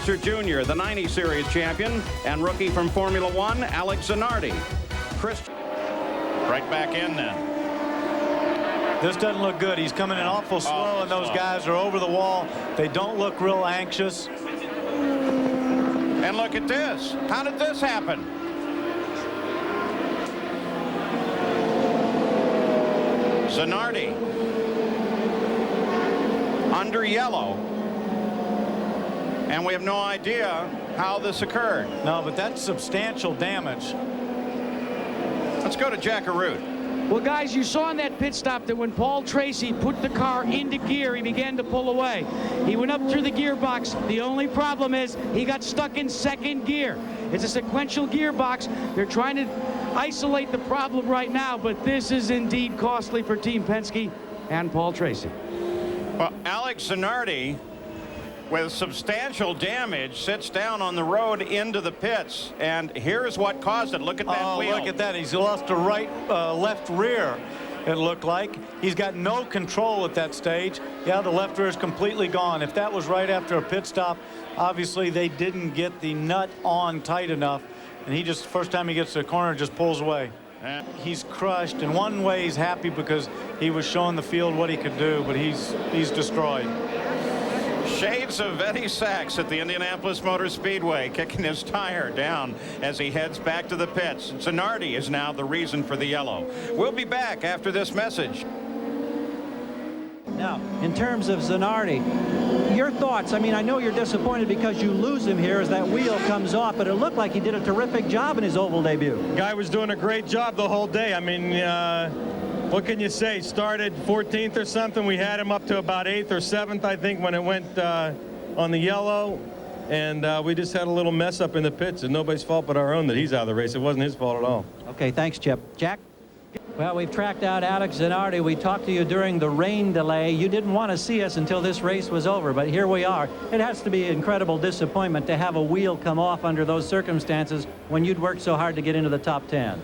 Silencer Jr., the 90 Series champion, and rookie from Formula One, Alex Zanardi. Right back in then. This doesn't look good. He's coming in awful slow, and those guys are over the wall. They don't look real anxious. And look at this. How did this happen? Zanardi under yellow, and we have no idea how this occurred. No, but that's substantial damage. Let's go to Jackaroo. Well, guys, you saw in that pit stop that when Paul Tracy put the car into gear, he began to pull away. He went up through the gearbox. The only problem is he got stuck in second gear. It's a sequential gearbox. They're trying to isolate the problem right now, but this is indeed costly for Team Penske and Paul Tracy. Well, Alex Zanardi, with substantial damage, sits down on the road into the pits, and here's what caused it. Look at that wheel. Look at that. He's lost a left rear, it looked like. He's got no control at that stage. Yeah, the left rear is completely gone. If that was right after a pit stop, obviously they didn't get the nut on tight enough, and he just, first time he gets to the corner, just pulls away. He's crushed. In one way, he's happy because he was showing the field what he could do, but he's destroyed. Shades of Eddie Sachs at the Indianapolis Motor Speedway, kicking his tire down as he heads back to the pits. Zanardi is now the reason for the yellow. We'll be back after this message. Now, in terms of Zanardi, your thoughts? I mean, I know you're disappointed because you lose him here as that wheel comes off, but it looked like he did a terrific job in his oval debut. Guy was doing a great job the whole day. I mean, what can you say? Started 14th or something. We had him up to about 8th or 7th, I think, when it went on the yellow. And we just had a little mess up in the pits. And nobody's fault but our own that he's out of the race. It wasn't his fault at all. Okay, thanks, Chip. Jack? Well, we've tracked out Alex Zanardi. We talked to you during the rain delay. You didn't want to see us until this race was over, but here we are. It has to be incredible disappointment to have a wheel come off under those circumstances when you'd worked so hard to get into the top 10.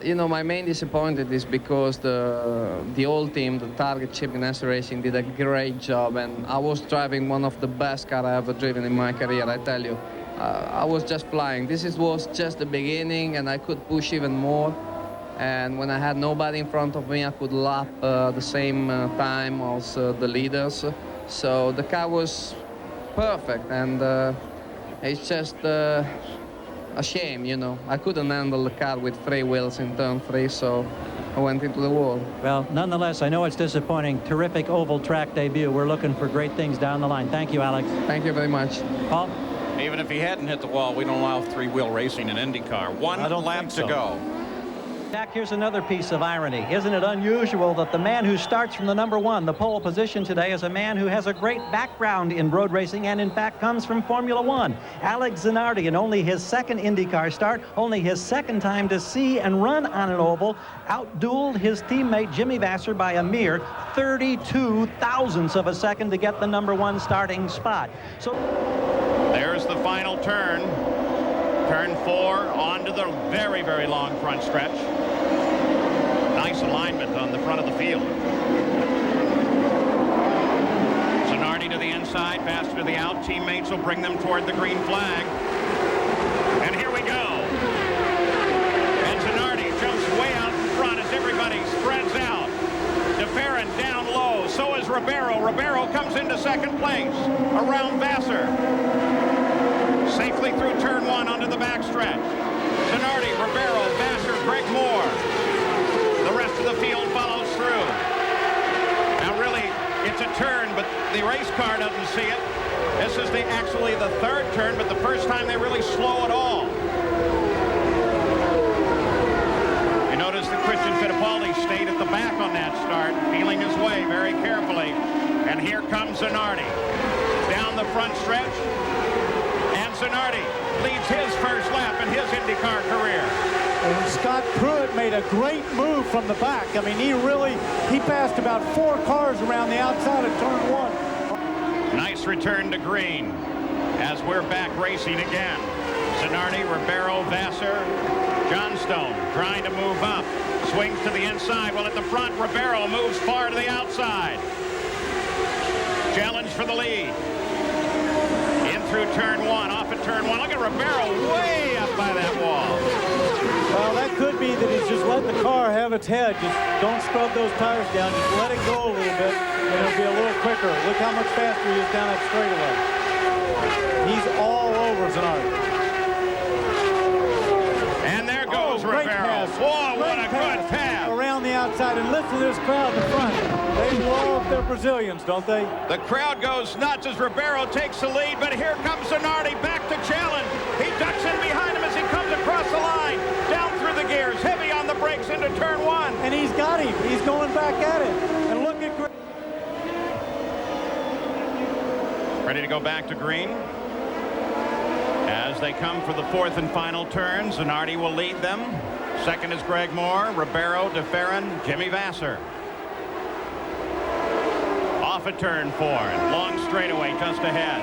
You know, my main disappointment is because the old team, the Target Chip Ganassi Racing, did a great job, and I was driving one of the best cars I ever driven in my career, I tell you. I was just flying. This was just the beginning, and I could push even more. And when I had nobody in front of me, I could lap the same time as the leaders. So the car was perfect, and it's just a shame, you know. I couldn't handle the car with 3 wheels in turn 3, so I went into the wall. Well, nonetheless, I know it's disappointing. Terrific oval track debut. We're looking for great things down the line. Thank you, Alex. Thank you very much. Paul? Even if he hadn't hit the wall, we don't allow 3-wheel racing in IndyCar. One lap to go. Jack, here's another piece of irony. Isn't it unusual that the man who starts from the #1, the pole position today, is a man who has a great background in road racing and in fact comes from Formula One? Alex Zanardi, in only his 2nd IndyCar start, only his 2nd time to see and run on an oval, outdueled his teammate Jimmy Vasser by a mere 32 thousandths of a second to get the #1 starting spot. So there's the final turn. Turn 4 onto the very, very long front stretch. Nice alignment on the front of the field. Zanardi to the inside, Vasser to the out. Teammates will bring them toward the green flag. And here we go. And Zanardi jumps way out in front as everybody spreads out. DeFerrin down low. So is Ribeiro. Ribeiro comes into 2nd place around Vasser. Safely through turn 1 onto the backstretch. Zanardi, Ribeiro, Vasser, Greg Moore. The rest of the field follows through. Now really, it's a turn, but the race car doesn't see it. This is actually the 3rd turn, but the first time they really slow at all. You notice that Christian Fittipaldi stayed at the back on that start, feeling his way very carefully. And here comes Zanardi. Down the front stretch. Zanardi leads his first lap in his IndyCar career. And Scott Pruitt made a great move from the back. I mean, he passed about 4 cars around the outside of turn 1. Nice return to green as we're back racing again. Zanardi, Ribeiro, Vasser, Johnstone trying to move up. Swings to the inside. Well, at the front, Ribeiro moves far to the outside. Challenge for the lead. In through turn one, off at turn one. Look at Ribeiro way up by that wall. Well, that could be that he's just letting the car have its head. Just don't scrub those tires down. Just let it go a little bit, and it'll be a little quicker. Look how much faster he is down that straightaway. He's all over Zanardi. And there goes Ribeiro. Whoa, what a good pass. Around the outside, and listen to this crowd in the front. They love their Brazilians, don't they? The crowd goes nuts as Ribeiro takes the lead, but here comes Zanardi back to challenge. He ducks in behind him as he comes across the line, down through the gears, heavy on the brakes into turn one. And he's got him. He's going back at it. And look at Green. Ready to go back to green. As they come for the fourth and final turn, Zanardi will lead them. Second is Greg Moore, Ribeiro, DeFerrin, Jimmy Vasser. Off at turn four, long straightaway just ahead.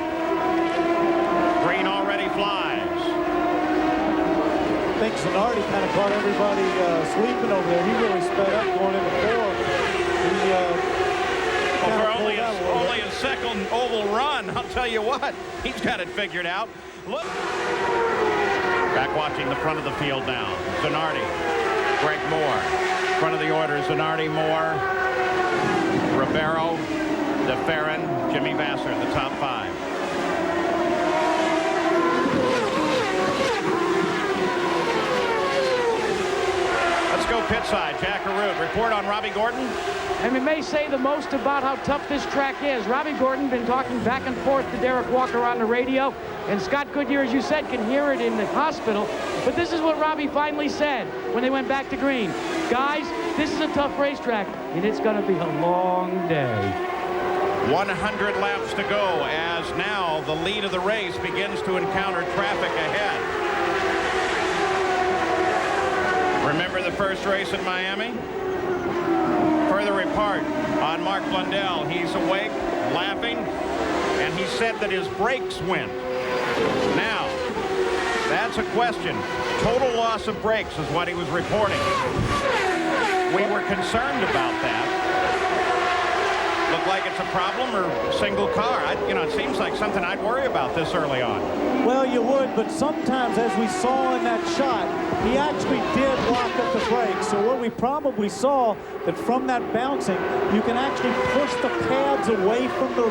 Green already flies. I think Zanardi kind of caught everybody sleeping over there. He really sped up going into four. Well, for only a second oval run, I'll tell you what, he's got it figured out. Look. Back watching the front of the field now. Zanardi, Greg Moore. Front of the order, Zanardi, Moore, Ribeiro, DeFerrin, Jimmy Vasser, the top five. Let's go pit side. Jack Arute, report on Robbie Gordon. And we may say the most about how tough this track is. Robbie Gordon been talking back and forth to Derek Walker on the radio, and Scott Goodyear, as you said, can hear it in the hospital. But this is what Robbie finally said when they went back to green. Guys, this is a tough racetrack, and it's going to be a long day. 100 laps to go as now the lead of the race begins to encounter traffic ahead. Remember the first race in Miami? Further apart on Mark Blundell. He's awake, laughing, and he said that his brakes went. Now, that's a question. Total loss of brakes is what he was reporting. We were concerned about that. Look like it's a problem or single car. It seems like something I'd worry about this early on. Well, you would, but sometimes, as we saw in that shot, he actually did lock up the brakes. So what we probably saw, that from that bouncing, you can actually push the pads away from the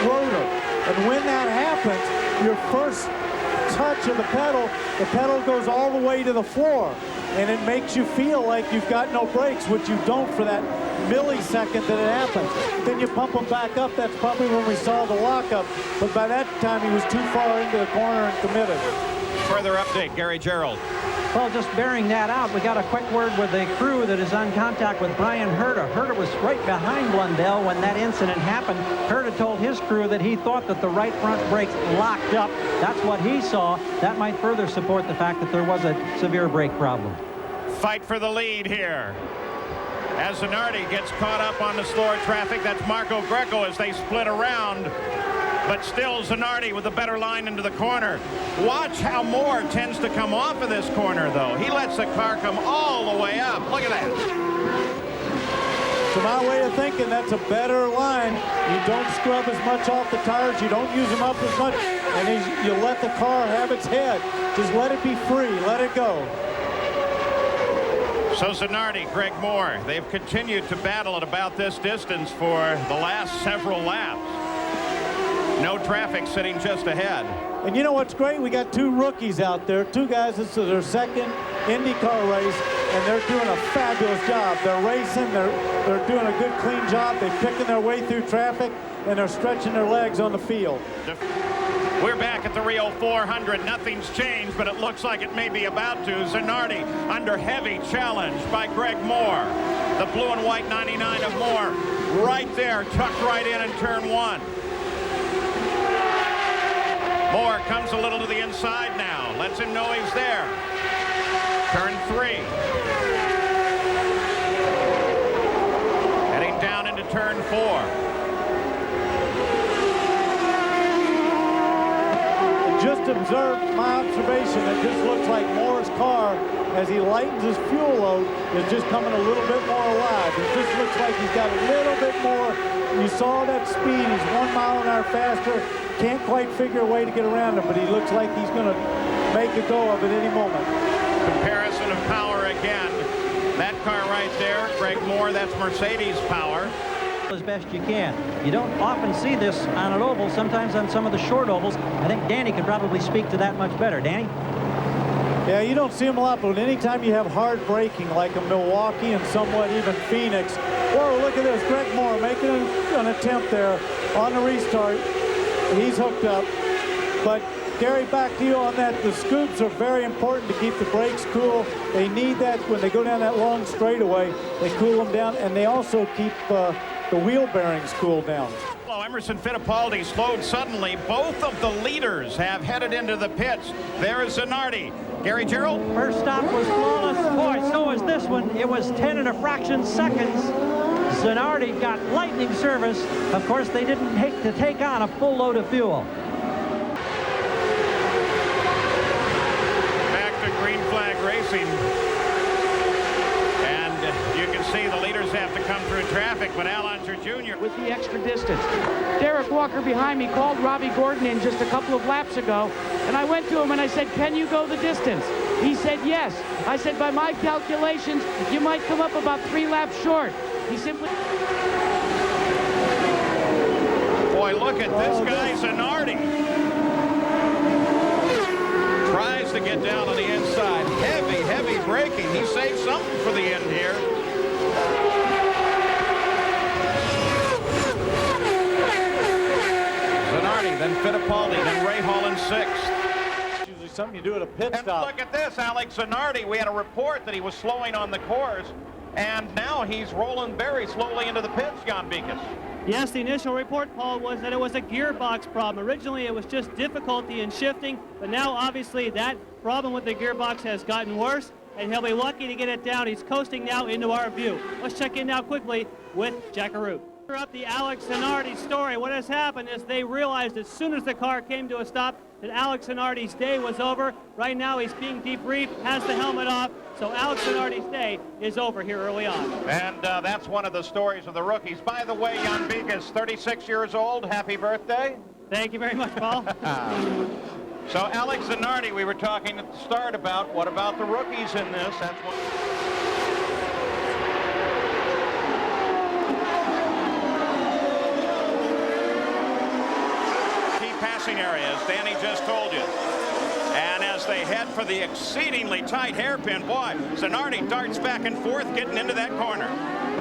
rotor. And when that happens, your first touch of the pedal goes all the way to the floor. And it makes you feel like you've got no brakes, which you don't for that millisecond that it happens. Then you pump them back up. That's probably when we saw the lockup. But by that time, he was too far into the corner and committed. Further update, Gary Gerald. Well, just bearing that out, we got a quick word with the crew that is on contact with Brian Herta. Herta was right behind Blundell when that incident happened. Herta told his crew that he thought that the right front brakes locked up. That's what he saw. That might further support the fact that there was a severe brake problem. Fight for the lead here. As Zanardi gets caught up on the slower traffic, that's Marco Greco as they split around. But still Zanardi with a better line into the corner. Watch how Moore tends to come off of this corner, though. He lets the car come all the way up. Look at that. To my way of thinking, that's a better line. You don't scrub as much off the tires. You don't use them up as much. And you let the car have its head. Just let it be free. Let it go. So Zanardi, Greg Moore, they've continued to battle at about this distance for the last several laps. No traffic sitting just ahead. And you know what's great? We got two rookies out there, two guys. This is their second IndyCar race, and they're doing a fabulous job. They're racing. They're doing a good, clean job. They're picking their way through traffic, and they're stretching their legs on the field. We're back at the Rio 400. Nothing's changed, but it looks like it may be about to. Zanardi under heavy challenge by Greg Moore. The blue and white 99 of Moore right there, tucked right in turn one. Moore comes a little to the inside now. Lets him know he's there. Turn three. Heading down into turn four. Just observe my observation. It just looks like Moore this car, as he lightens his fuel load, is just coming a little bit more alive. It just looks like he's got a little bit more. You saw that speed. He's 1 mile an hour faster. Can't quite figure a way to get around him, but he looks like he's going to make a go of it any moment. Comparison of power again. That car right there, Greg Moore, that's Mercedes power. As best you can. You don't often see this on an oval, sometimes on some of the short ovals. I think Danny could probably speak to that much better. Danny? Yeah, you don't see him a lot, but anytime you have hard braking like a Milwaukee and somewhat even Phoenix. Whoa, look at this. Greg Moore making an attempt there on the restart. He's hooked up. But Gary, back to you on that. The scoops are very important to keep the brakes cool. They need that when they go down that long straightaway. They cool them down, and they also keep the wheel bearings cooled down. Well, Emerson Fittipaldi slowed suddenly. Both of the leaders have headed into the pits. There is Zanardi. Gary Gerald? First stop was flawless. Boy, so was this one. It was 10 and a fraction seconds. Zanardi got lightning service. Of course, they didn't take on a full load of fuel. Back to green flag racing. And you can see the leaders have to come through traffic, but Al Unser Jr. with the extra distance. Derek Walker behind me called Robbie Gordon in just a couple of laps ago, and I went to him and I said, can you go the distance? He said yes. I said, by my calculations, you might come up about 3 laps short. He simply... Boy, look at this guy, Zanardi. Tries to get down on the inside. Heavy braking. He saved something for the end here. Zanardi, then Fittipaldi, then Ray Hall in 6th. Usually something you do at a pit And stop. look at this, Alex Zanardi. We had a report that he was slowing on the course, and now he's rolling very slowly into the pits, Jan Beekes. Yes, the initial report, Paul, was that it was a gearbox problem. Originally, it was just difficulty in shifting, but now, obviously, that problem with the gearbox has gotten worse, and he'll be lucky to get it down. He's coasting now into our view. Let's check in now quickly with Jackaroo. Up the Alex Zanardi story. What has happened is they realized as soon as the car came to a stop that Alex Zanardi's day was over. Right now, he's being debriefed, has the helmet off, so Alex Zanardi's day is over here early on. And that's one of the stories of the rookies. By the way, Jan Beekes, 36 years old. Happy birthday. Thank you very much, Paul. So Alex Zanardi, we were talking at the start about, what about the rookies in this? That's what... Key passing areas, Danny just told you. And as they head for the exceedingly tight hairpin, boy, Zanardi darts back and forth getting into that corner.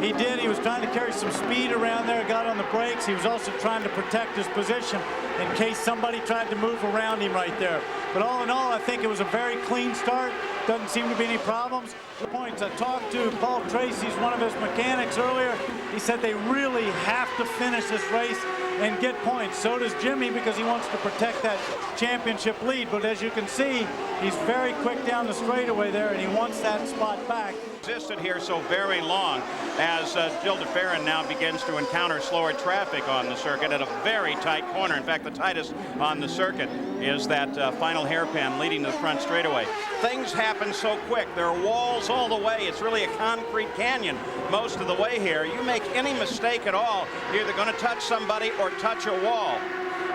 He did. He was trying to carry some speed around there, got on the brakes. He was also trying to protect his position in case somebody tried to move around him right there. But all in all, I think it was a very clean start. Doesn't seem to be any problems. The points I talked to Paul Tracy's one of his mechanics earlier. He said they really have to finish this race and get points. So does Jimmy, because he wants to protect that championship lead. But as you can see, he's very quick down the straightaway there, and he wants that spot back. Existed here so very long as Gilles de Ferran now begins to encounter slower traffic on the circuit at a very tight corner. In fact, the tightest on the circuit is that final hairpin leading to the front straightaway. Things happen so quick. There are walls all the way. It's really a concrete canyon most of the way here. You make any mistake at all, you're either going to touch somebody or touch a wall.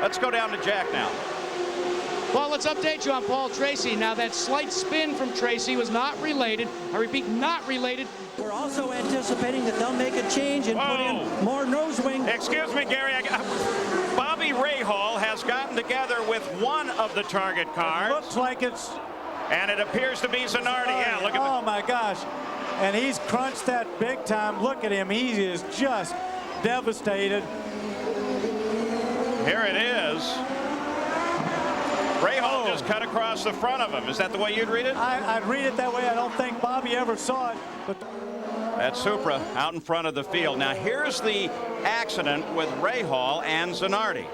Let's go down to Jack now. Well, let's update you on Paul Tracy. Now, that slight spin from Tracy was not related. I repeat, not related. We're also anticipating that they'll make a change and put in more nose wing. Excuse me, Gary. Bobby Rahal has gotten together with one of the target cars. Looks like it's... And it appears to be Zanardi. Yeah, look at Oh, my gosh. And he's crunched that big time. Look at him. He is just devastated. Here it is. Rahal just cut across the front of him. Is that the way you'd read it? I'd read it that way. I don't think Bobby ever saw it. But That's Supra out in front of the field. Now here's the accident with Rahal and Zanardi.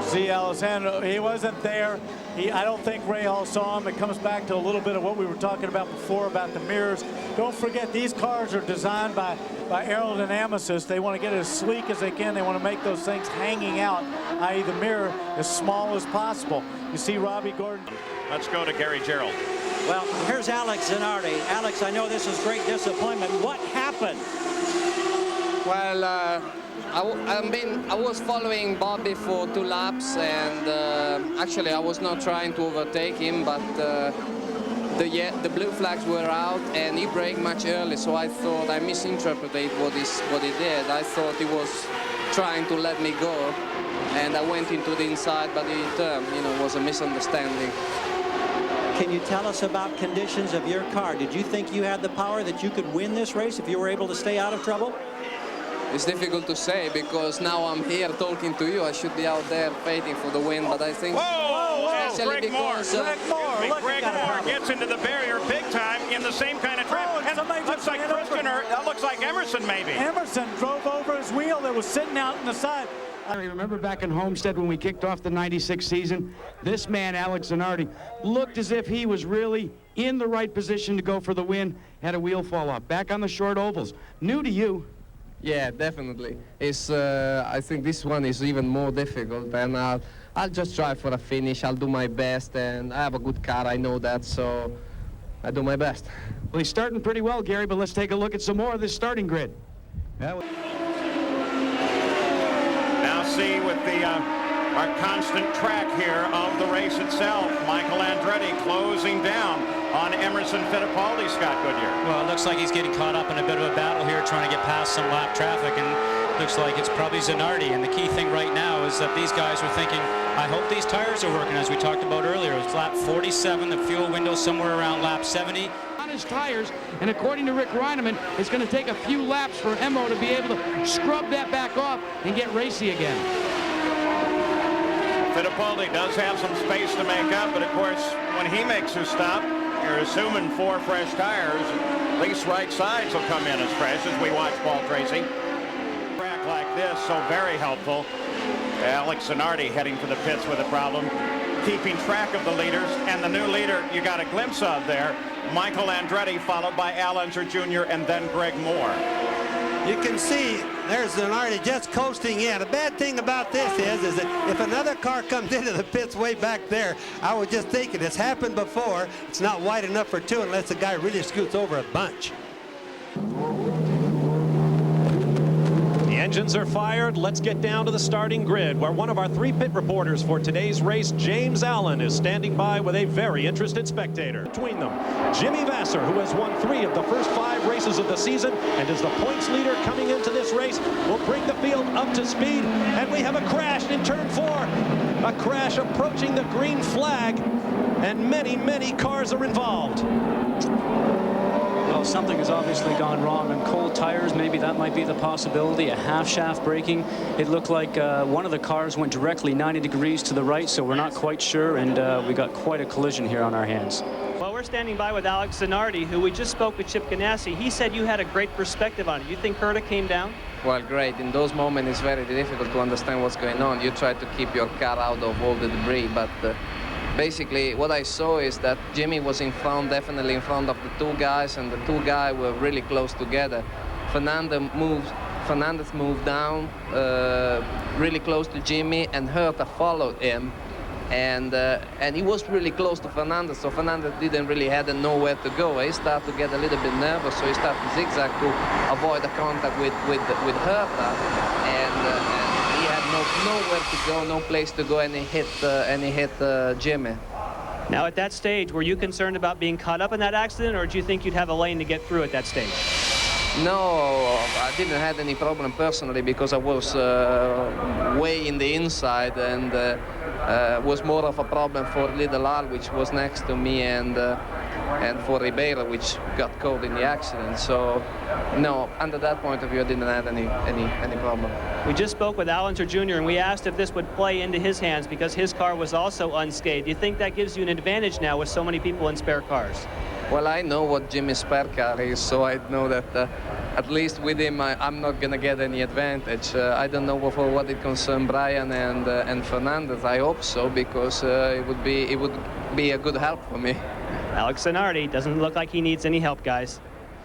See, Alessandro, he wasn't there. I don't think Rahal saw him. It comes back to a little bit of what we were talking about before about the mirrors. Don't forget, these cars are designed by aerodynamicists. They want to get it as sleek as they can. They want to make those things hanging out, i.e. the mirror, as small as possible. You see Robbie Gordon. Let's go to Gary Gerald. Well, here's Alex Zanardi. Alex, I know this is great disappointment. What happened? Well, I was following Bobby for 2 laps, and actually I was not trying to overtake him, but the blue flags were out and he braked much early, so I thought I misinterpreted what he did. I thought he was trying to let me go, and I went into the inside, but it was a misunderstanding. Can you tell us about conditions of your car? Did you think you had the power that you could win this race if you were able to stay out of trouble? It's difficult to say because now I'm here talking to you. I should be out there fighting for the win, but I think... Greg Moore. Greg Moore gets into the barrier big time in the same kind of trap. And looks like Christian, or that looks like Emerson maybe. Emerson drove over his wheel that was sitting out in the side. I remember back in Homestead when we kicked off the '96 season, this man, Alex Zanardi, looked as if he was really in the right position to go for the win, had a wheel fall off. Back on the short ovals. New to you. Yeah, definitely. I think this one is even more difficult, and I'll just try for a finish. I'll do my best, and I have a good car, I know that, so I do my best. Well, he's starting pretty well, Gary, but let's take a look at some more of this starting grid. Now see with our constant track here of the race itself, Michael Andretti closing down on Emerson Fittipaldi, Scott Goodyear. Well, it looks like he's getting caught up in a bit of a battle here, trying to get past some lap traffic, and looks like it's probably Zanardi. And the key thing right now is that these guys are thinking, I hope these tires are working, as we talked about earlier. It's lap 47, the fuel window somewhere around lap 70. On his tires, and according to Rick Reineman, it's going to take a few laps for Emo to be able to scrub that back off and get racy again. Fittipaldi does have some space to make up, but of course, when he makes his stop, you're assuming 4 fresh tires. At least right sides will come in as fresh as we watch Paul Tracy. Track like this, so very helpful. Alex Zanardi heading for the pits with a problem, keeping track of the leaders, and the new leader you got a glimpse of there, Michael Andretti, followed by Al Unser Jr. and then Greg Moore. You can see there's Zanardi just coasting in. The bad thing about this is that if another car comes into the pits way back there, I was just thinking it's happened before. It's not wide enough for 2 unless the guy really scoots over a bunch. The engines are fired. Let's get down to the starting grid, where one of our 3 pit reporters for today's race, James Allen, is standing by with a very interested spectator. Between them, Jimmy Vasser, who has won 3 of the first 5 races of the season and is the points leader coming into this race, will bring the field up to speed. And we have a crash in turn 4. A crash approaching the green flag, and many, many cars are involved. Well, something has obviously gone wrong on cold tires. Maybe that might be the possibility. A half shaft braking. It looked like one of the cars went directly 90 degrees to the right, so we're not quite sure, and we got quite a collision here on our hands. Well, we're standing by with Alex Zanardi, who we just spoke with Chip Ganassi. He said you had a great perspective on it. You think Herta came down? Well, great. In those moments, it's very difficult to understand what's going on. You try to keep your car out of all the debris, but basically what I saw is that Jimmy was in front, definitely in front of the 2 guys, and the 2 guys were really close together. Fernandez moved down really close to Jimmy, and Herta followed him, and he was really close to Fernandez, so Fernandez didn't really had nowhere to go. He started to get a little bit nervous, so he started to zigzag to avoid the contact with Herta, and he had nowhere to go, no place to go, and he hit Jimmy. Now, at that stage, were you concerned about being caught up in that accident, or do you think you'd have a lane to get through at that stage? No, I didn't have any problem personally because I was way in the inside, and was more of a problem for Little Al, which was next to me, and for Ribeiro, which got caught in the accident. So, no, under that point of view, I didn't have any problem. We just spoke with Al Unser Jr., and we asked if this would play into his hands because his car was also unscathed. Do you think that gives you an advantage now with so many people in spare cars? Well, I know what Jimmy's spare car is, so I know that at least with him, I'm not going to get any advantage. I don't know for what it concerns Brian and Fernandez. I hope so, because it would be a good help for me. Alex Zanardi doesn't look like he needs any help, guys.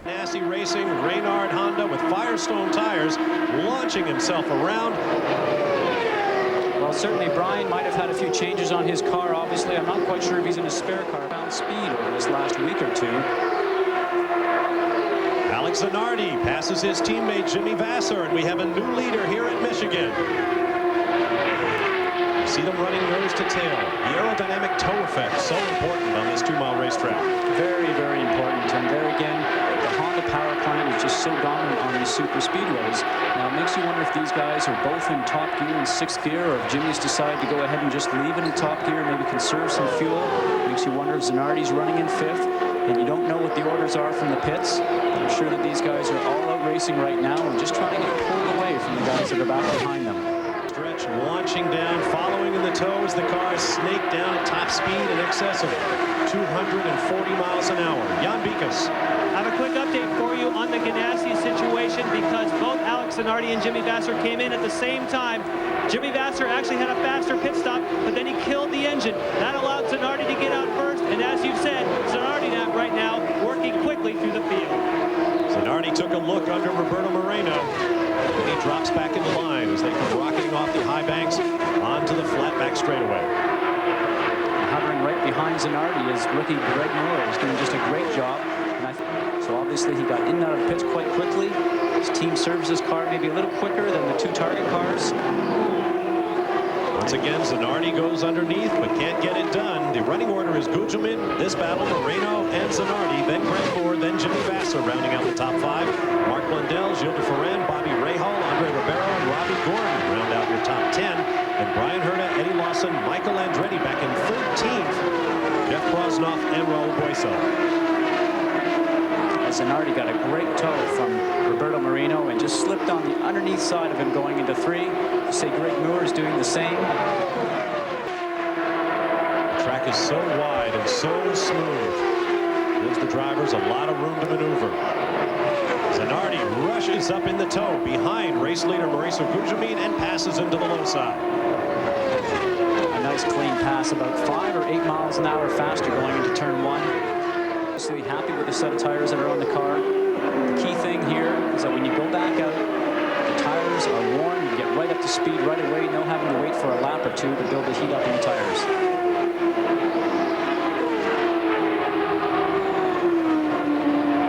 Ganassi Racing, Reynard Honda with Firestone tires, launching himself around. Well, Well, certainly Brian might have had a few changes on his car. Obviously, I'm not quite sure if he's in a spare car. Found speed over this last week or two. Alex Zanardi passes his teammate Jimmy Vasser, and we have a new leader here at Michigan. See them running nose to tail. The aerodynamic toe effect, so important on this 2-mile racetrack. Very, very important. And there again, the Honda power plant is just so dominant on these super speedways. Now, it makes you wonder if these guys are both in top gear and 6th gear, or if Jimmy's decided to go ahead and just leave it in top gear, maybe conserve some fuel. It makes you wonder if Zanardi's running in 5th, and you don't know what the orders are from the pits. I'm sure that these guys are all out racing right now and just trying to get pulled away from the guys that are back behind them. Stretch launching down, following in the toes. The car snake down at top speed in excess of 240 miles an hour. Jan Bikas. I have a quick update for you on the Ganassi situation, because both Alex Zanardi and Jimmy Vasser came in at the same time. Jimmy Vasser actually had a faster pit stop, but then he killed the engine. That allowed Zanardi to get out first, and as you've said, Zanardi right now working quickly through the field. Zanardi took a look under Roberto Moreno, and he drops back into line as they come rocketing off the high banks onto the flat back straightaway. Hovering right behind Zanardi is rookie Greg Moore. He's doing just a great job. And so obviously he got in and out of the pits quite quickly. His team serves his car maybe a little quicker than the 2 target cars. Once again, Zanardi goes underneath, but can't get it done. The running order is Gugelmin, this battle, Moreno and Zanardi, then Greg Moore, then Jimmy Vasser rounding out the top 5. Mark Blundell, Gilles de Ferran, Bobby Rahal, Andre Ribeiro, and Robbie Gordon round out your top 10. And Brian Herta, Eddie Lawson, Michael Andretti back in 13th. Jeff Brosnoff and Raul Bueso. Zanardi got a great toe from Roberto Moreno and just slipped on the underneath side of him going into 3. You say Greg Moore is doing the same. The track is so wide and so smooth. Gives the drivers a lot of room to maneuver. Zanardi rushes up in the toe behind race leader Mauricio Gugelmin and passes into the low side. A nice clean pass, about 5 or 8 miles an hour faster going into turn 1. Obviously happy with the set of tires that are on the car. The key thing here is that when you go back out, the tires are warm. You get right up to speed right away, no having to wait for a lap or 2 to build the heat up in the tires.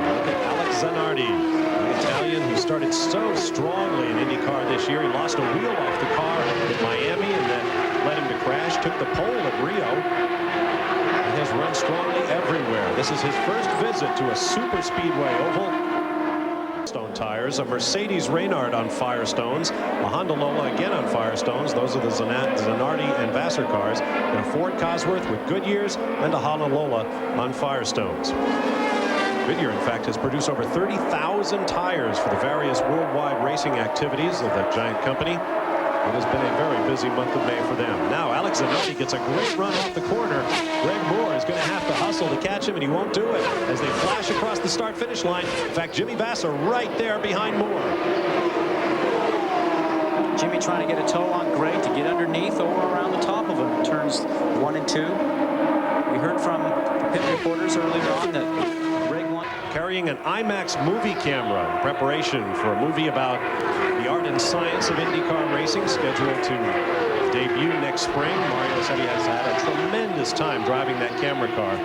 Look at Alex Zanardi, the Italian who started so strongly in IndyCar this year. He lost a wheel off the car at Miami and then led him to crash. Took the pole at Rio. Has run strongly everywhere. This is his first visit to a super speedway oval. Stone tires, a Mercedes Reynard on Firestones, a Honda Lola again on Firestones. Those are the Zanardi and Vasser cars, and a Ford Cosworth with Goodyears and a Honda Lola on Firestones. Goodyear, in fact, has produced over 30,000 tires for the various worldwide racing activities of that giant company. It has been a very busy month of May for them. Now, Alex Zanardi gets a great run off the corner. Greg Moore is going to have to hustle to catch him, and he won't do it as they flash across the start-finish line. In fact, Jimmy Vasser right there behind Moore. Jimmy trying to get a toe on Greg to get underneath or around the top of him. Turns 1 and 2. We heard from pit reporters earlier on that Greg won. Carrying an IMAX movie camera in preparation for a movie about the art and science of IndyCar racing, scheduled to debut next spring. Mario said he has had a tremendous time driving that camera car.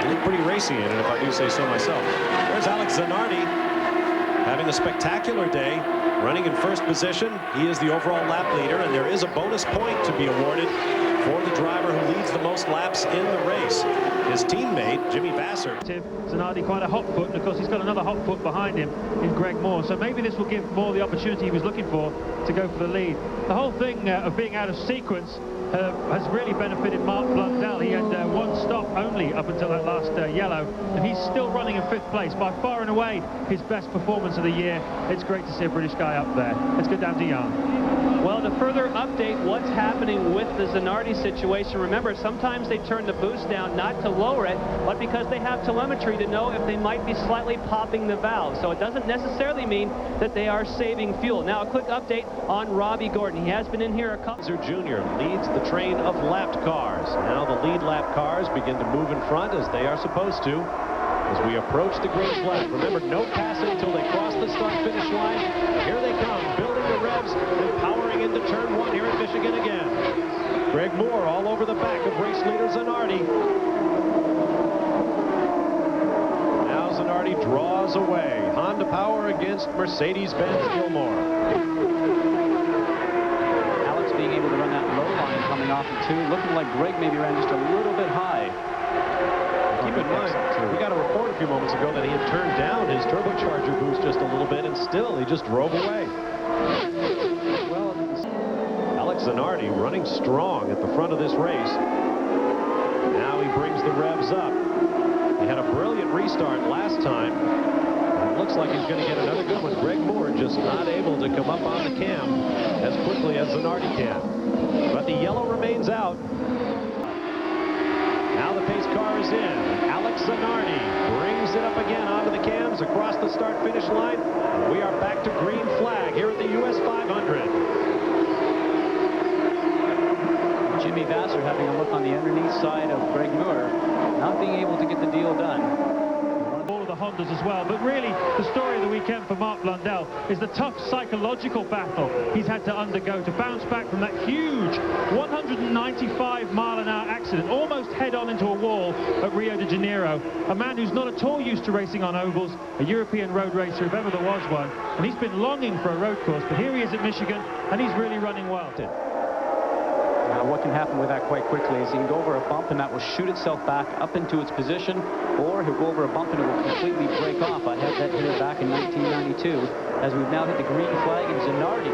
He looked pretty racy in it, if I do say so myself. There's Alex Zanardi having a spectacular day, running in first position. He is the overall lap leader, and there is a bonus point to be awarded for the driver who leads the most laps in the race. His teammate, Jimmy Vasser. Zanardi quite a hot foot, and of course he's got another hot foot behind him in Greg Moore, so maybe this will give Moore the opportunity he was looking for to go for the lead. The whole thing of being out of sequence has really benefited Mark Blundell. He had 1 stop only up until that last yellow, and he's still running in 5th place, by far and away his best performance of the year. It's great to see a British guy up there. Let's go down to Jan. Well, to further update what's happening with the Zanardi situation, remember, sometimes they turn the boost down not to lower it, but because they have telemetry to know if they might be slightly popping the valve. So it doesn't necessarily mean that they are saving fuel. Now, a quick update on Robbie Gordon. He has been in here a couple. Jr. leads the train of lapped cars. Now the lead lap cars begin to move in front as they are supposed to as we approach the green flag. Remember, no passing until they cross the start-finish line. Here they come, building the the revs and powering into turn 1 here at Michigan again. Greg Moore all over the back of race leader Zanardi. Now Zanardi draws away. Honda power against Mercedes-Benz Gilmore. Alex being able to run that low line coming off of 2, looking like Greg maybe ran just a little bit high. Keep in mind, we got a report a few moments ago that he had turned down his turbocharger boost just a little bit, and still he just drove away. Well, Alex Zanardi running strong at the front of this race. Now he brings the revs up. He had a brilliant restart last time. It looks like he's going to get another good one. Greg Moore just not able to come up on the cam as quickly as Zanardi can. But the yellow remains out. Now the pace car is in. Alex Zanardi brings it up again onto the cams across the start-finish line. We are back to green flag here at the US 500. Jimmy Vasser having a look on the underneath side of Greg Moore, not being able to get the deal done. All of the Hondas as well, but really the story of the weekend for Mark Blundell is the tough psychological battle he's had to undergo to bounce back from that huge 195-mile-an-hour accident, almost head-on into a wall at Rio de Janeiro. A man who's not at all used to racing on ovals, a European road racer if ever there was one, and he's been longing for a road course, but here he is at Michigan, and he's really running well. Now, what can happen with that quite quickly is he can go over a bump and that will shoot itself back up into its position, or he'll go over a bump and it will completely break off. I had that here back in 1992 as we've now hit the green flag, and Zanardi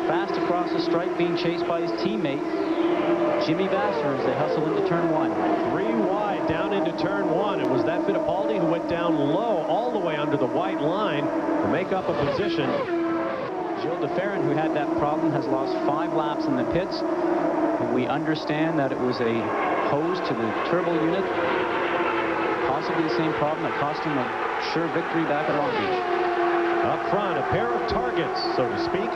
fast across the stripe being chased by his teammate Jimmy Vasser as they hustle into turn 1. 3 wide down into turn 1. It was that Fittipaldi who went down low all the way under the white line to make up a position. Gilles de Ferran, who had that problem, has lost 5 laps in the pits. And we understand that it was a hose to the turbo unit, possibly the same problem that cost him a sure victory back at Long Beach. Up front, a pair of targets, so to speak.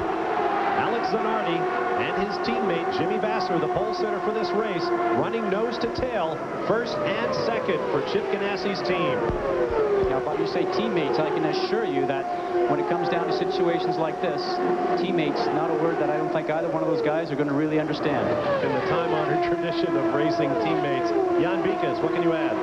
Alex Zanardi and his teammate Jimmy Vasser, the pole sitter for this race, running nose to tail, first and second for Chip Ganassi's team. Now, if I you say teammates, I can assure you that when it comes down to situations like this, teammates, not a word that I don't think either one of those guys are going to really understand. In the time-honored tradition of racing teammates, Jan Bikas, what can you add?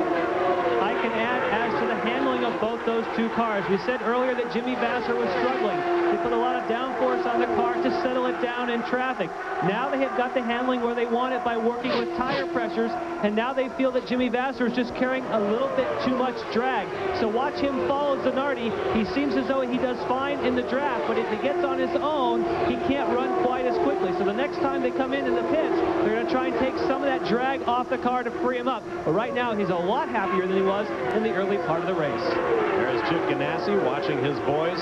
I can add as to the handling of both those two cars. We said earlier that Jimmy Vasser was struggling. They put a lot of downforce on the car to settle it down in traffic. Now they have got the handling where they want it by working with tire pressures, and now they feel that Jimmy Vasser is just carrying a little bit too much drag. So watch him follow Zanardi. He seems as though he does fine in the draft, but if he gets on his own, he can't run quite as quickly. So the next time they come in the pits, they're going to try and take some of that drag off the car to free him up. But right now, he's a lot happier than he was in the early part of the race. There's Chip Ganassi watching his boys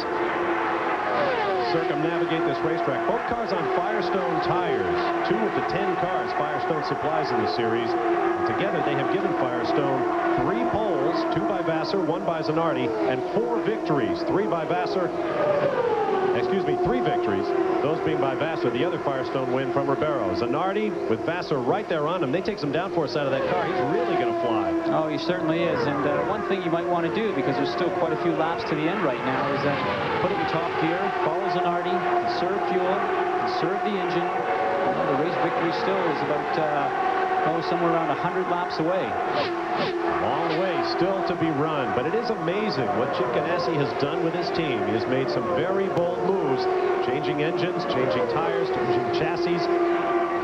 circumnavigate this racetrack. Both cars on Firestone tires. 2 of the 10 cars Firestone supplies in the series. And together they have given Firestone 3 poles, 2 by Vasser, 1 by Zanardi, and 4 victories. 3 by Vasser. Excuse me, 3 victories. Those being by Vasser. The other Firestone win from Ribeiro. Zanardi with Vasser right there on him. They take some downforce out of that car. He's really going to fly. Oh, he certainly is. And one thing you might want to do, because there's still quite a few laps to the end right now, is that put it in top gear, follow Zanardi, conserve fuel, conserve the engine. The race victory still is about somewhere around 100 laps away. Long way still to be run, but it is amazing what Chip Ganassi has done with his team. He has made some very bold moves, changing engines, changing tires, changing chassis.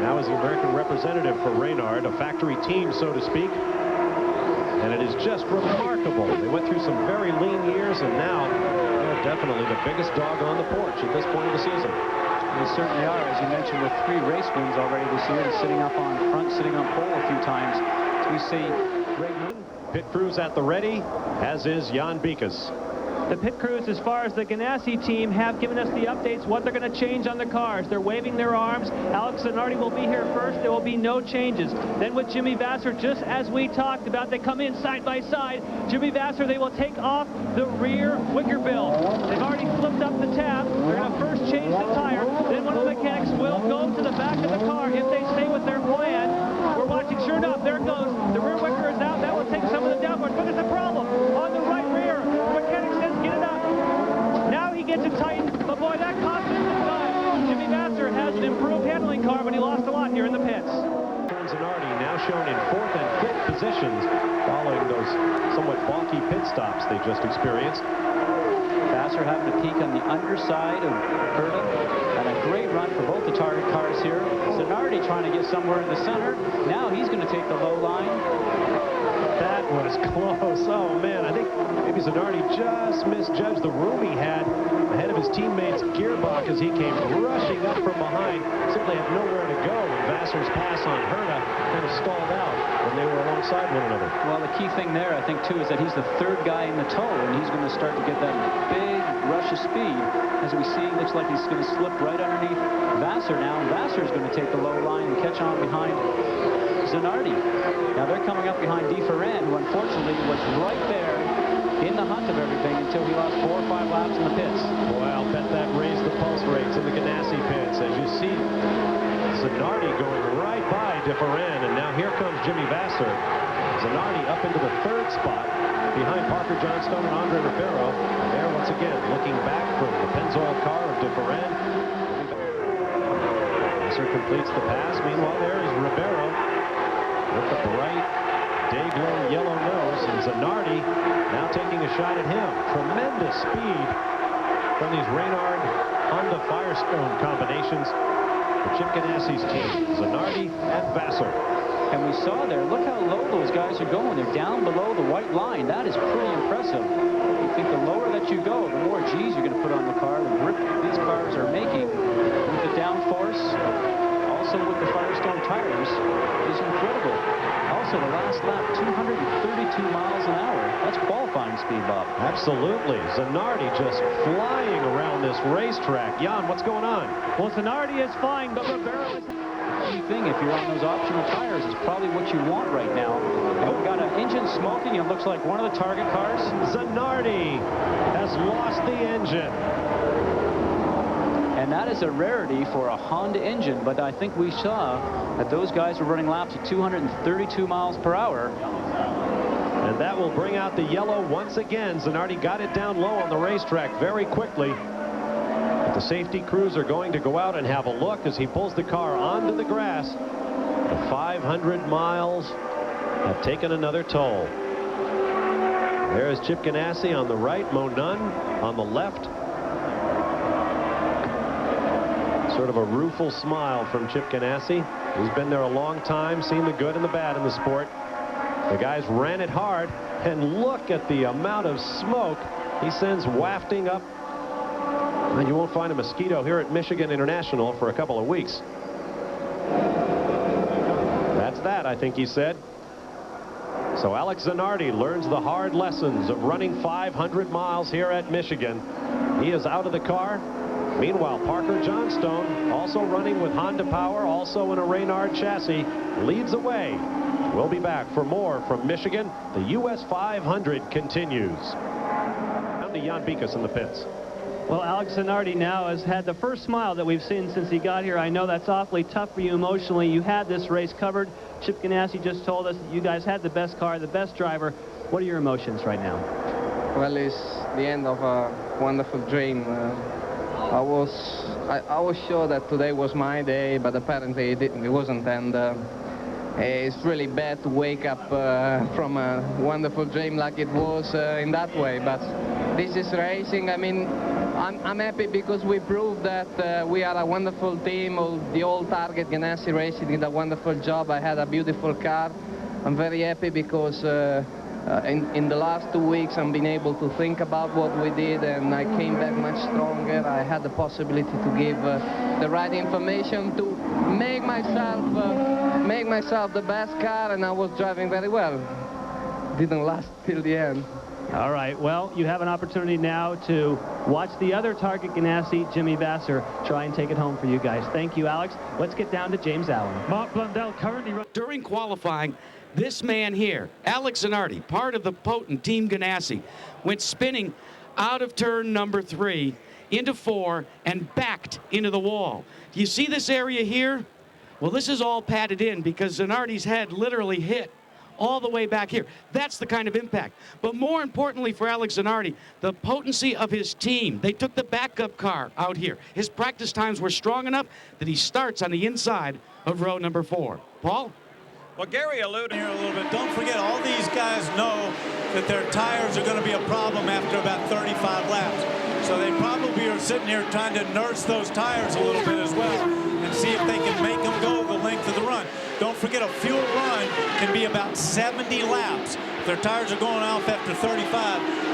Now is the American representative for Reynard, a factory team, so to speak. And it is just remarkable. They went through some very lean years, and now they're definitely the biggest dog on the porch at this point of the season. They certainly are, as you mentioned, with 3 race wins already this year, and sitting up on front, sitting on pole a few times. So we see Greg Moore. Pit crews at the ready, as is Jan Bikas. The pit crews, as far as the Ganassi team, have given us the updates, what they're going to change on the cars. They're waving their arms. Alex Zanardi will be here first. There will be no changes. Then with Jimmy Vasser, just as we talked about, they come in side by side. Jimmy Vasser, they will take off the rear wicker bill. They've already flipped up the tab. They're going to first change the tire. Then one of the mechanics will go to the back of the car if they stay with their plan. We're watching. Sure enough, there it goes. The rear wicker is out. That will take some of the downforce. But there's a problem on the right rear. The mechanic says, get it up. Now he gets it tightened, but boy, that cost him some time. shown in 4th and 5th positions following those somewhat balky pit stops they just experienced. Vasser having a peek on the underside of Herta, and a great run for both the target cars here. Zanardi trying to get somewhere in the center. Now he's going to take the low line. That was close. Oh, man, I think maybe Zanardi just misjudged the room he had ahead of his teammate's gearbox as he came rushing up from behind. Simply had nowhere to go, and Vasser's pass on Herta kind of stalled out when they were alongside one another. Well, the key thing there, I think, too, is that he's the 3rd guy in the tow, and he's going to start to get that big rush of speed. As we see, looks like he's going to slip right underneath Vasser now, and Vasser's going to take the low line and catch on behind Zanardi. Now they're coming up behind DeFerran, who unfortunately was right there in the hunt of everything until he lost 4 or 5 laps in the pits. Well, bet that raised the pulse rates in the Ganassi pits. As you see, Zanardi going right by DeFerran, and now here comes Jimmy Vasser. Zanardi up into the 3rd spot behind Parker Johnstone and Andre Ribeiro. And there once again, looking back from the Pennzoil car of DeFerran. Vasser completes the pass. Meanwhile, there is Ribeiro with the bright day-glow yellow nose, and Zanardi now taking a shot at him. Tremendous speed from these Reynard Honda Firestone combinations for Chip Ganassi's team, Zanardi and Vasser. And we saw there, look how low those guys are going. They're down below the white line. That is pretty impressive. You think the lower that you go, the more G's you're going to put on the car. The grip these cars are making with the downforce, also with the Firestone tires, is incredible. Also, the last lap, 232 miles an hour. That's qualifying speed, Bob. Absolutely. Zanardi just flying around this racetrack. Jan, what's going on? Well, Zanardi is flying, but Ribeiro is... The key thing, if you're on those optional tires, is probably what you want right now. And we've got an engine smoking. It looks like one of the target cars. Zanardi has lost the engine. And that is a rarity for a Honda engine, but I think we saw that those guys were running laps at 232 miles per hour. And that will bring out the yellow once again. Zanardi got it down low on the racetrack very quickly. But the safety crews are going to go out and have a look as he pulls the car onto the grass. The 500 miles have taken another toll. There's Chip Ganassi on the right, Mo Nunn on the left. Sort of a rueful smile from Chip Ganassi. He's been there a long time, seen the good and the bad in the sport. The guys ran it hard, and look at the amount of smoke he sends wafting up. And you won't find a mosquito here at Michigan International for a couple of weeks. That's that, I think he said. So Alex Zanardi learns the hard lessons of running 500 miles here at Michigan. He is out of the car. Meanwhile, Parker Johnstone, also running with Honda power, also in a Reynard chassis, leads away. We'll be back for more from Michigan. The US 500 continues. Down to Jan Bikas in the pits. Well, Alex Zanardi now has had the first smile that we've seen since he got here. I know that's awfully tough for you emotionally. You had this race covered. Chip Ganassi just told us that you guys had the best car, the best driver. What are your emotions right now? Well, it's the end of a wonderful dream. I was sure that today was my day, but apparently it wasn't, and it's really bad to wake up from a wonderful dream like it was in that way. But this is racing. I mean, I'm happy because we proved that we are a wonderful team. The old target Ganassi Racing did a wonderful job. I had a beautiful car. I'm very happy because in the last 2 weeks I've been able to think about what we did, and I came back much stronger. I had the possibility to give the right information to make myself the best car, and I was driving very well. Didn't last till the end. All right, well, you have an opportunity now to watch the other target Ganassi, Jimmy Vasser, try and take it home for you guys. Thank you, Alex. Let's get down to James Allen. Mark Blundell currently... During qualifying, this man here, Alex Zanardi, part of the potent Team Ganassi, went spinning out of turn number 3 into 4 and backed into the wall. Do you see this area here? Well, this is all padded in because Zanardi's head literally hit all the way back here. That's the kind of impact. But more importantly for Alex Zanardi, the potency of his team. They took the backup car out here. His practice times were strong enough that he starts on the inside of row number 4. Paul? Well, Gary alluded here a little bit. Don't forget, all these guys know that their tires are going to be a problem after about 35 laps. So they probably are sitting here trying to nurse those tires a little bit as well and see if they can make them go the length of the run. Don't forget, a fuel run can be about 70 laps. If their tires are going off after 35,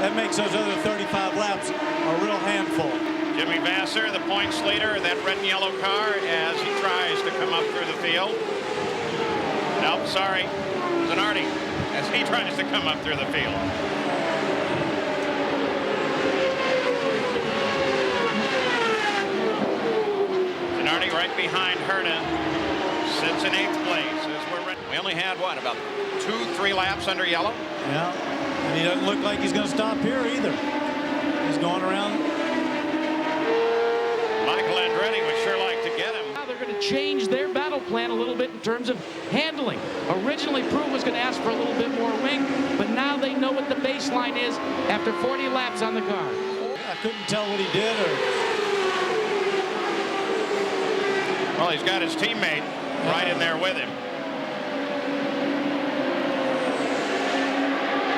that makes those other 35 laps a real handful. Jimmy Vasser, the points leader of that red and yellow car, as he tries to come up through the field. Nope, sorry, Zanardi, as he tries to come up through the field. Zanardi right behind Herta, sits in 8th place. As we only had, what, about 2-3 laps under yellow? Yeah, and he doesn't look like he's going to stop here either. He's going around. Michael Andretti would sure like to get him. Now they're going to change their battle plan a little bit in terms of handling. Originally, Prue was going to ask for a little bit more wing, but now they know what the baseline is after 40 laps on the car. I couldn't tell what he did. Well, he's got his teammate right in there with him.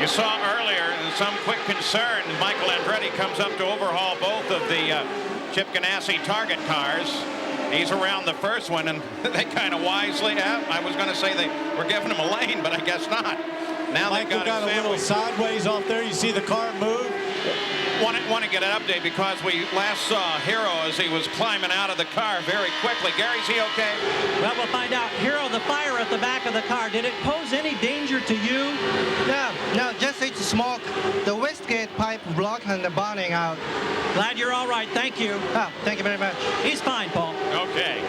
You saw earlier some quick concern. Michael Andretti comes up to overhaul both of the Chip Ganassi target cars. He's around the first one, and they kind of wisely I was going to say they were giving him a lane, but I guess not. Now Michael got a little sideways off there. You see the car move. Want to get an update because we last saw Hero as he was climbing out of the car very quickly. Gary, is he okay? Well, we'll find out. Hero, the fire at the back of the car, did it pose any danger to you? No, just it's smoke. The wastegate pipe blocked and the burning out. Glad you're all right. Thank you. Oh, thank you very much. He's fine, Paul. Okay.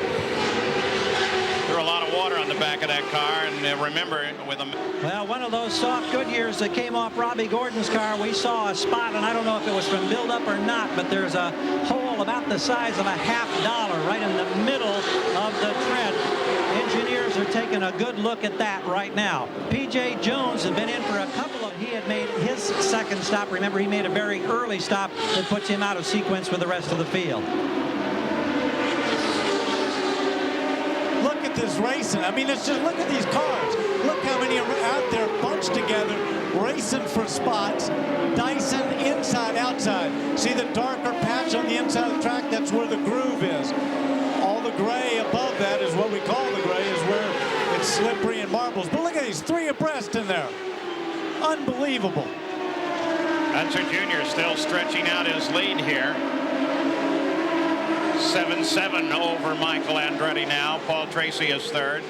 There were a lot of water on the back of that car, and remember, with a... Well, one of those soft Goodyears that came off Robbie Gordon's car, we saw a spot, and I don't know if it was from buildup or not, but there's a hole about the size of a $50 right in the middle of the tread. Engineers are taking a good look at that right now. P.J. Jones had been in for a couple of... He had made his second stop. Remember, he made a very early stop that puts him out of sequence with the rest of the field. This racing. I mean, it's just look at these cars. Look how many are out there bunched together, racing for spots. Dyson inside, outside. See the darker patch on the inside of the track? That's where the groove is. All the gray above that is what we call the gray, is where it's slippery and marbles. But look at these 3 abreast in there. Unbelievable. Hunter Jr. still stretching out his lead here. 7-7 over Michael Andretti now. Paul Tracy is third.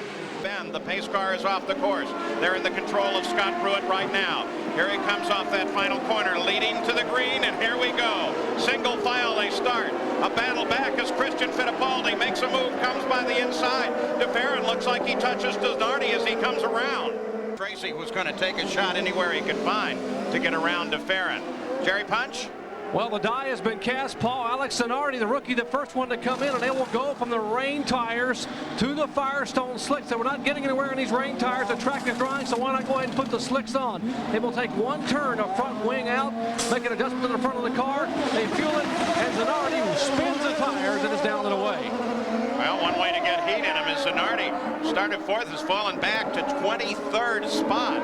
Ben, the pace car is off the course. They're in the control of Scott Pruitt right now. Here he comes off that final corner, leading to the green, and here we go. Single file they start. A battle back as Christian Fittipaldi makes a move, comes by the inside. DeFerrin looks like he touches Zanardi as he comes around. Tracy was going to take a shot anywhere he could find to get around DeFerrin. Jerry Punch? Well, the die has been cast. Paul, Alex Zanardi, the rookie, the first one to come in, and they will go from the rain tires to the Firestone slicks. So we're not getting anywhere in these rain tires. The track is drying, so why not go ahead and put the slicks on? They will take one turn, a front wing out, make an adjustment to the front of the car. They fuel it, and Zanardi spins the tires and is down and away. Well, one way to get heat in him is Zanardi started fourth, has fallen back to 23rd spot.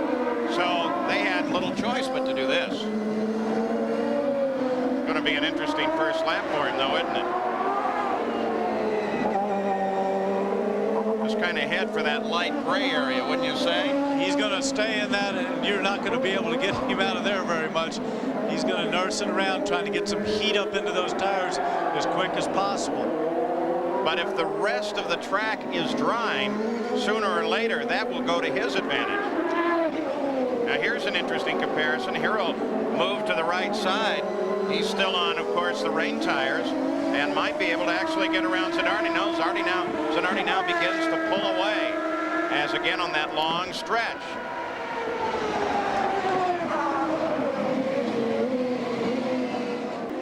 So they had little choice but to do this. Going to be an interesting first lap for him, though, isn't it? Just kind of head for that light gray area, wouldn't you say? He's going to stay in that, and you're not going to be able to get him out of there very much. He's going to nurse it around, trying to get some heat up into those tires as quick as possible. But if the rest of the track is drying, sooner or later, that will go to his advantage. Now, here's an interesting comparison. Hero moved to the right side. He's still on, of course, the rain tires and might be able to actually get around Zanardi. No, Zanardi now begins to pull away as again on that long stretch.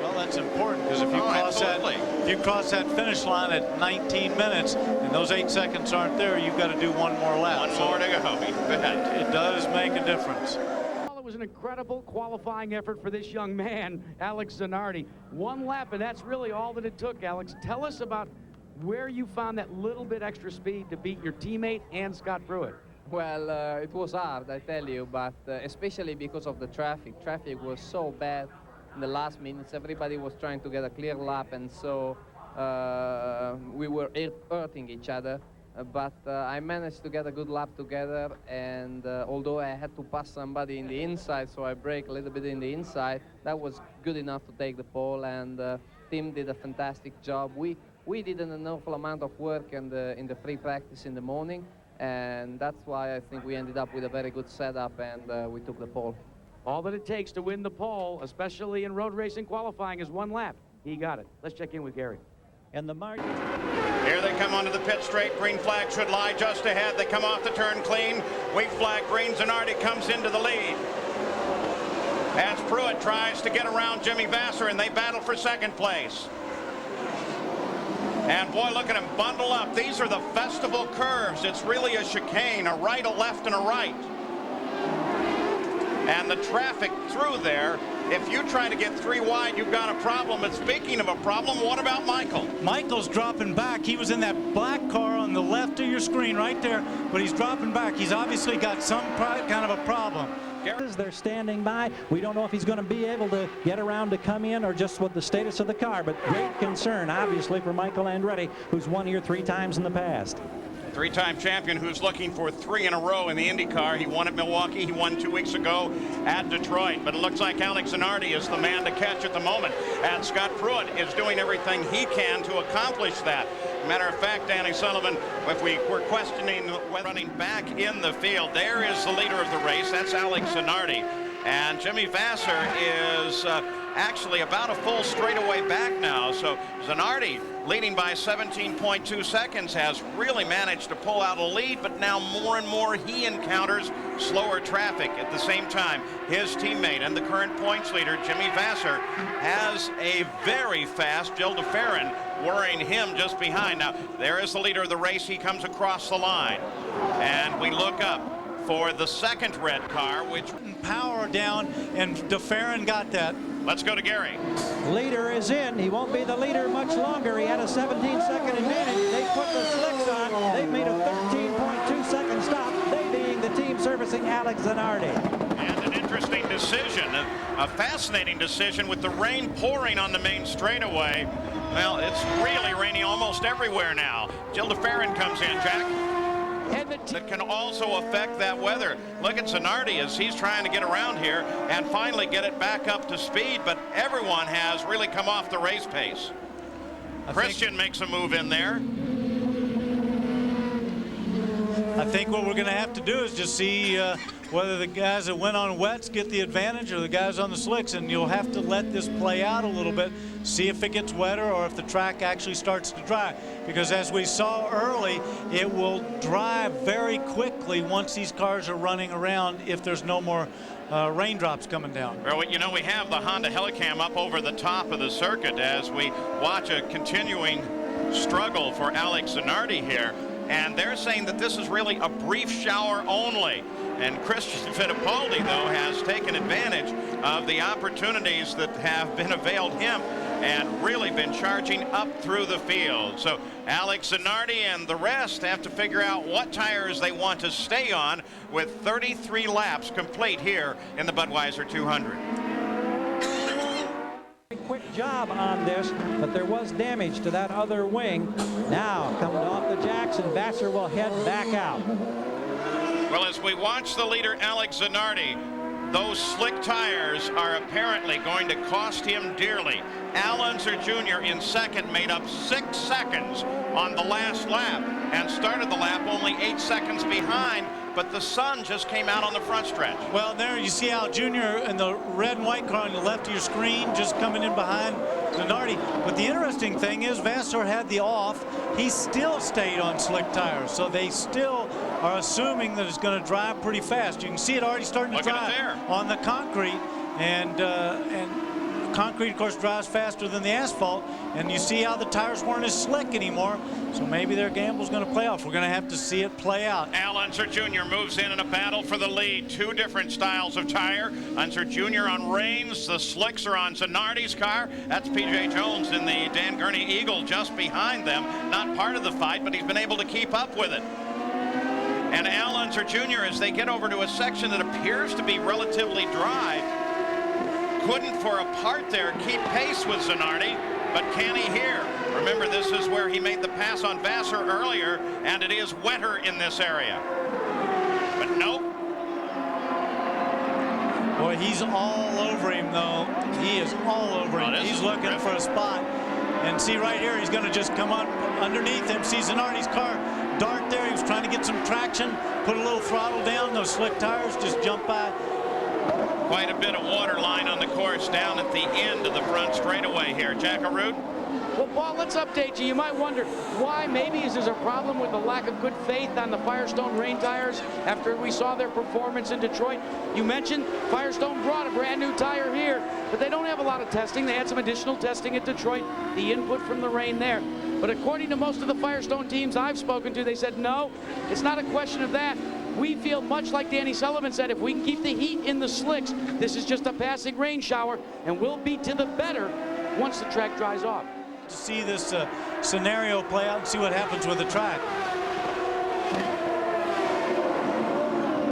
Well, that's important because if you cross that finish line at 19 minutes and those 8 seconds aren't there, you've got to do one more lap. One more to go. It does make a difference. It was an incredible qualifying effort for this young man, Alex Zanardi. One lap, and that's really all that it took, Alex. Tell us about where you found that little bit extra speed to beat your teammate and Scott Pruitt. Well, it was hard, I tell you, but especially because of the traffic. Traffic was so bad in the last minutes. Everybody was trying to get a clear lap, and so we were hurting each other. But I managed to get a good lap together, and although I had to pass somebody in the inside, so I brake a little bit in the inside, that was good enough to take the pole, and team did a fantastic job. We did an awful amount of work in the free practice in the morning, and that's why I think we ended up with a very good setup, and we took the pole. All that it takes to win the pole, especially in road racing qualifying, is one lap. He got it. Let's check in with Gary. And the margin. Here they come onto the pit straight. Green flag should lie just ahead. They come off the turn clean. White flag green. Zanardi comes into the lead. As Pruitt tries to get around Jimmy Vasser, and they battle for second place. And boy, look at him bundle up. These are the festival curves. It's really a chicane, a right, a left, and a right. And the traffic through there, if you try to get 3 wide, you've got a problem. And speaking of a problem, what about Michael? Michael's dropping back. He was in that black car on the left of your screen right there, but he's dropping back. He's obviously got some kind of a problem. They're standing by. We don't know if he's going to be able to get around to come in or just with the status of the car, but great concern, obviously, for Michael Andretti, who's won here 3 times in the past. 3-time champion who's looking for 3 in a row in the IndyCar. He won at Milwaukee. He won 2 weeks ago at Detroit. But it looks like Alex Zanardi is the man to catch at the moment. And Scott Pruitt is doing everything he can to accomplish that. Matter of fact, Danny Sullivan, if we were questioning running back in the field, there is the leader of the race. That's Alex Zanardi. And Jimmy Vasser is actually about a full straightaway back now. So Zanardi, leading by 17.2 seconds, has really managed to pull out a lead, but now more and more he encounters slower traffic. At the same time, his teammate and the current points leader, Jimmy Vasser, has a very fast Gil de Ferran worrying him just behind. Now, there is the leader of the race. He comes across the line. And we look up for the second red car, which power down, and de Ferran got that. Let's go to Gary. Leader is in. He won't be the leader much longer. He had a 17-second advantage. They put the slicks on. They've made a 13.2-second stop, they being the team servicing Alex Zanardi. And an interesting decision, a fascinating decision with the rain pouring on the main straightaway. Well, it's really raining almost everywhere now. Gil de Ferran comes in, Jack. That can also affect that weather. Look at Zanardi as he's trying to get around here and finally get it back up to speed, but everyone has really come off the race pace. Christian makes a move in there. I think what we're going to have to do is just see whether the guys that went on wets get the advantage or the guys on the slicks, and you'll have to let this play out a little bit, see if it gets wetter or if the track actually starts to dry, because as we saw early, it will dry very quickly once these cars are running around if there's no more raindrops coming down. Well, you know, we have the Honda Helicam up over the top of the circuit as we watch a continuing struggle for Alex Zanardi here. And they're saying that this is really a brief shower only. And Christian Fittipaldi, though, has taken advantage of the opportunities that have been availed him and really been charging up through the field. So Alex Zanardi and the rest have to figure out what tires they want to stay on with 33 laps complete here in the Budweiser 200. Quick job on this, but there was damage to that other wing. Now coming off the jacks, and Vasser will head back out. Well, as we watch the leader Alex Zanardi, those slick tires are apparently going to cost him dearly. Al Unser Jr. in second made up 6 seconds on the last lap and started the lap only 8 seconds behind, but the sun just came out on the front stretch. Well, there you see Al Jr. in the red and white car on the left of your screen, just coming in behind Zanardi. But the interesting thing is Vasser had the off. He still stayed on slick tires, so they still are assuming that it's going to dry pretty fast. You can see it already starting to dry on the concrete, and concrete, of course, dries faster than the asphalt, and you see how the tires weren't as slick anymore, so maybe their gamble's going to play off. We're going to have to see it play out. Al Unser Jr. moves in a battle for the lead. 2 different styles of tire. Unser Jr. on Rains. The slicks are on Zanardi's car. That's P.J. Jones in the Dan Gurney Eagle just behind them. Not part of the fight, but he's been able to keep up with it. And Al Unser Jr., as they get over to a section that appears to be relatively dry, couldn't for a part there keep pace with Zanardi, but can he here? Remember, this is where he made the pass on Vasser earlier, and it is wetter in this area. But nope. Boy, he's all over him, though. He is all over him. He's looking for a spot. And see right here, he's going to just come up underneath him. See Zanardi's car dart there. He was trying to get some traction, put a little throttle down. Those slick tires just jump by. Quite a bit of water line on the course down at the end of the front straightaway here. Jackaroo? Well, Paul, let's update you. You might wonder why. Maybe is there a problem with the lack of good faith on the Firestone rain tires after we saw their performance in Detroit. You mentioned Firestone brought a brand new tire here, but they don't have a lot of testing. They had some additional testing at Detroit, the input from the rain there. But according to most of the Firestone teams I've spoken to, they said, no, it's not a question of that. We feel much like Danny Sullivan said, if we can keep the heat in the slicks, this is just a passing rain shower, and we'll be to the better once the track dries off. To see this scenario play out and see what happens with the track.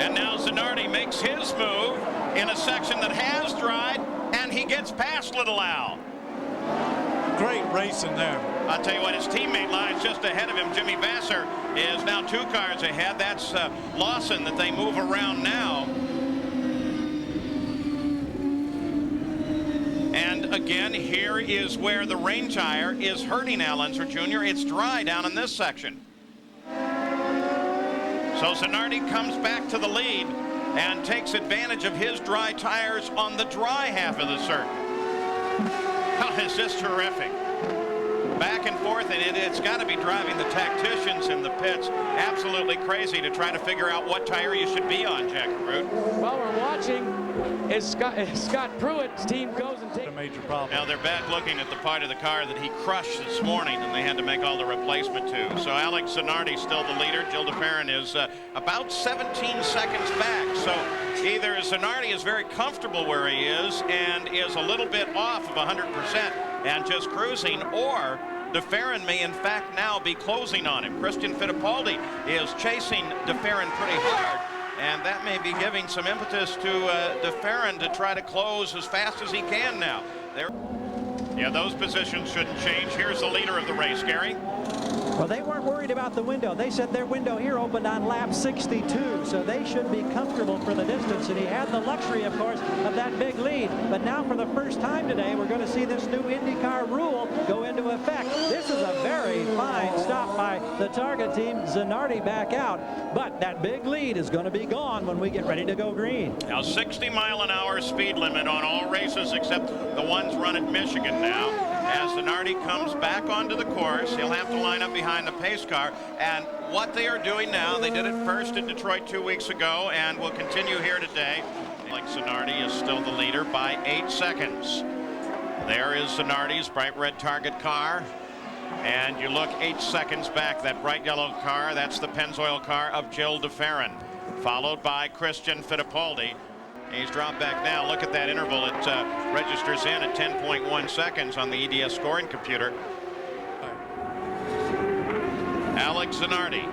And now Zanardi makes his move in a section that has dried, and he gets past Little Al. Great racing there. I'll tell you what, his teammate lies just ahead of him. Jimmy Vasser is now 2 cars ahead. That's Lawson that they move around now. And again, here is where the rain tire is hurting Al Unser Jr. It's dry down in this section. So Zanardi comes back to the lead and takes advantage of his dry tires on the dry half of the circuit. How is this terrific? Back and forth, and it's got to be driving the tacticians in the pits absolutely crazy to try to figure out what tire you should be on, Jack Root. Well, we're watching as Scott Pruitt's team goes and takes a major problem. Now they're back looking at the part of the car that he crushed this morning, and they had to make all the replacement to. So Alex Zanardi still the leader. Jill DeFerrin is about 17 seconds back. So either Zanardi is very comfortable where he is and is a little bit off of 100% and just cruising, or DeFerrin may in fact now be closing on him. Christian Fittipaldi is chasing DeFerrin pretty hard, and that may be giving some impetus to DeFerrin to try to close as fast as he can now. Yeah, those positions shouldn't change. Here's the leader of the race, Gary. Well, they weren't worried about the window. They said their window here opened on lap 62, so they should be comfortable for the distance. And he had the luxury, of course, of that big lead. But now for the first time today, we're going to see this new IndyCar rule go into effect. This is a very fine stop by the Targa team. Zanardi back out. But that big lead is going to be gone when we get ready to go green. Now 60-mile-an-hour speed limit on all races except the ones run at Michigan now. As Zanardi comes back onto the course, he'll have to line up behind the pace car. And what they are doing now, they did it first in Detroit 2 weeks ago and will continue here today. Like Zanardi is still the leader by 8 seconds. There is Zanardi's bright red Target car. And you look 8 seconds back, that bright yellow car, that's the Pennzoil car of Jill DeFerrin, followed by Christian Fittipaldi. He's dropped back now. Look at that interval. It registers in at 10.1 seconds on the EDS scoring computer. Alex Zanardi,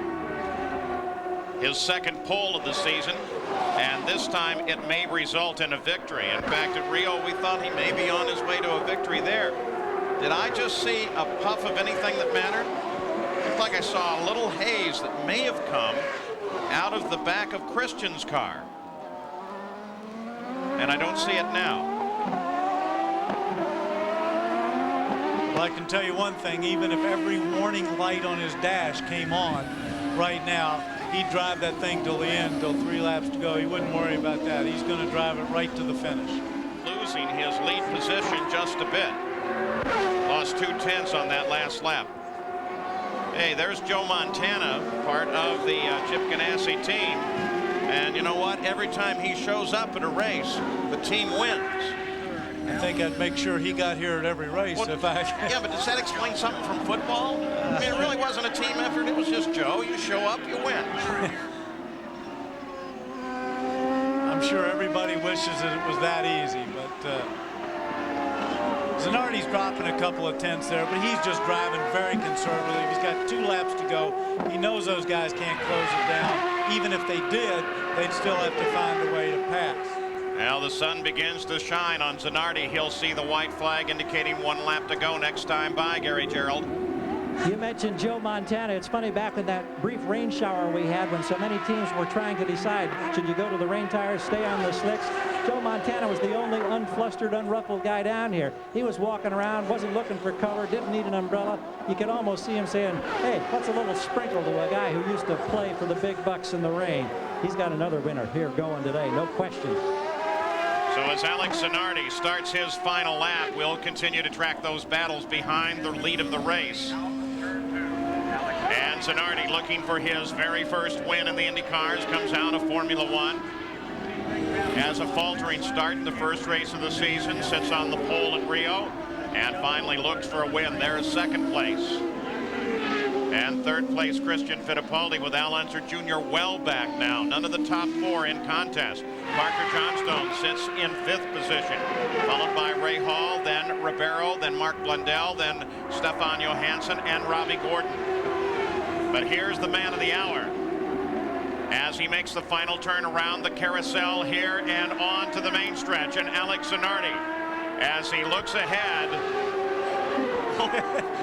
his second pole of the season, and this time it may result in a victory. In fact, at Rio, we thought he may be on his way to a victory there. Did I just see a puff of anything that mattered? It looked like I saw a little haze that may have come out of the back of Christian's car. And I don't see it now. Well, I can tell you one thing, even if every warning light on his dash came on right now, he'd drive that thing till the end, till 3 laps to go. He wouldn't worry about that. He's going to drive it right to the finish. Losing his lead position just a bit. Lost 2/10 on that last lap. Hey, there's Joe Montana, part of the Chip Ganassi team. And you know what? Every time he shows up at a race, the team wins. I think I'd make sure he got here at every race. Well, if I yeah, but does that explain something from football? I mean, it really wasn't a team effort. It was just Joe. You show up, you win. I'm sure everybody wishes that it was that easy, but Zanardi's dropping a couple of tenths there, but he's just driving very conservatively. He's got 2 laps to go. He knows those guys can't close it down. even if they did, they'd still have to find a way to pass. Now the sun begins to shine on Zanardi. He'll see the white flag indicating 1 lap to go next time by, Gary Gerald. You mentioned Joe Montana. It's funny, back in that brief rain shower we had when so many teams were trying to decide, should you go to the rain tires, stay on the slicks? Joe Montana was the only unflustered, unruffled guy down here. He was walking around, wasn't looking for cover, didn't need an umbrella. You could almost see him saying, hey, what's a little sprinkle to a guy who used to play for the big bucks in the rain? He's got another winner here going today, no question. So as Alex Zanardi starts his final lap, we'll continue to track those battles behind the lead of the race. And Zanardi, looking for his very first win in the Indy cars, comes out of Formula One. Has a faltering start in the first race of the season, sits on the pole at Rio, and finally looks for a win. There's second place. And third place, Christian Fittipaldi, with Al Unser Jr. well back now. None of the top 4 in contest. Parker Johnstone sits in 5th position, followed by Ray Hall, then Ribeiro, then Mark Blundell, then Stefan Johansson, and Robbie Gordon. But here's the man of the hour as he makes the final turn around the carousel here and on to the main stretch. And Alex Zanardi, as he looks ahead,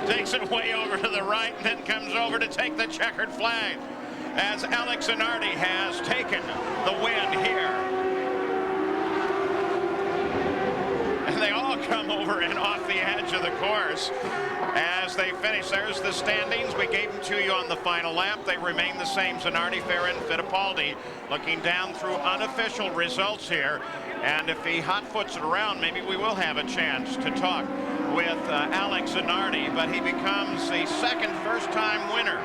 takes it way over to the right and then comes over to take the checkered flag, as Alex Zanardi has taken the win here. And they all come over and off the edge of the course as they finish. There's the standings. We gave them to you on the final lap. They remain the same. Zanardi, Farron, Fittipaldi. Looking down through unofficial results here. And if he hot-foots it around, maybe we will have a chance to talk with Alex Zanardi. But he becomes the second first-time winner.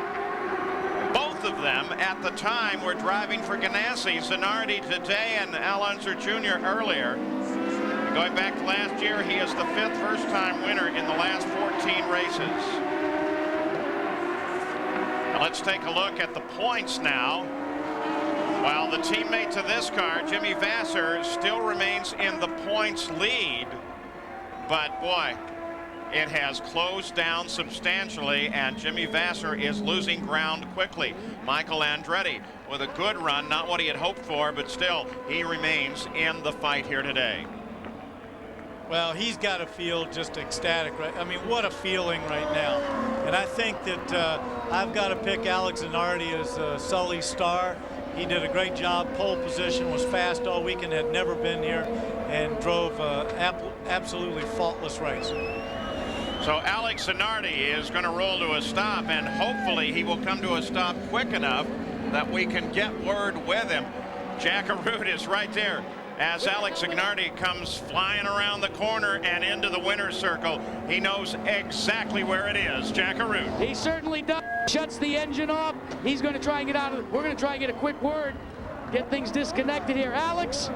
Both of them at the time were driving for Ganassi. Zanardi today and Al Unser Jr. earlier. Going back to last year, he is the 5th first-time winner in the last 14 races. Now let's take a look at the points now. While the teammate to this car, Jimmy Vasser, still remains in the points lead. But boy, it has closed down substantially, and Jimmy Vasser is losing ground quickly. Michael Andretti with a good run, not what he had hoped for, but still, he remains in the fight here today. Well, he's got to feel just ecstatic, right? I mean, what a feeling right now. And I think that I've got to pick Alex Zanardi as Sully's star. He did a great job. Pole position, was fast all weekend, had never been here, and drove absolutely faultless race. So Alex Zanardi is going to roll to a stop, and hopefully he will come to a stop quick enough that we can get word with him. Jack Arute is right there as Alex Zanardi comes flying around the corner and into the winner's circle. He knows exactly where it is. Jack Arute. He certainly does. Shuts the engine off. He's going to try and get out of. We're going to try and get a quick word, get things disconnected here. Alex,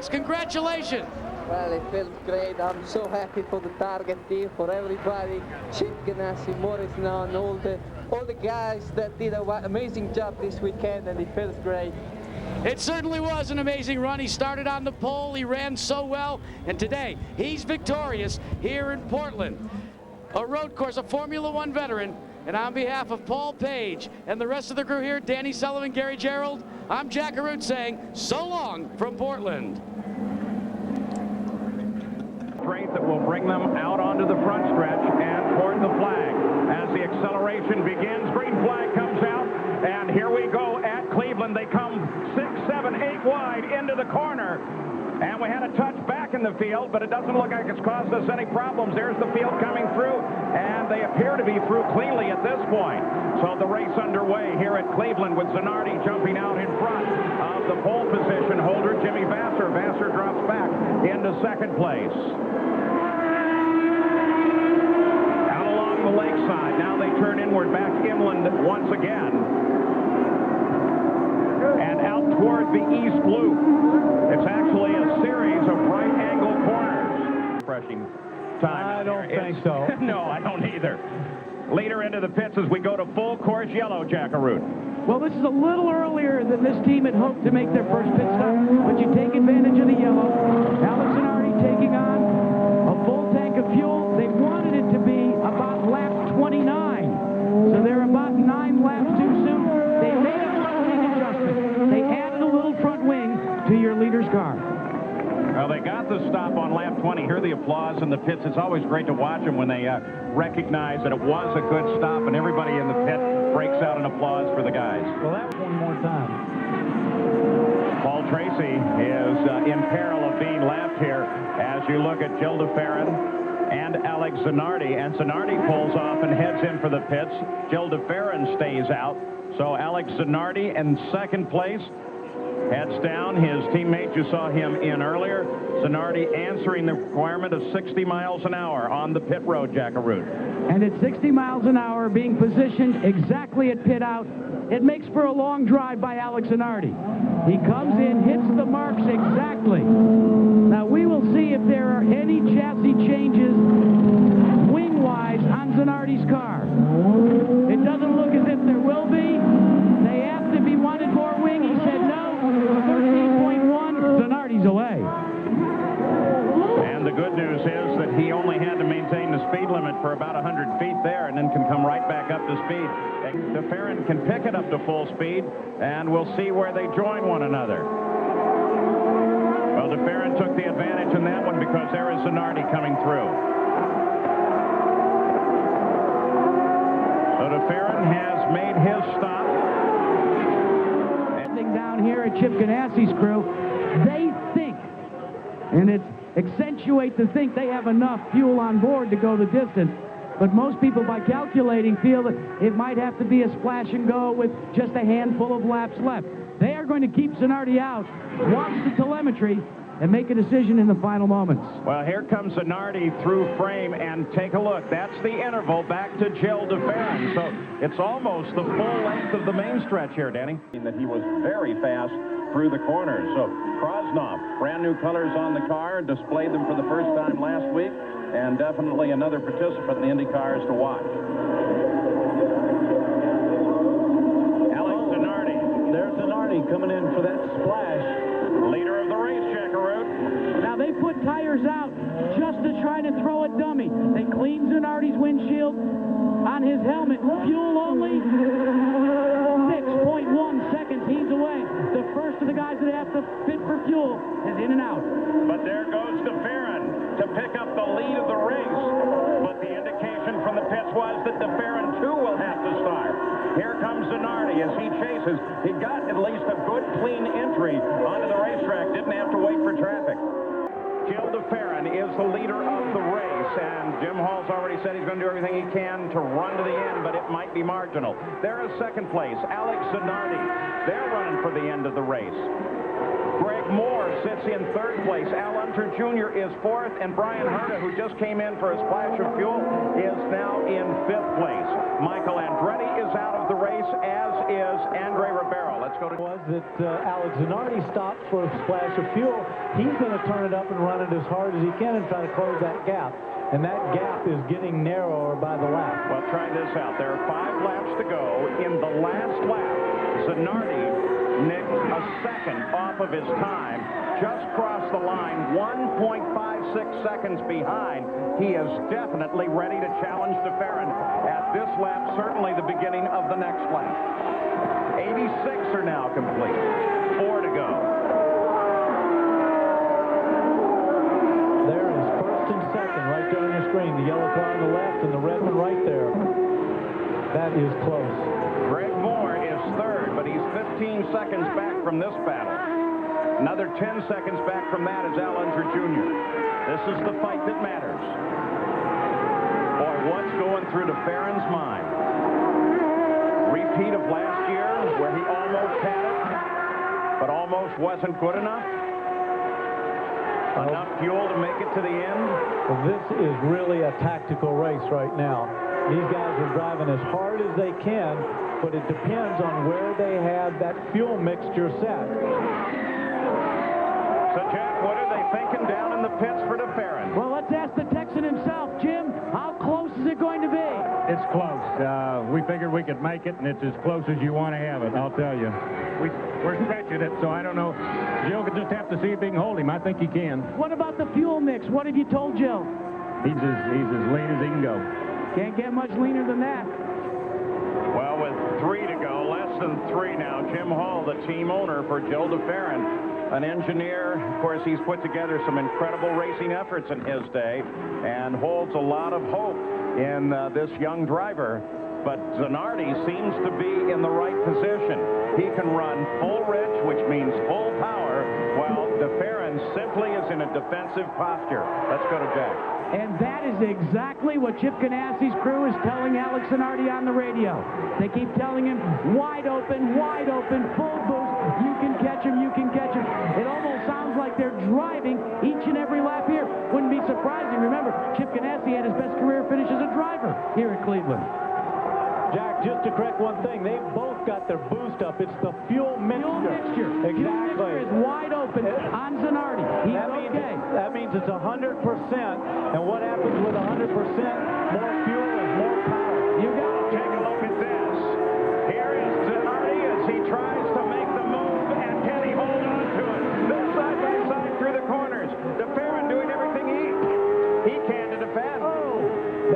congratulations. Well, it feels great. I'm so happy for the Target team, for everybody. Chip Ganassi, Morris Nunn, all the guys that did an amazing job this weekend, and it feels great. It certainly was an amazing run. He started on the pole. He ran so well. And today, he's victorious here in Portland. A road course, a Formula One veteran. And on behalf of Paul Page and the rest of the crew here, Danny Sullivan, Gary Gerald, I'm Jack Arute saying so long from Portland. Straight that will bring them out onto the front stretch and toward the flag. As the acceleration begins, green flag comes out. And here we go at Cleveland. They come 6, 7, 8 wide into the corner. And we had a touch back in the field, but it doesn't look like it's caused us any problems. There's the field coming through, and they appear to be through cleanly at this point. So the race underway here at Cleveland with Zanardi jumping out in front of the pole position holder, Jimmy Vasser. Vasser drops back into second place. Out along the lakeside. Now they turn inward back inland once again. And out toward the east loop. It's actually a series of right-angle corners. Refreshing time. I don't think so. No, I don't either. Leader into the pits as we go to full course yellow, Jack Arute. Well, this is a little earlier than this team had hoped to make their first pit stop, but you take advantage of the yellow. Alex Zanardi taking on a full tank of fuel. They wanted it to be about lap 29, so they're about 9 laps too soon. They made it Zanardi's car. Well, they got the stop on lap 20. Hear the applause in the pits. It's always great to watch them when they recognize that it was a good stop, and everybody in the pit breaks out in applause for the guys. Well, that was one more time. Paul Tracy is in peril of being lapped here as you look at Gil DeFerrin and Alex Zanardi. And Zanardi pulls off and heads in for the pits. Gil DeFerrin stays out. So Alex Zanardi in second place. Heads down. His teammate, you saw him in earlier. Zanardi answering the requirement of 60 miles an hour on the pit road, Jackaroo. And at 60 miles an hour, being positioned exactly at pit out, it makes for a long drive by Alex Zanardi. He comes in, hits the marks exactly. Now we will see if there are any chassis changes wing-wise on Zanardi's car. It doesn't look as if there will be. They asked if he wanted more wing. He said no. 13.1. Zanardi's away. And the good news is that he only had to maintain the speed limit for about 100 feet there and then can come right back up to speed. DeFerrin can pick it up to full speed, and we'll see where they join one another. Well, DeFerrin took the advantage in that one because there is Zanardi coming through. So DeFerrin has made his stop. Down here at Chip Ganassi's crew, they think, and it accentuates to think they have enough fuel on board to go the distance. But most people, by calculating, feel that it might have to be a splash and go with just a handful of laps left. They are going to keep Zanardi out, watch the telemetry, and make a decision in the final moments. Well, here comes Zanardi through frame, and take a look. That's the interval back to Gil DeFerrin. So it's almost the full length of the main stretch here, Danny. That he was very fast through the corners. So Krosnoff, brand new colors on the car, displayed them for the first time last week, and definitely another participant in the Indy cars to watch. Alex Zanardi. There's Zanardi coming in for that splash. Leader of the race, Jackaroo. Now they put tires out just to try to throw a dummy. They cleaned Zanardi's windshield on his helmet. Fuel only 6.1 seconds. He's away. The first of the guys that have to fit for fuel is in and out. But there goes DeFerrin to pick up the lead of the race. But the indication from the pits was that DeFerrin too will have to start. Here comes Zanardi as he chases. He got at least a good, clean entry onto the racetrack. Didn't have to wait for traffic. Gil DeFerrin is the leader of the race, and Jim Hall's already said he's going to do everything he can to run to the end, but it might be marginal. There is second place, Alex Zanardi. They're running for the end of the race. Greg Moore sits in third place. Al Unser Jr. is fourth, and Brian Herta, who just came in for a splash of fuel, is now in fifth place. Michael Andretti is out of the race, as is Andre Ribeiro. Let's go to... Was that Alex Zanardi stopped for a splash of fuel. He's going to turn it up and run it as hard as he can and try to close that gap. And that gap is getting narrower by the lap. Well, try this out. There are 5 laps to go. In the last lap, Zanardi nicked a second off of his time, just crossed the line, 1.56 seconds behind. He is definitely ready to challenge DeFerrin at this lap, certainly the beginning of the next lap. 86 are now complete. 4 to go. There is first and second right there on your screen. The yellow car on the left and the red one right there. That is close. Greg Moore is third, but he's 15 seconds back from this battle. Another 10 seconds back from that is Al Unser Jr. This is the fight that matters. Boy, what's going through DeFerrin's mind? Repeat of last year where he almost had it, but almost wasn't good enough. Enough fuel to make it to the end. Well, this is really a tactical race right now. These guys are driving as hard as they can, but it depends on where they have that fuel mixture set. So, Jack, what are they thinking down in the pits for DeFerrin? Well, let's ask the Texan himself. Jim, how close is it going to be? It's close. We figured we could make it, and it's as close as you want to have it, I'll tell you. We're stretching it, so I don't know. Jill could just have to see if he can hold him. I think he can. What about the fuel mix? What have you told Jill? He's as lean as he can go. Can't get much leaner than that. Well, with 3 to go, less than 3 now, Jim Hall, the team owner for Gil DeFerrin, an engineer. Of course, he's put together some incredible racing efforts in his day and holds a lot of hope in this young driver. But Zanardi seems to be in the right position. He can run full rich, which means full power, while DeFerrin simply is in a defensive posture. Let's go to Jack. And that is exactly what Chip Ganassi's crew is telling Alex Zanardi on the radio. They keep telling him, wide open, full boost. You can catch him, you can catch him. It almost sounds like they're driving each and every lap here. Wouldn't be surprising. Remember, Chip Ganassi had his best career finish as a driver here at Cleveland. Jack, just to correct one thing, they've both got their boost up. It's the fuel mixture. Exactly. Fuel mixture is wide open on Zanardi. He's okay. That means it's 100%. And what happens with 100%? More fuel is more power. You got it. Take a look at this. Here is Zanardi as he tries to make the move, and can he hold on to it? They're side by side through the corners. DeFerrin doing everything he can to defend. Oh,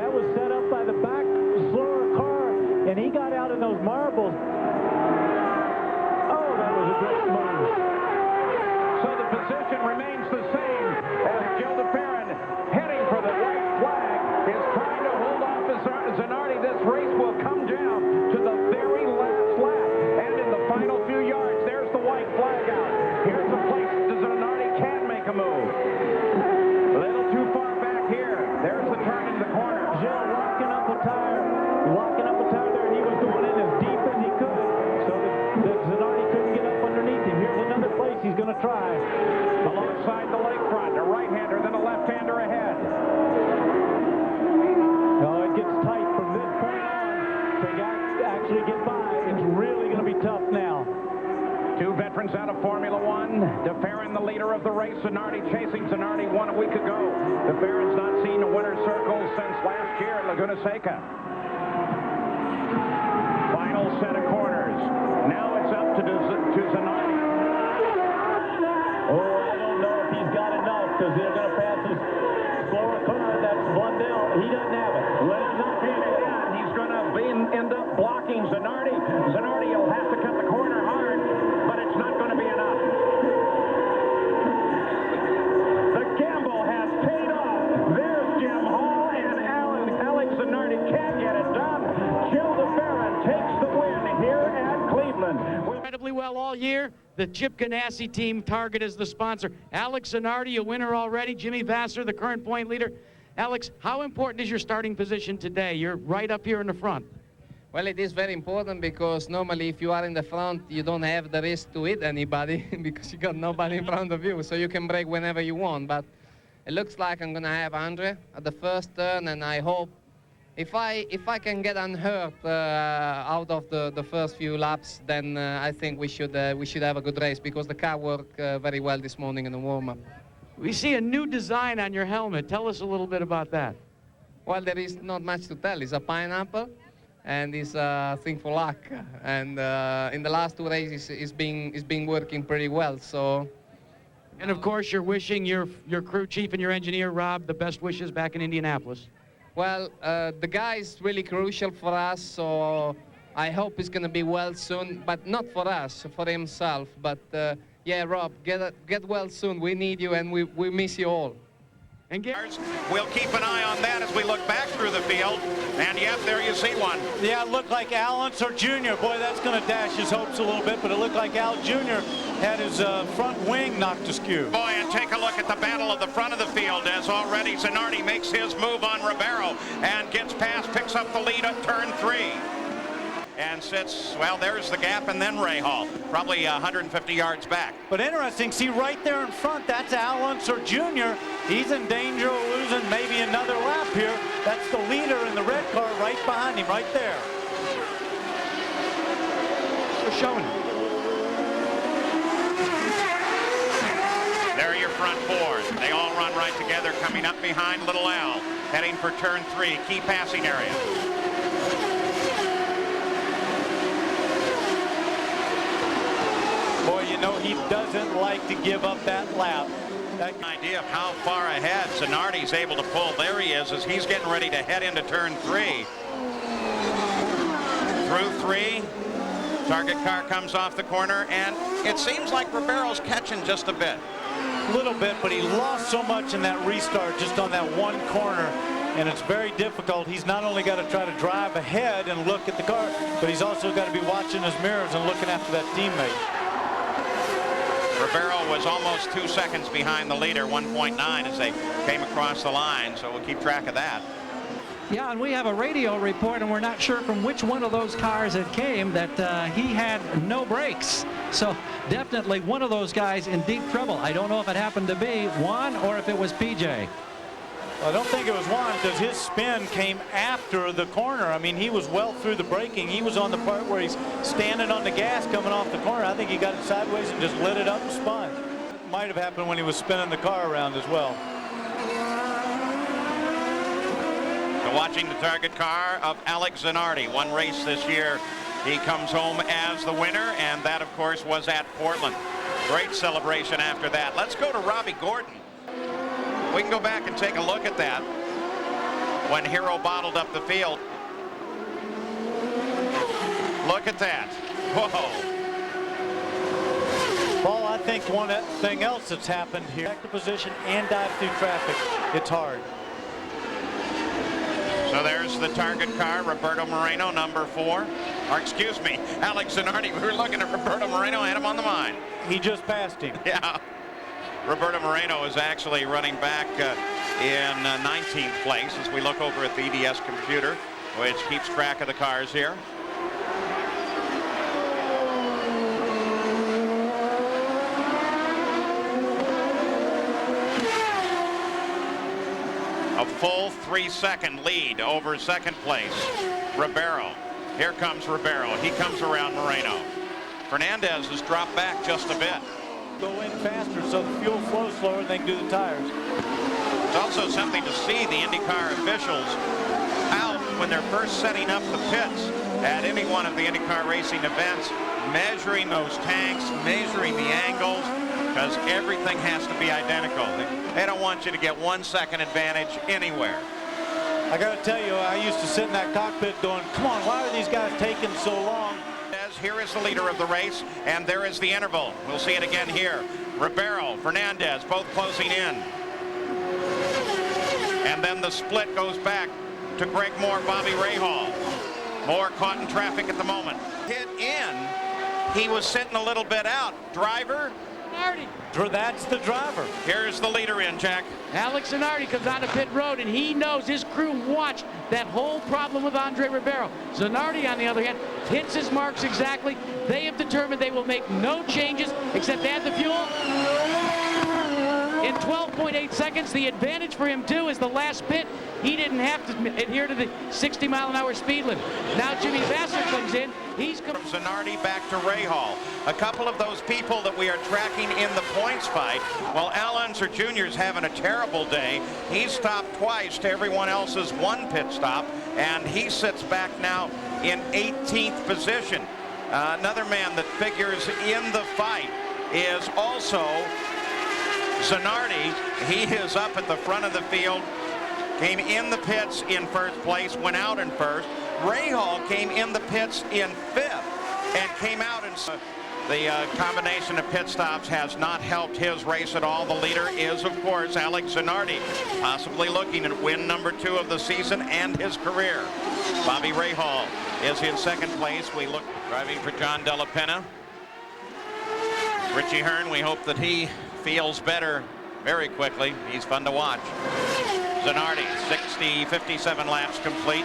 that was set up by the back slower car, and he got out in those marbles. Oh, that was a great move. So the position remains the same as Joe DeFerrin heading for the white flag is trying to hold off Zanardi. This race will come down to the very last lap. And in the final few yards, there's the white flag out. Here's the place Zanardi can make a move. A little too far back here. There's the turn in the corner. Jill locking up a tire there, and he was going in as deep as he could, so that Zanardi couldn't get up underneath him. Here's another place he's going to try. Alongside the lakefront, a right-hander, then a left-hander ahead. Oh, it gets tight from this point on to actually get by. It's really going to be tough now. Two veterans out of Formula One. DeFerrin, the leader of the race. Zanardi chasing Zanardi 1 week ago. DeFerrin's not seen a winner's circle since last year at Laguna Seca. Final set of corners. Now it's up to Zanardi. Oh, I don't know if he's got enough, because they're going to pass his slower car. That's Blundell. He doesn't have it. Well, he's not being in. He's going to end up blocking Zanardi. Zanardi will have to cut the corner hard, but it's not going to be enough. The gamble has paid off. There's Jim Hall, and Alex Zanardi can't get it done. Joe DeFerrin takes the win here at Cleveland. Incredibly well all year. The Chip Ganassi team target is the sponsor. Alex Zanardi, a winner already. Jimmy Vasser, the current point leader. Alex, how important is your starting position today? You're right up here in the front. Well, it is very important because normally if you are in the front, you don't have the risk to hit anybody because you got nobody in front of you, so you can brake whenever you want. But it looks like I'm going to have Andre at the first turn, and I hope if I can get unhurt out of the first few laps, then I think we should have a good race because the car worked very well this morning in the warm-up. We see a new design on your helmet. Tell us a little bit about that. Well, there is not much to tell. It's a pineapple, and it's a thing for luck. And in the last two races, it's been working pretty well. So. And of course, you're wishing your crew chief and your engineer Rob the best wishes back in Indianapolis. Well, the guy is really crucial for us, so I hope he's going to be well soon, but not for us, for himself. But yeah, Rob, get well soon. We need you, and we miss you all. And we'll keep an eye on that as we look back through the field. And yep, there you see one. Yeah, it looked like Al or Jr. Boy, that's going to dash his hopes a little bit, but it looked like Al Jr. had his front wing knocked askew. Boy, and take a look at the battle of the front of the field as already Zanardi makes his move on Ribeiro and gets past, picks up the lead at turn 3. And sits, well, there's the gap, and then Ray Hall, probably 150 yards back. But interesting, see right there in front, that's Al Unser Jr. He's in danger of losing maybe another lap here. That's the leader in the red car right behind him, right there. We're showing. There are your front four. They all run right together, coming up behind Little Al, heading for turn 3, key passing area. Boy, you know, he doesn't like to give up that lap. That idea of how far ahead Zanardi's able to pull. There he is as he's getting ready to head into turn 3. Through 3. Target car comes off the corner, and It seems like Ribeiro's catching just a bit. A little bit, but he lost so much in that restart just on that one corner, and it's very difficult. He's not only got to try to drive ahead and look at the car, but he's also got to be watching his mirrors and looking after that teammate. Ribeiro was almost 2 seconds behind the leader, 1.9 as they came across the line, so we'll keep track of that. Yeah, and we have a radio report, and we're not sure from which one of those cars it came that he had no brakes. So definitely one of those guys in deep trouble. I don't know if it happened to be Juan or if it was PJ. Well, I don't think it was Juan because his spin came after the corner. I mean, he was well through the braking. He was on the part where he's standing on the gas coming off the corner. I think he got it sideways and just lit it up and spun. It might have happened when he was spinning the car around as well. Watching the target car of Alex Zanardi. One race this year. He comes home as the winner, and that, of course, was at Portland. Great celebration after that. Let's go to Robbie Gordon. We can go back and take a look at that when Hero bottled up the field. Look at that. Whoa. Paul, I think one thing else that's happened here, back to position and dive through traffic. It's hard. So there's the target car, Roberto Moreno, number 4. Or excuse me, Alex Zanardi. We were looking at Roberto Moreno, had him on the mind. He just passed him. Yeah. Roberto Moreno is actually running back in 19th place as we look over at the EDS computer, which keeps track of the cars here. A full 3-second lead over second place. Ribeiro. Here comes Ribeiro. He comes around Moreno. Fernandez has dropped back just a bit. Go in faster so the fuel flows slower and they can do the tires. It's also something to see the IndyCar officials out when they're first setting up the pits at any one of the IndyCar racing events, measuring those tanks, measuring the angles, because everything has to be identical. They don't want you to get 1 second advantage anywhere. I got to tell you, I used to sit in that cockpit going, come on, why are these guys taking so long? Here is the leader of the race, and there is the interval. We'll see it again here. Ribeiro, Fernandez, both closing in. And then the split goes back to Greg Moore, Bobby Rahal. Moore caught in traffic at the moment. Hit in. He was sitting a little bit out. Driver. Zanardi. That's the driver. Here's the leader in, Jack. Alex Zanardi comes onto pit road, and he knows his crew watched that whole problem with Andre Ribeiro. Zanardi, on the other hand, hits his marks exactly. They have determined they will make no changes except add the fuel. In 12.8 seconds, the advantage for him, too, is the last pit. He didn't have to adhere to the 60-mile-an-hour speed limit. Now Jimmy Vasser comes in. He's from Zanardi back to Rahal. A couple of those people that we are tracking in the points fight. While Al Unser Jr. is having a terrible day, he stopped twice to everyone else's 1 pit stop, and he sits back now in 18th position. Another man that figures in the fight is also Zanardi. He is up at the front of the field. Came in the pits in first place, went out in first. Rahal came in the pits in 5th and came out in... The combination of pit stops has not helped his race at all. The leader is, of course, Alex Zanardi, possibly looking at win number 2 of the season and his career. Bobby Rahal is in second place. We look driving for John Della Penna. Richie Hearn, we hope that he feels better very quickly. He's fun to watch. Zanardi, 57 laps complete.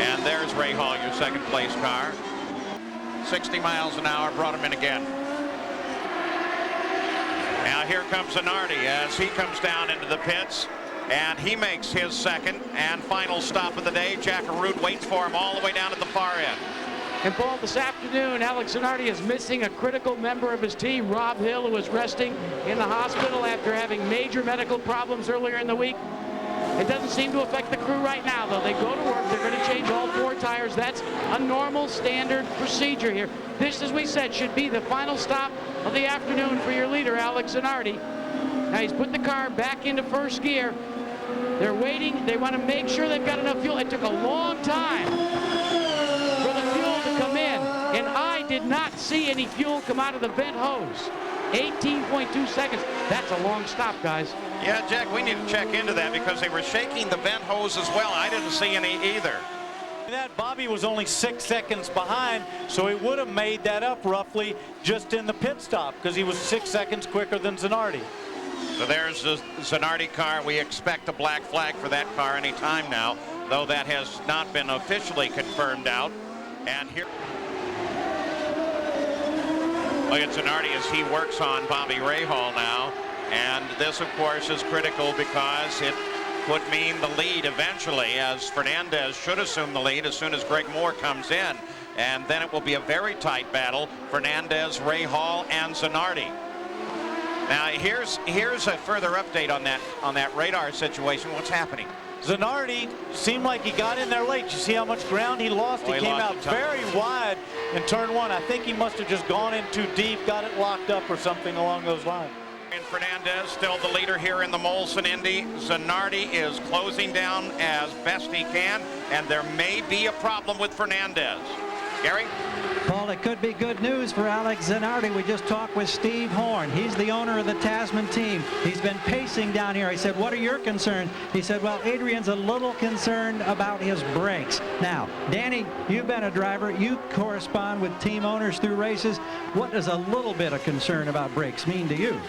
And there's Rahal, your second place car. 60 miles an hour, brought him in again. Now here comes Zanardi as he comes down into the pits, and he makes his second and final stop of the day. Jack Arute waits for him all the way down at the far end. And Paul, this afternoon, Alex Zanardi is missing a critical member of his team, Rob Hill, who was resting in the hospital after having major medical problems earlier in the week. It doesn't seem to affect the crew right now, though. They go to work. They're going to change all 4 tires. That's a normal standard procedure here. This, as we said, should be the final stop of the afternoon for your leader, Alex Zanardi. Now he's put the car back into first gear. They're waiting. They want to make sure they've got enough fuel. It took a long time did not see any fuel come out of the vent hose. 18.2 seconds. That's a long stop, guys. Yeah, Jack, we need to check into that because they were shaking the vent hose as well. I didn't see any either. That Bobby was only 6 seconds behind, so he would have made that up roughly just in the pit stop because he was 6 seconds quicker than Zanardi. So there's the Zanardi car. We expect a black flag for that car any time now, though that has not been officially confirmed out. And here, look at Zanardi as he works on Bobby Rahal now. And this, of course, is critical because it would mean the lead eventually, as Fernandez should assume the lead as soon as Greg Moore comes in. And then it will be a very tight battle, Fernandez, Rahal, and Zanardi. Now, here's a further update on that radar situation. What's happening? Zanardi seemed like he got in there late. You see how much ground he lost? He came out very wide in turn one. I think he must have just gone in too deep, got it locked up or something along those lines. And Fernandez still the leader here in the Molson Indy. Zanardi is closing down as best he can, and there may be a problem with Fernandez. Gary? Paul, it could be good news for Alex Zanardi. We just talked with Steve Horn. He's the owner of the Tasman team. He's been pacing down here. I said, what are your concerns? He said, well, Adrian's a little concerned about his brakes. Now, Danny, you've been a driver. You correspond with team owners through races. What does a little bit of concern about brakes mean to you?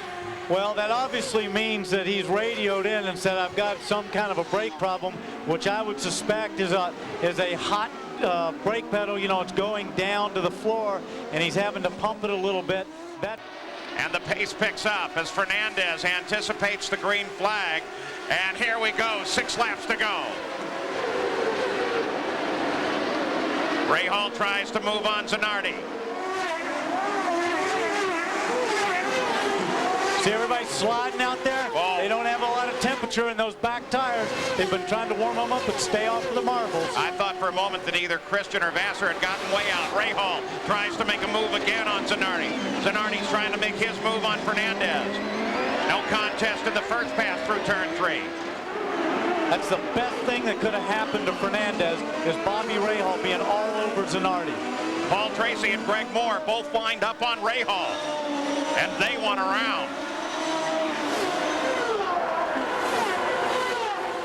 Well, that obviously means that he's radioed in and said, I've got some kind of a brake problem, which I would suspect is a hot brake pedal. You know, it's going down to the floor, and he's having to pump it a little bit. And the pace picks up as Fernandez anticipates the green flag. And here we go, 6 laps to go. Rahal tries to move on Zanardi. See everybody sliding out there? Whoa. They don't have a lot of temperature in those back tires. They've been trying to warm them up and stay off of the marbles. I thought for a moment that either Christian or Vasser had gotten way out. Rahal tries to make a move again on Zanardi. Zanardi's trying to make his move on Fernandez. No contest in the first pass through turn 3. That's the best thing that could have happened to Fernandez is Bobby Rahal being all over Zanardi. Paul Tracy and Greg Moore both wind up on Rahal, and they won around.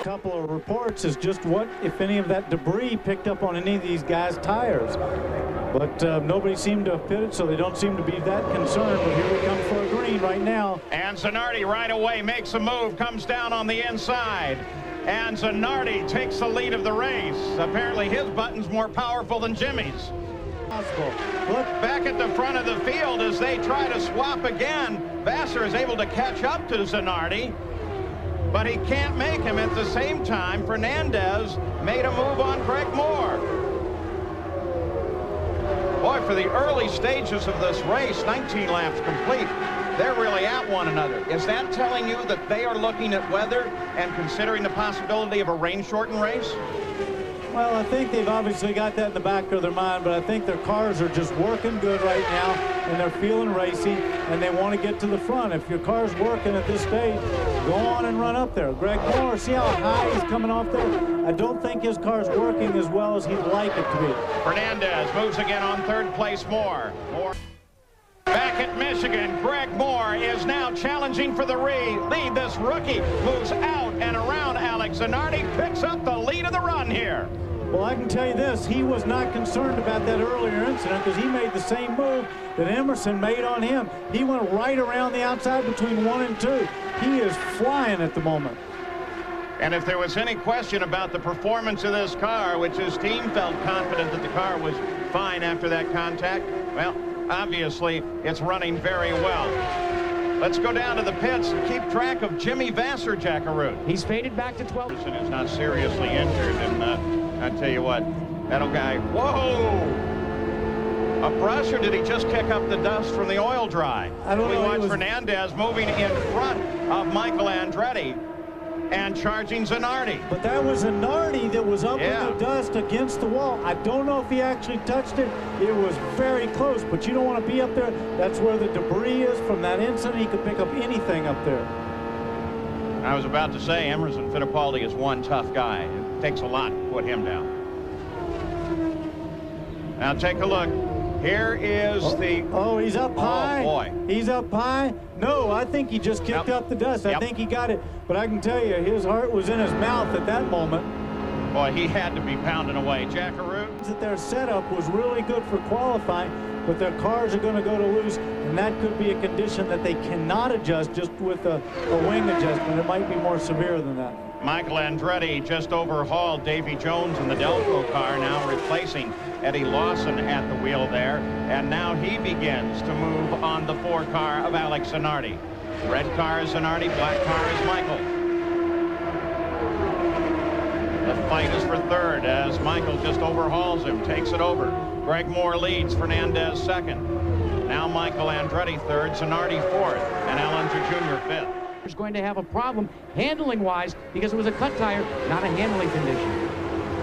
Couple of reports is just what, if any, of that debris picked up on any of these guys' tires. But nobody seemed to have pitted, so they don't seem to be that concerned. But here we come for a green right now. And Zanardi right away makes a move, comes down on the inside. And Zanardi takes the lead of the race. Apparently his button's more powerful than Jimmy's. Look back at the front of the field as they try to swap again. Vasser is able to catch up to Zanardi, but he can't make him. At the same time, Fernandez made a move on Greg Moore. Boy, for the early stages of this race, 19 laps complete, they're really at one another. Is that telling you that they are looking at weather and considering the possibility of a rain-shortened race? Well, I think they've obviously got that in the back of their mind, but I think their cars are just working good right now, and they're feeling racy, and they want to get to the front. If your car's working at this stage, go on and run up there. Greg Moore, see how high he's coming off there? I don't think his car's working as well as he'd like it to be. Fernandez moves again on third place. Moore. Back at Michigan, Greg Moore is now challenging for the lead. This rookie moves out and around Alex Zanardi, picks up the lead of the run here. Well, I can tell you this, he was not concerned about that earlier incident because he made the same move that Emerson made on him. He went right around the outside between 1 and 2. He is flying at the moment. And if there was any question about the performance of this car, which his team felt confident that the car was fine after that contact, well, obviously it's running very well. Let's go down to the pits and keep track of Jimmy Vasser, Jackaroo. He's faded back to 12. Emerson is not seriously injured, and I tell you what, that old guy, whoa! A brush, or did he just kick up the dust from the oil dry? I don't know. We watch Fernandez moving in front of Michael Andretti and charging Zanardi. But that was Zanardi that was up in the dust against the wall. I don't know if he actually touched it. It was very close, but you don't want to be up there. That's where the debris is from that incident. He could pick up anything up there. I was about to say, Emerson Fittipaldi is one tough guy. It takes a lot to put him down. Now take a look. Here is the... Oh, he's up high. Oh, boy. He's up high. No, I think he just kicked up the dust. I think he got it. But I can tell you, his heart was in his mouth at that moment. Boy, he had to be pounding away. Jackaroo. That their setup was really good for qualifying, but their cars are going to go to loose, and that could be a condition that they cannot adjust just with a wing adjustment. It might be more severe than that. Michael Andretti just overhauled Davy Jones in the Delco car, now replacing Eddie Lawson at the wheel there. And now he begins to move on the 4 car of Alex Zanardi. Red car is Zanardi, black car is Michael. The fight is for third as Michael just overhauls him, takes it over. Greg Moore leads, Fernandez second. Now Michael Andretti third, Zanardi fourth, and Alonso Jr. fifth. Is going to have a problem handling wise because it was a cut tire, not a handling condition.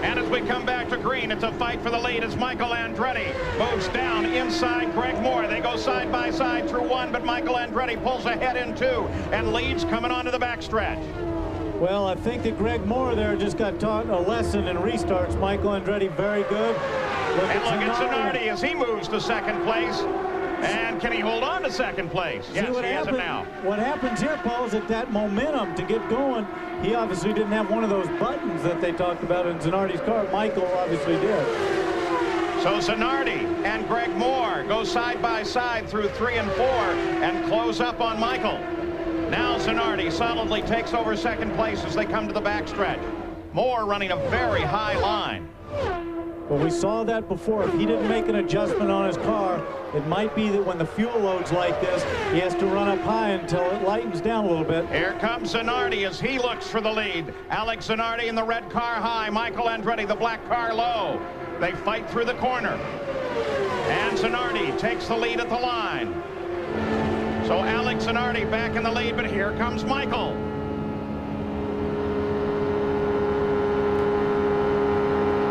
And as we come back to green, it's a fight for the lead as Michael Andretti moves down inside Greg Moore. They go side by side through 1, but Michael Andretti pulls ahead in 2 and leads coming onto the backstretch. Well, I think that Greg Moore there just got taught a lesson in restarts. Michael Andretti very good. Look at Zanardi as he moves to second place. And can he hold on to second place? Yes, he has it now. What happens here, Paul, is that momentum to get going, he obviously didn't have one of those buttons that they talked about in Zanardi's car. Michael obviously did. So Zanardi and Greg Moore go side by side through 3 and 4 and close up on Michael. Now Zanardi solidly takes over second place as they come to the backstretch. Moore running a very high line. But we saw that before. If he didn't make an adjustment on his car, it might be that when the fuel load's like this, he has to run up high until it lightens down a little bit. Here comes Zanardi as he looks for the lead. Alex Zanardi in the red car high, Michael Andretti the black car low. They fight through the corner. And Zanardi takes the lead at the line. So Alex Zanardi back in the lead, but here comes Michael.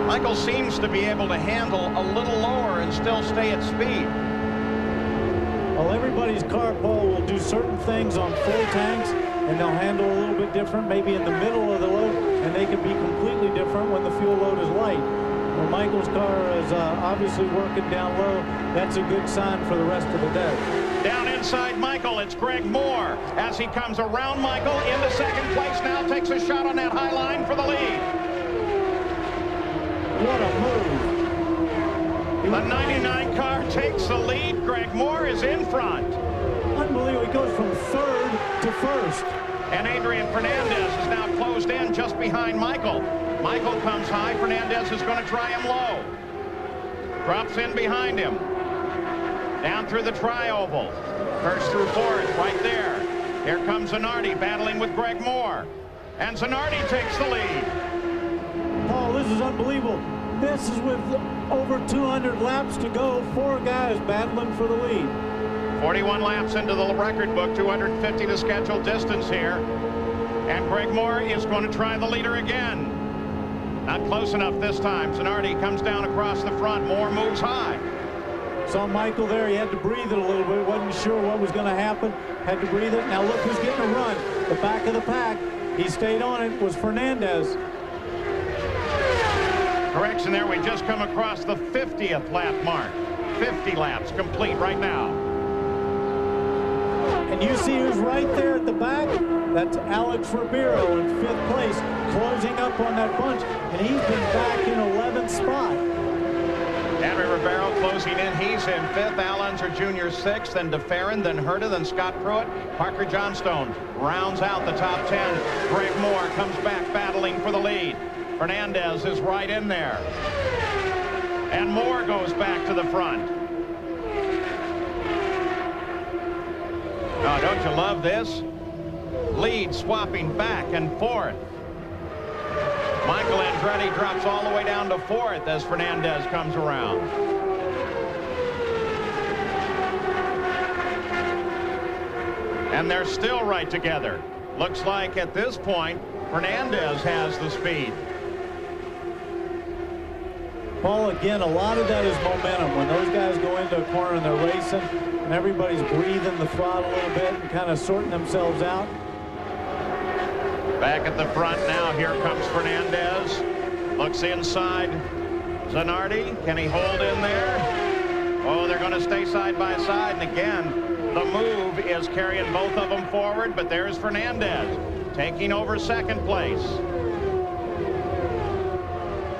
Michael seems to be able to handle a little lower and still stay at speed. Well, everybody's car, Paul, will do certain things on full tanks, and they'll handle a little bit different, maybe in the middle of the load, and they can be completely different when the fuel load is light. Well, Michael's car is obviously working down low. That's a good sign for the rest of the day. Down inside Michael, it's Greg Moore. As he comes around Michael into second place now, takes a shot on that high line for the lead. What a move. The 99 car takes the lead. Greg Moore is in front. Unbelievable. He goes from third to first. And Adrian Fernandez is now closed in just behind Michael. Michael comes high. Fernandez is going to try him low. Drops in behind him. Down through the tri-oval. First through fourth, right there. Here comes Zanardi battling with Greg Moore. And Zanardi takes the lead. Paul, this is unbelievable. This is with over 200 laps to go. 4 guys battling for the lead. 41 laps into the record book, 250 to scheduled distance here. And Greg Moore is going to try the leader again. Not close enough this time. Zanardi comes down across the front. Moore moves high. Saw Michael there. He had to breathe it a little bit. Wasn't sure what was going to happen. Had to breathe it. Now look who's getting a run. The back of the pack. He stayed on it. Was Fernandez. Correction there. We just come across the 50th lap mark. 50 laps complete right now. And you see who's right there at the back? That's Alex Ribeiro in 5th place, closing up on that bunch. And he's been back in 11th spot. Henry Ribeiro closing in. He's in 5th. Alonso Jr. 6th. Then DeFerrin, then Herta, then Scott Pruitt. Parker Johnstone rounds out the top 10. Greg Moore comes back battling for the lead. Fernandez is right in there. And Moore goes back to the front. Oh, don't you love this? Lead swapping back and forth. Michael Andretti drops all the way down to 4th as Fernandez comes around. And they're still right together. Looks like at this point, Fernandez has the speed. Paul, again, a lot of that is momentum. When those guys go into a corner and they're racing, and everybody's breathing the throttle a little bit and kind of sorting themselves out. Back at the front now, here comes Fernandez. Looks inside Zanardi. Can he hold in there? Oh, they're going to stay side by side. And again, the move is carrying both of them forward. But there's Fernandez taking over second place.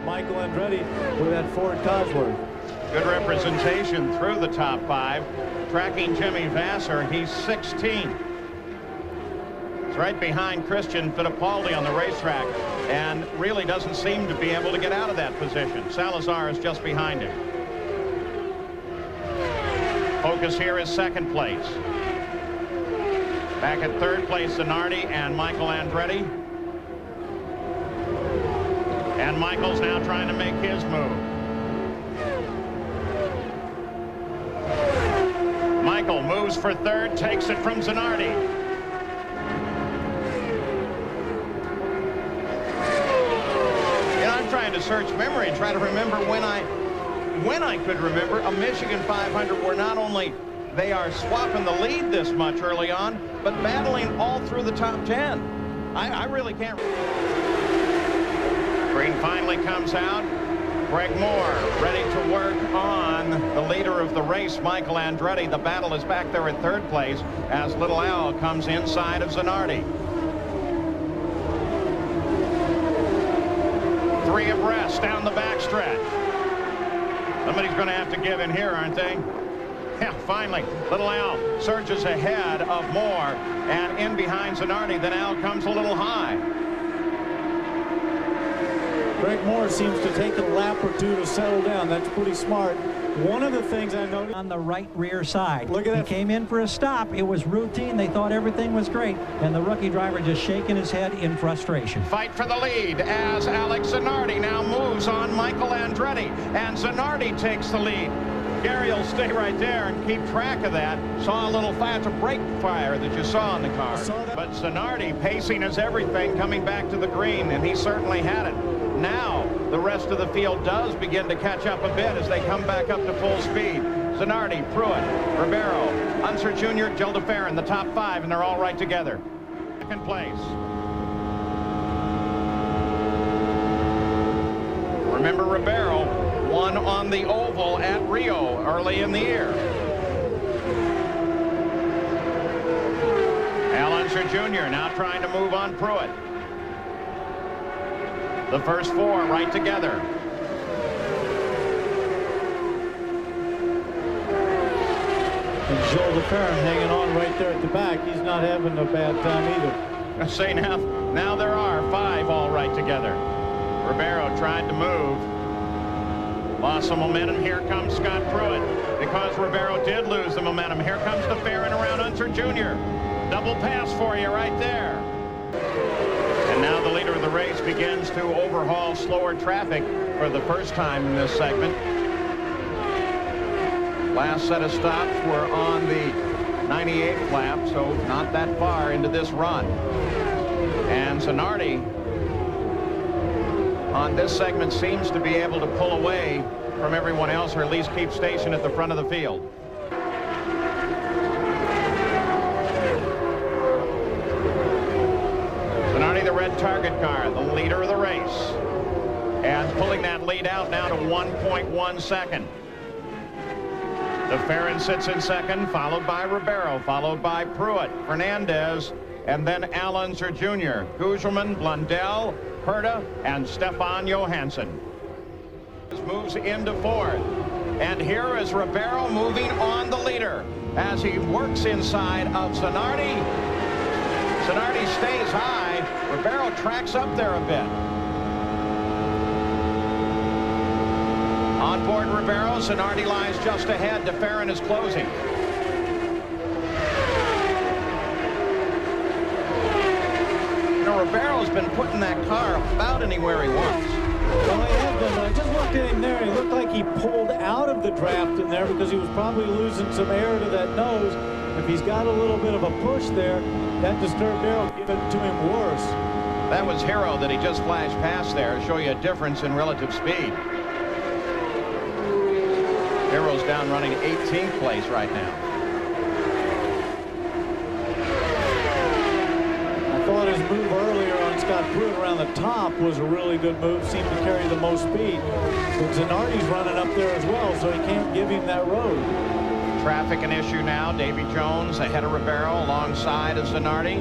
Michael Andretti with that Ford Cosworth. Good representation through the top 5. Tracking Jimmy Vasser, he's 16th. It's right behind Christian Fittipaldi on the racetrack and really doesn't seem to be able to get out of that position. Salazar is just behind him. Focus here is second place. Back at third place, Zanardi and Michael Andretti. And Michael's now trying to make his move. Michael moves for third, takes it from Zanardi. I'm trying to search memory and try to remember when I could remember a Michigan 500 where not only they are swapping the lead this much early on, but battling all through the top 10. I really can't. Green finally comes out. Greg Moore ready to work on the leader of the race, Michael Andretti. The battle is back there at third place as Little Al comes inside of Zanardi. 3 abreast down the backstretch. Somebody's going to have to give in here, aren't they? Yeah, finally, Little Al surges ahead of Moore and in behind Zanardi. Then Al comes a little high. Greg Moore seems to take a lap or two to settle down. That's pretty smart. One of the things I noticed on the right rear side. Look at that. He came in for a stop. It was routine. They thought everything was great. And the rookie driver just shaking his head in frustration. Fight for the lead as Alex Zanardi now moves on Michael Andretti. And Zanardi takes the lead. Gary will stay right there and keep track of that. Saw a little fast brake fire that you saw in the car. But Zanardi pacing as everything coming back to the green, and he certainly had it. Now the rest of the field does begin to catch up a bit as they come back up to full speed. Zanardi, Pruitt, Ribeiro, Unser Jr., Jill DeFerrin, the top 5, and they're all right together. Second place. Remember, Ribeiro won on the oval at Rio early in the year. Al Unser Jr. now trying to move on Pruitt. The first 4 right together. And Jill DeFerrin hanging on right there at the back. He's not having a bad time either. I say now there are 5 all right together. Ribeiro tried to move. Lost some momentum. Here comes Scott Pruitt. Because Ribeiro did lose the momentum. Here comes DeFerrin around Unser Jr. Double pass for you right there. And now the leader of the race begins to overhaul slower traffic for the first time in this segment. Last set of stops were on the 98th lap, so not that far into this run. And Zanardi on this segment seems to be able to pull away from everyone else, or at least keep station at the front of the field. The red target car, the leader of the race, and pulling that lead out now to 1.1 second. DeFerrin sits in second, followed by Ribeiro, followed by Pruitt, Fernandez, and then Al Unser Jr., Gugelman, Blundell, Herta, and Stefan Johansson. Moves into fourth, and here is Ribeiro moving on the leader as he works inside of Zanardi. Zanardi stays high. Ribeiro tracks up there a bit. On board Ribeiro, Zanardi lies just ahead. DeFerrin is closing. You know, Ribeiro's been putting that car about anywhere he wants. Well, he had been. I just looked at him there, and he looked like he pulled out of the draft in there because he was probably losing some air to that nose. If he's got a little bit of a push there, that disturbed air will give it to him worse. That was Hero that he just flashed past there. Show you a difference in relative speed. Hero's down running 18th place right now. I thought his move earlier on Scott Pruitt around the top was a really good move, seemed to carry the most speed. But Zanardi's running up there as well, so he can't give him that road. Traffic an issue now. Davy Jones ahead of Ribeiro alongside of Zanardi.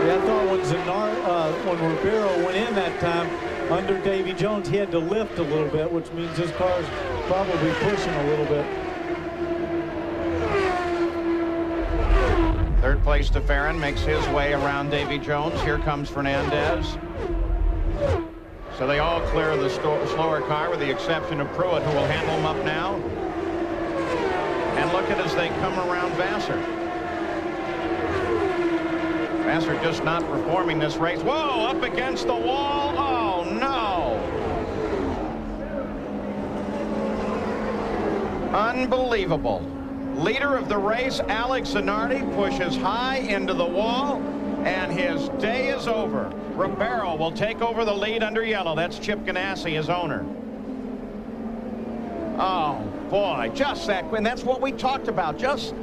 Yeah, I thought when Ribeiro went in that time under Davy Jones, he had to lift a little bit, which means his car's probably pushing a little bit. Third place to Farron makes his way around Davy Jones. Here comes Fernandez. So they all clear the slower car with the exception of Pruitt, who will handle him up now. And look at as they come around Vasser. Vasser just not performing this race. Whoa, up against the wall. Oh, no. Unbelievable. Leader of the race, Alex Zanardi, pushes high into the wall, and his day is over. Ribeiro will take over the lead under yellow. That's Chip Ganassi, his owner. Oh, boy, just that. And that's what we talked about. Just,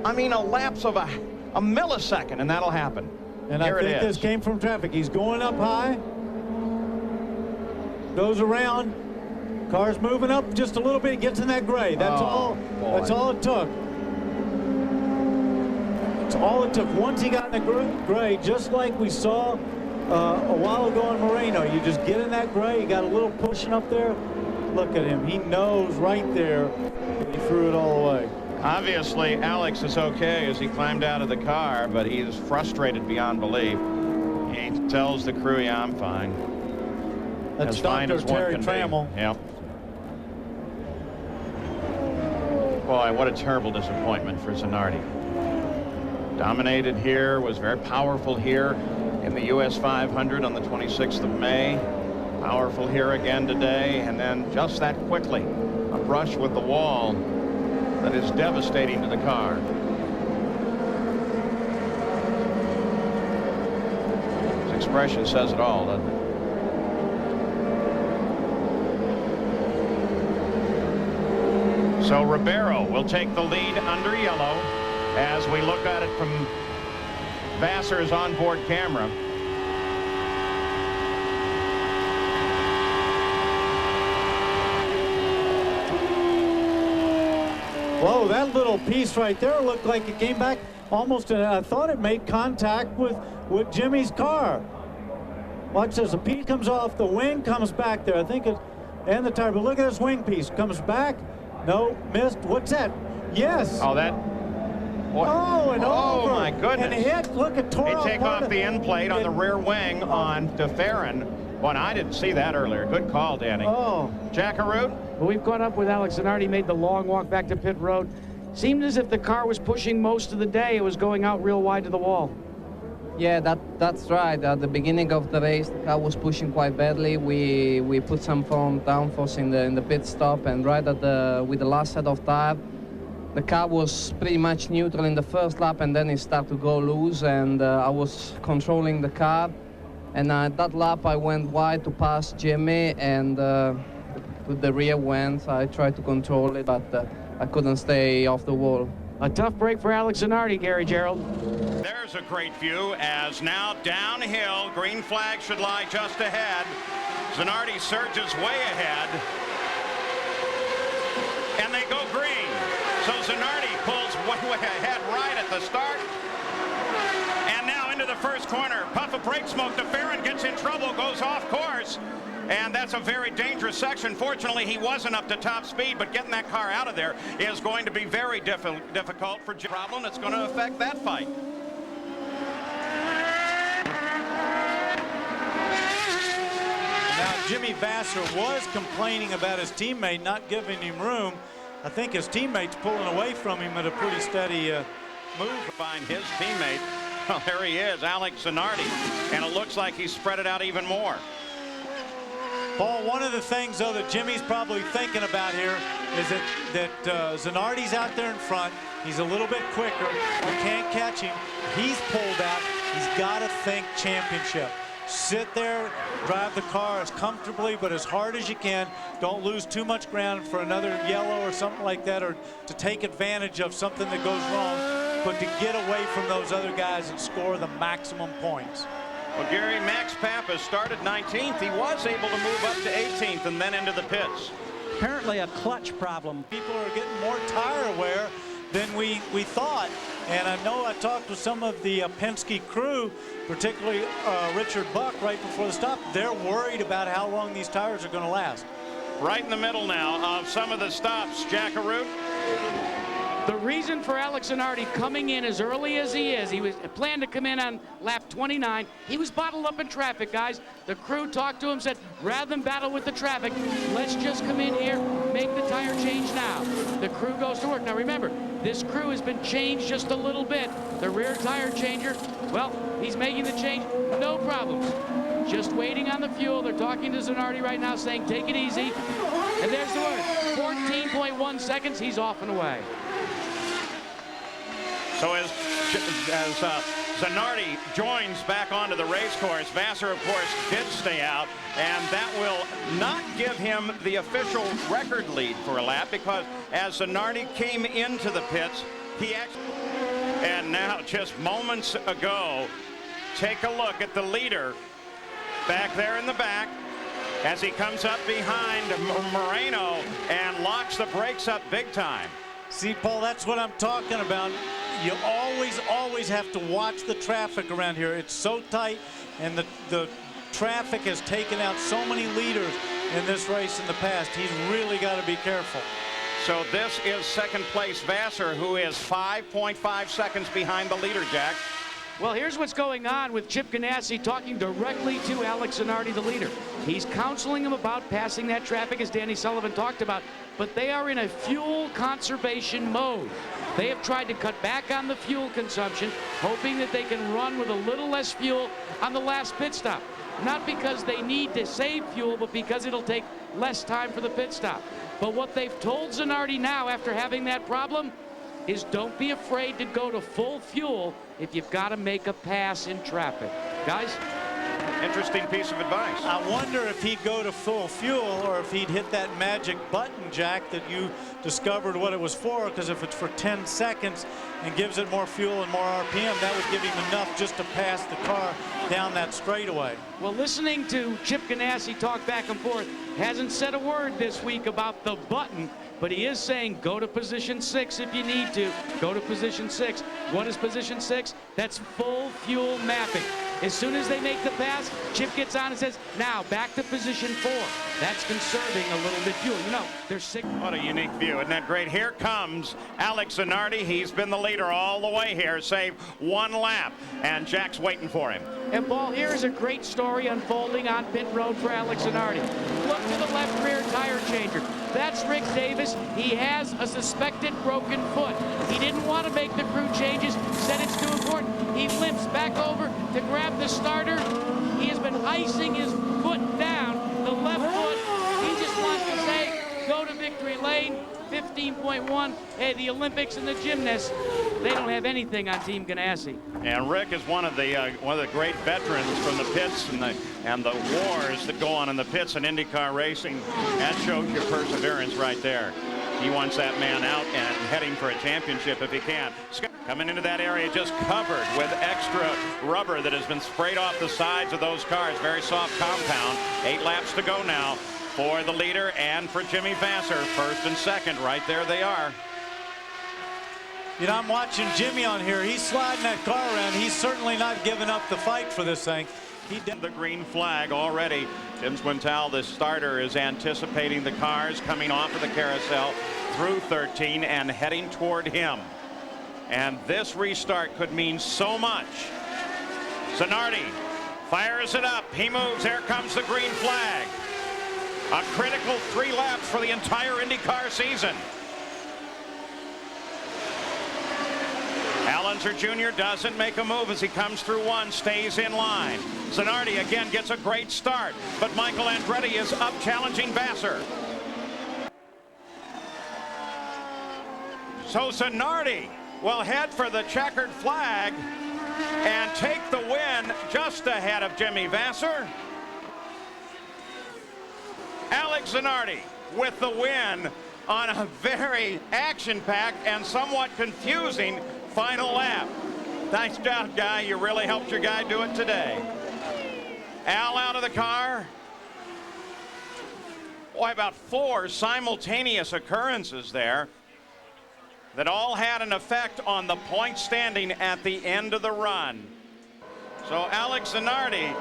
I mean, a lapse of a millisecond, and that'll happen. And Here I think this came from traffic. He's going up high, goes around, car's moving up just a little bit, gets in that gray. That's all. Boy. That's all it took. That's all it took. Once he got in the gray, just like we saw a while ago in Moreno, you just get in that gray. You got a little pushing up there. Look at him. He knows right there. He threw it all away. Obviously, Alex is okay as he climbed out of the car, but he is frustrated beyond belief. He tells the crew, yeah, I'm fine. That's as fine Dr. as one Terry can Trammell. be. Yep. Boy, what a terrible disappointment for Zanardi. Dominated here, was very powerful here in the US 500 on the 26th of May. Powerful here again today, and then just that quickly, a brush with the wall that is devastating to the car. His expression says it all, doesn't it? So Ribeiro will take the lead under yellow as we look at it from Vasser's onboard camera. Whoa, that little piece right there looked like it came back almost, and I thought it made contact with Jimmy's car. Watch this, the piece comes off, the wing comes back there. I think it, and the tire, but look at this wing piece. Comes back, no, missed. What's that? Yes. Oh, that. What? Oh, and over. My goodness. And it hit, look at tore They off take part off the end plate on the rear wing on DeFerrin. Boy, I didn't see that earlier. Good call, Danny. Oh. Jackaroo? Well, we've gone up with Alex Zanardi, made the long walk back to pit road. Seemed as if the car was pushing most of the day. It was going out real wide to the wall. Yeah, that's right. At the beginning of the race, the car was pushing quite badly. We put some downforce in the pit stop, and right at with the last set of tire, the car was pretty much neutral in the first lap, and then it started to go loose, and I was controlling the car. And that lap, I went wide to pass Jimmy, and with the rear went, I tried to control it, but I couldn't stay off the wall. A tough break for Alex Zanardi, Gary Gerald. There's a great view as now downhill, green flag should lie just ahead. Zanardi surges way ahead, and they go green. So Zanardi pulls way ahead right at the start. And now into the first corner. Puff of brake smoke. DeFerrin gets in trouble, goes off course. And that's a very dangerous section. Fortunately, he wasn't up to top speed, but getting that car out of there is going to be very difficult for Jim. Problem that's going to affect that fight. Now, Jimmy Vasser was complaining about his teammate not giving him room. I think his teammate's pulling away from him at a pretty steady move. Find his teammate. Well, there he is, Alex Zanardi. And it looks like he's spread it out even more. Paul, one of the things, though, that Jimmy's probably thinking about here is that Zanardi's out there in front. He's a little bit quicker. We can't catch him. He's pulled out. He's got to think championship. sit there, drive the car as comfortably but as hard as you can. Don't lose too much ground for another yellow or something like that, or to take advantage of something that goes wrong, but to get away from those other guys and score the maximum points. Well, Gary, Max Pappas started 19th. He was able to move up to 18th and then into the pits. Apparently a clutch problem. People are getting more tire wear than we thought. And I know I talked with some of the Penske crew, particularly Richard Buck, right before the stop. They're worried about how long these tires are going to last. Right in the middle now of some of the stops, Jackaroo. The reason for Alex Zanardi coming in as early as he is, he was planned to come in on lap 29. He was bottled up in traffic, guys. The crew talked to him, said, rather than battle with the traffic, let's just come in here, make the tire change now. The crew goes to work. Now remember, this crew has been changed just a little bit. The rear tire changer, well, he's making the change, no problems. Just waiting on the fuel. They're talking to Zanardi right now, saying, take it easy. And there's the word, 14.1 seconds, he's off and away. So as Zanardi joins back onto the race course, Vasser, of course, did stay out, and that will not give him the official record lead for a lap, because as Zanardi came into the pits, he actually, and now just moments ago, take a look at the leader back there in the back as he comes up behind Moreno and locks the brakes up big time. See, Paul, that's what I'm talking about. You always have to watch the traffic around here. It's so tight, and the traffic has taken out so many leaders in this race in the past. He's really got to be careful. So this is second place Vasser, who is 5.5 seconds behind the leader, Jack. Well, here's what's going on with Chip Ganassi talking directly to Alex Zanardi, the leader. He's counseling him about passing that traffic, as Danny Sullivan talked about, but they are in a fuel conservation mode. They have tried to cut back on the fuel consumption, hoping that they can run with a little less fuel on the last pit stop. Not because they need to save fuel, but because it'll take less time for the pit stop. But what they've told Zanardi now, after having that problem, is don't be afraid to go to full fuel if you've got to make a pass in traffic. Guys? Interesting piece of advice. I wonder if he'd go to full fuel or if he'd hit that magic button, Jack, that you discovered what it was for, because if it's for 10 seconds and gives it more fuel and more RPM, that would give him enough just to pass the car down that straightaway. Well, listening to Chip Ganassi talk back and forth, hasn't said a word this week about the button, but he is saying go to position 6 if you need to. Go to position 6. What is position 6? That's full fuel mapping. As soon as they make the pass, Chip gets on and says, now back to position 4. That's conserving a little bit fuel. You know, there's 6. What a unique view. Isn't that great? Here comes Alex Zanardi. He's been the leader all the way here, save one lap, and Jack's waiting for him. And Paul, here is a great story unfolding on pit road for Alex Zanardi. Look to the left rear tire changer. That's Rick Davis. He has a suspected broken foot. He didn't want to make the crew changes, said it's too important. He limps back over to grab the starter. He has been icing his foot down, the left foot. He just wants to say, go to victory lane. 15.1. Hey, the Olympics and the gymnasts, they don't have anything on Team Ganassi. And Rick is one of the great veterans from the pits and the wars that go on in the pits in IndyCar racing. That shows your perseverance right there. He wants that man out and heading for a championship if he can. Coming into that area just covered with extra rubber that has been sprayed off the sides of those cars. Very soft compound. 8 laps to go now for the leader and for Jimmy Vasser. First and second, right there they are. You know, I'm watching Jimmy on here. He's sliding that car around. He's certainly not giving up the fight for this thing. He did the green flag already. Tim Swintel, the starter, is anticipating the cars coming off of the carousel through 13 and heading toward him. And this restart could mean so much. Zanardi fires it up. He moves. There comes the green flag. A critical 3 laps for the entire IndyCar season. Allenser Jr. doesn't make a move as he comes through 1, stays in line. Zanardi again gets a great start, but Michael Andretti is up challenging Vasser. So Zanardi will head for the checkered flag and take the win just ahead of Jimmy Vasser. Alex Zanardi with the win on a very action-packed and somewhat confusing final lap. Nice job, Guy. You really helped your guy do it today. Al out of the car. Boy, about 4 simultaneous occurrences there that all had an effect on the point standing at the end of the run. So Alex Zanardi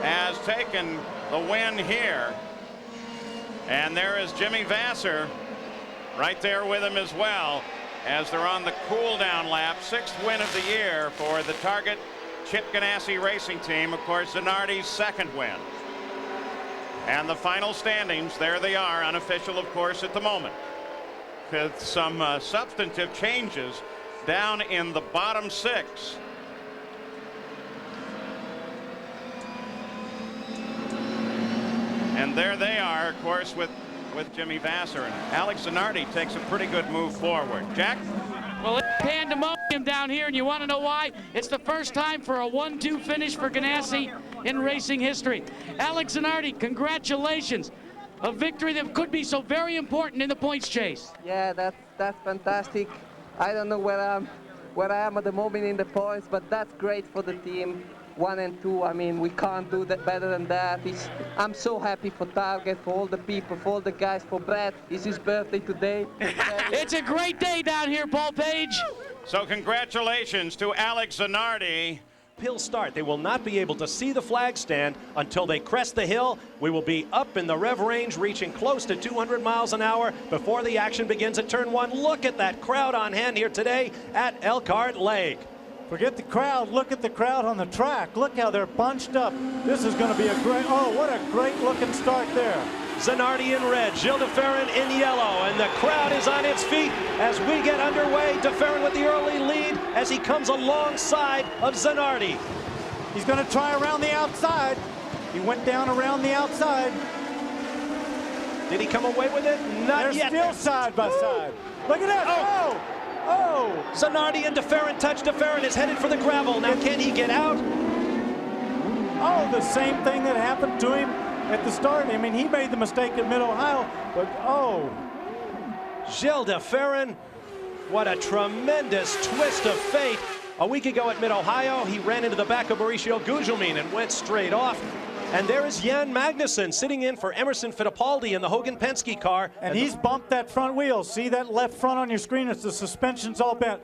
has taken the win here. And there is Jimmy Vasser right there with him as well, as they're on the cool down lap. 6th win of the year for the Target Chip Ganassi Racing team. Of course, Zanardi's 2nd win. And the final standings, there they are, unofficial of course at the moment, with some substantive changes down in the bottom 6. And there they are, of course, with Jimmy Vasser. And Alex Zanardi takes a pretty good move forward. Jack? Well, it's pandemonium down here, and you want to know why? It's the first time for a 1-2 finish for Ganassi in racing history. Alex Zanardi, congratulations. A victory that could be so very important in the points chase. Yeah, that's fantastic. I don't know where I am at the moment in the points, but that's great for the team. 1 and 2, I mean, we can't do that better than that. I'm so happy for Target, for all the people, for all the guys, for Brad. It's his birthday today. It's a great day down here, Paul Page. So congratulations to Alex Zanardi. Hill start. They will not be able to see the flag stand until they crest the hill. We will be up in the rev range, reaching close to 200 miles an hour before the action begins at turn 1. Look at that crowd on hand here today at Elkhart Lake. Forget the crowd. Look at the crowd on the track. Look how they're bunched up. This is going to be a great, oh, what a great looking start there. Zanardi in red, Gilles de Ferran in yellow, and the crowd is on its feet as we get underway. De Ferran with the early lead as he comes alongside of Zanardi. He's going to try around the outside. He went down around the outside. Did he come away with it? Not yet. They're still side by side. Look at that. Oh! Oh! Zanardi and De Ferran touch. De Ferran is headed for the gravel. Now, can he get out? Oh, the same thing that happened to him at the start. I mean, he made the mistake at Mid-Ohio, but oh. Gilles de Ferran, what a tremendous twist of fate. A week ago at Mid-Ohio, he ran into the back of Mauricio Gugelmin and went straight off. And there is Jan Magnussen sitting in for Emerson Fittipaldi in the Hogan Penske car. And he's bumped that front wheel. See that left front on your screen? It's the suspension's all bent.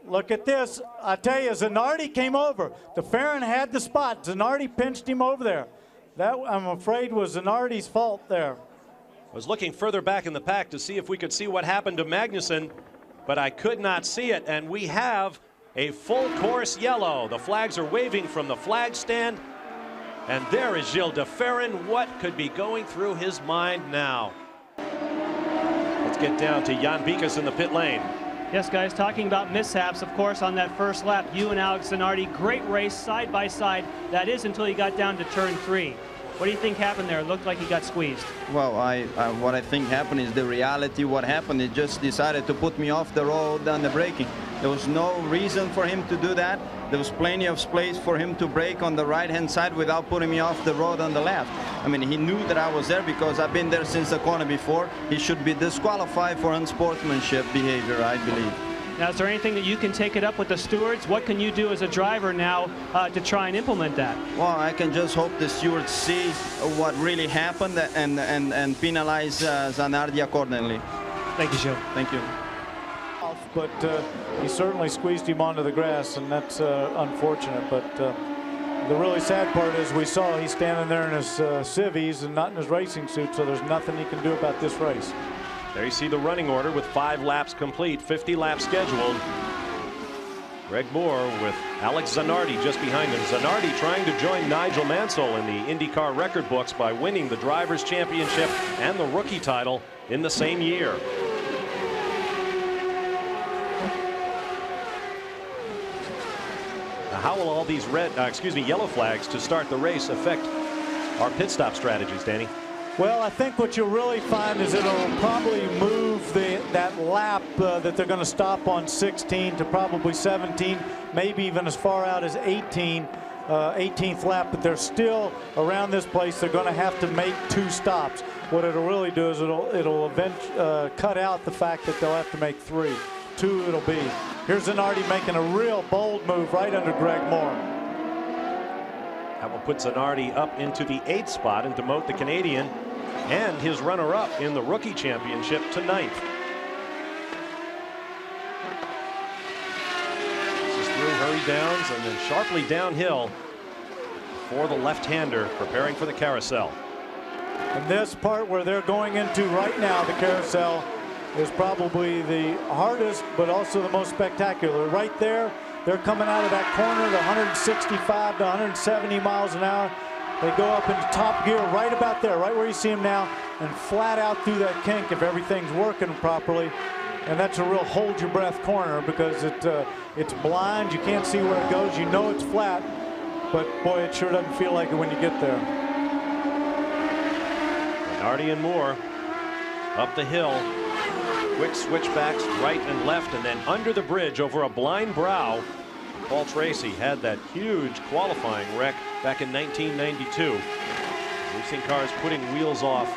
Look at this. I tell you, Zanardi came over. De Ferran had the spot. Zanardi pinched him over there. That, I'm afraid, was Zanardi's fault there. I was looking further back in the pack to see if we could see what happened to Magnussen, but I could not see it. And we have a full course yellow. The flags are waving from the flag stand. And there is Gilles de Ferran. What could be going through his mind now? Let's get down to Jan Bikas in the pit lane. Yes, guys, talking about mishaps, of course, on that first lap, you and Alex Zanardi, great race side by side. That is until you got down to turn 3. What do you think happened there? It looked like he got squeezed. Well, what I think happened is the reality. What happened, he just decided to put me off the road on the braking. There was no reason for him to do that. There was plenty of space for him to brake on the right-hand side without putting me off the road on the left. I mean, he knew that I was there because I've been there since the corner before. He should be disqualified for unsportsmanship behavior, I believe. Now, is there anything that you can take it up with the stewards? What can you do as a driver now to try and implement that? Well, I can just hope the stewards see what really happened and penalize Zanardi accordingly. Thank you, Joe. Thank you. But he certainly squeezed him onto the grass, and that's unfortunate. But the really sad part is we saw he's standing there in his civvies and not in his racing suit, so there's nothing he can do about this race. There you see the running order with 5 laps complete, 50 laps scheduled. Greg Moore with Alex Zanardi just behind him. Zanardi trying to join Nigel Mansell in the IndyCar record books by winning the Drivers' Championship and the rookie title in the same year. Now, how will all these yellow flags to start the race affect our pit stop strategies, Danny? Well, I think what you'll really find is it'll probably move that lap that they're going to stop on 16 to probably 17, maybe even as far out as 18th lap, but they're still around this place. They're going to have to make 2 stops. What it'll really do is it'll cut out the fact that they'll have to make 3. 2 it'll be. Here's Zanardi making a real bold move right under Greg Moore. That will put Zanardi up into the 8th spot and demote the Canadian and his runner-up in the rookie championship to 9th. This is through Hurry Downs and then sharply downhill for the left-hander preparing for the carousel. And this part where they're going into right now, the carousel, is probably the hardest but also the most spectacular. Right there, they're coming out of that corner at 165 to 170 miles an hour. They go up into top gear right about there, right where you see them now, and flat out through that kink if everything's working properly. And that's a real hold your breath corner because it's blind. You can't see where it goes. You know it's flat, but boy, it sure doesn't feel like it when you get there. Zanardi and Moore up the hill. Quick switchbacks right and left, and then under the bridge over a blind brow. Paul Tracy had that huge qualifying wreck back in 1992. We've seen cars putting wheels off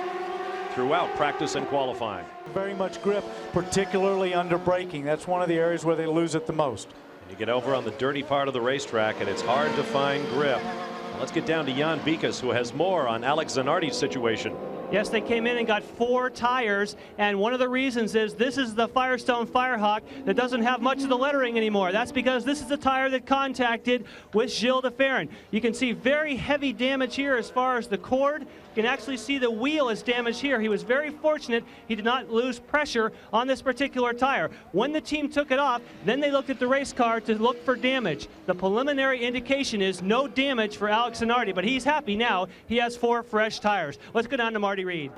throughout practice and qualifying. Very much grip, particularly under braking. That's one of the areas where they lose it the most. And you get over on the dirty part of the racetrack, and it's hard to find grip. Now let's get down to Jan Bikas, who has more on Alex Zanardi's situation. Yes, they came in and got 4 tires, and one of the reasons is this is the Firestone Firehawk that doesn't have much of the lettering anymore. That's because this is the tire that contacted with Gilles de Ferran. You can see very heavy damage here as far as the cord. You can actually see the wheel is damaged here. He was very fortunate he did not lose pressure on this particular tire. When the team took it off, then they looked at the race car to look for damage. The preliminary indication is no damage for Alex Zanardi, but he's happy now. He has 4 fresh tires. Let's go down to Marty Reed.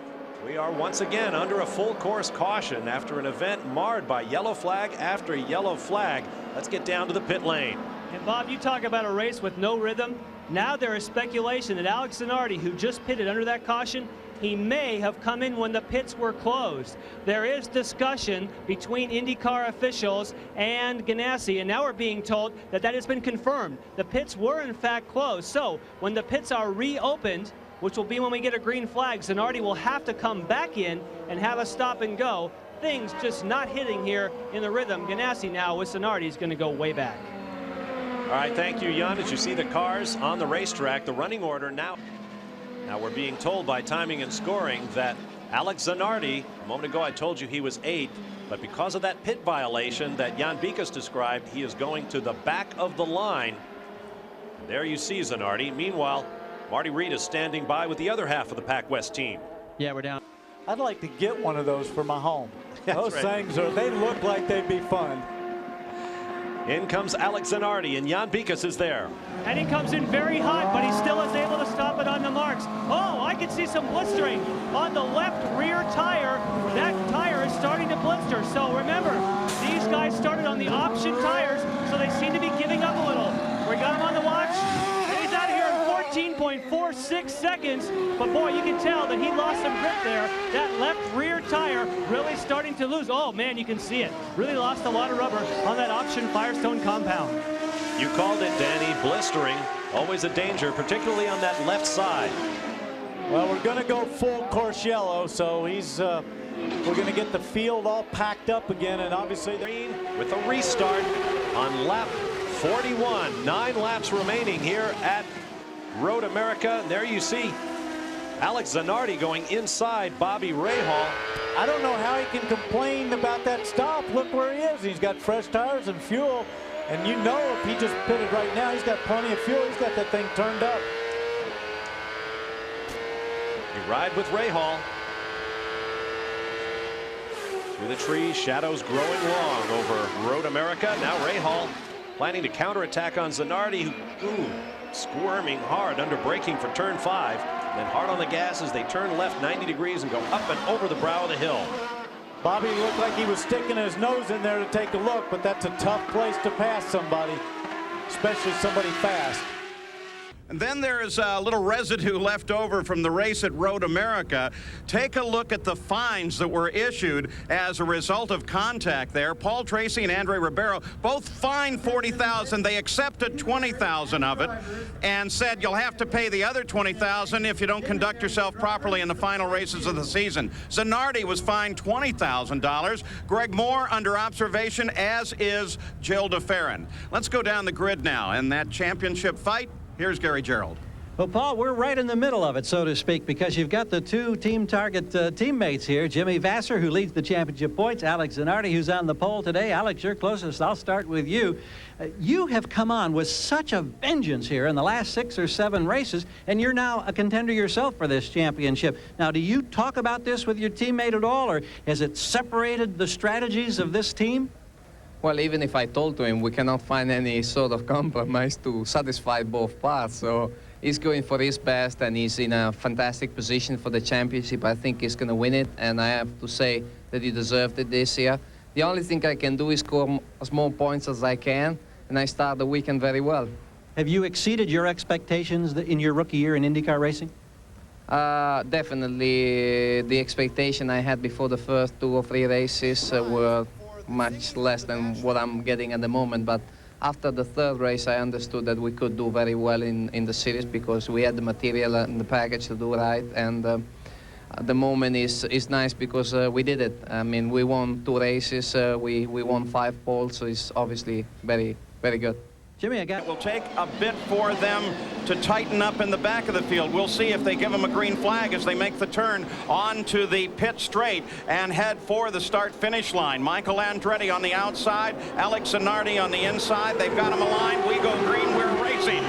We are once again under a full course caution after an event marred by yellow flag after yellow flag. Let's get down to the pit lane. And Bob, you talk about a race with no rhythm. Now there is speculation that Alex Zanardi, who just pitted under that caution, he may have come in when the pits were closed. There is discussion between IndyCar officials and Ganassi, and now we're being told that that has been confirmed. The pits were in fact closed. So when the pits are reopened, which will be when we get a green flag, Zanardi will have to come back in and have a stop and go. Things just not hitting here in the rhythm. Ganassi now with Zanardi is going to go way back. All right, thank you, Jan. As you see the cars on the racetrack, the running order now. Now we're being told by timing and scoring that Alex Zanardi, a moment ago I told you he was 8th, but because of that pit violation that Jan Bikas described, he is going to the back of the line. There you see Zanardi. Meanwhile, Marty Reed is standing by with the other half of the Pac West team. Yeah, we're down. I'd like to get one of those for my home. Those things they look like they'd be fun. In comes Alex Zanardi, and Jan Bikas is there. And he comes in very hot, but he still is able to stop it on the marks. Oh, I can see some blistering on the left rear tire. That tire is starting to blister. So remember, these guys started on the option tires, so they seem to be giving up a little. We got him on the watch, and he's out here in 14.46 seconds. But boy, you can tell that he lost some grip there. That left rear tire really starting to lose. Oh man, you can see it. Really lost a lot of rubber on that option Firestone compound. You called it, Danny, blistering. Always a danger, particularly on that left side. Well, we're going to go full course yellow, so we're going to get the field all packed up again, and obviously with a restart on lap 41. 9 laps remaining here at Road America. There you see Alex Zanardi going inside Bobby Rahal. I don't know how he can complain about that stop. Look where he is. He's got fresh tires and fuel. And you know if he just pitted right now, he's got plenty of fuel. He's got that thing turned up. You ride with Rahal. Through the trees, shadows growing long over Road America. Now Rahal planning to counterattack on Zanardi, who squirming hard under braking for turn 5. Then hard on the gas as they turn left 90 degrees and go up and over the brow of the hill. Bobby looked like he was sticking his nose in there to take a look, but that's a tough place to pass somebody, especially somebody fast. And then there's a little residue left over from the race at Road America. Take a look at the fines that were issued as a result of contact there. Paul Tracy and Andre Ribeiro both fined $40,000. They accepted $20,000 of it and said you'll have to pay the other $20,000 if you don't conduct yourself properly in the final races of the season. Zanardi was fined $20,000. Greg Moore under observation, as is Gilles de Ferran. Let's go down the grid now. And that championship fight, here's Gary Gerald. Well, Paul, we're right in the middle of it, so to speak, because you've got the two Team Target teammates here. Jimmy Vasser, who leads the championship points. Alex Zanardi, who's on the pole today. Alex, you're closest. I'll start with you. You have come on with such a vengeance here in the last 6 or 7 races, and you're now a contender yourself for this championship. Now, do you talk about this with your teammate at all, or has it separated the strategies of this team? Well, even if I told to him, we cannot find any sort of compromise to satisfy both parts. So he's going for his best, and he's in a fantastic position for the championship. I think he's going to win it, and I have to say that he deserved it this year. The only thing I can do is score as more points as I can, and I start the weekend very well. Have you exceeded your expectations in your rookie year in IndyCar racing? Definitely. The expectation I had before the first 2 or 3 races were much less than what I'm getting at the moment, but after the 3rd race I understood that we could do very well in the series because we had the material and the package to do right, and the moment is nice because we did it. I mean, we won 2 races, we won 5 poles, so it's obviously very, very good. Jimmy, It will take a bit for them to tighten up in the back of the field. We'll see if they give them a green flag as they make the turn onto the pit straight and head for the start-finish line. Michael Andretti on the outside, Alex Zanardi on the inside. They've got them aligned. We go green, we're racing.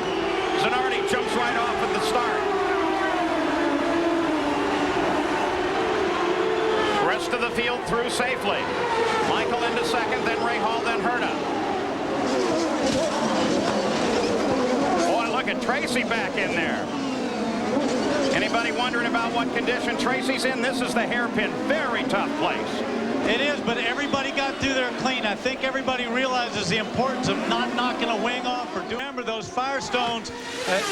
Zanardi jumps right off at the start. Rest of the field through safely. Michael into second, then Ray Hall, then Herta. Look at Tracy back in there. Anybody wondering about what condition Tracy's in? This is the hairpin. Very tough place. It is, but everybody got through there clean. I think everybody realizes the importance of not knocking a wing off or doing. Remember, those Firestones,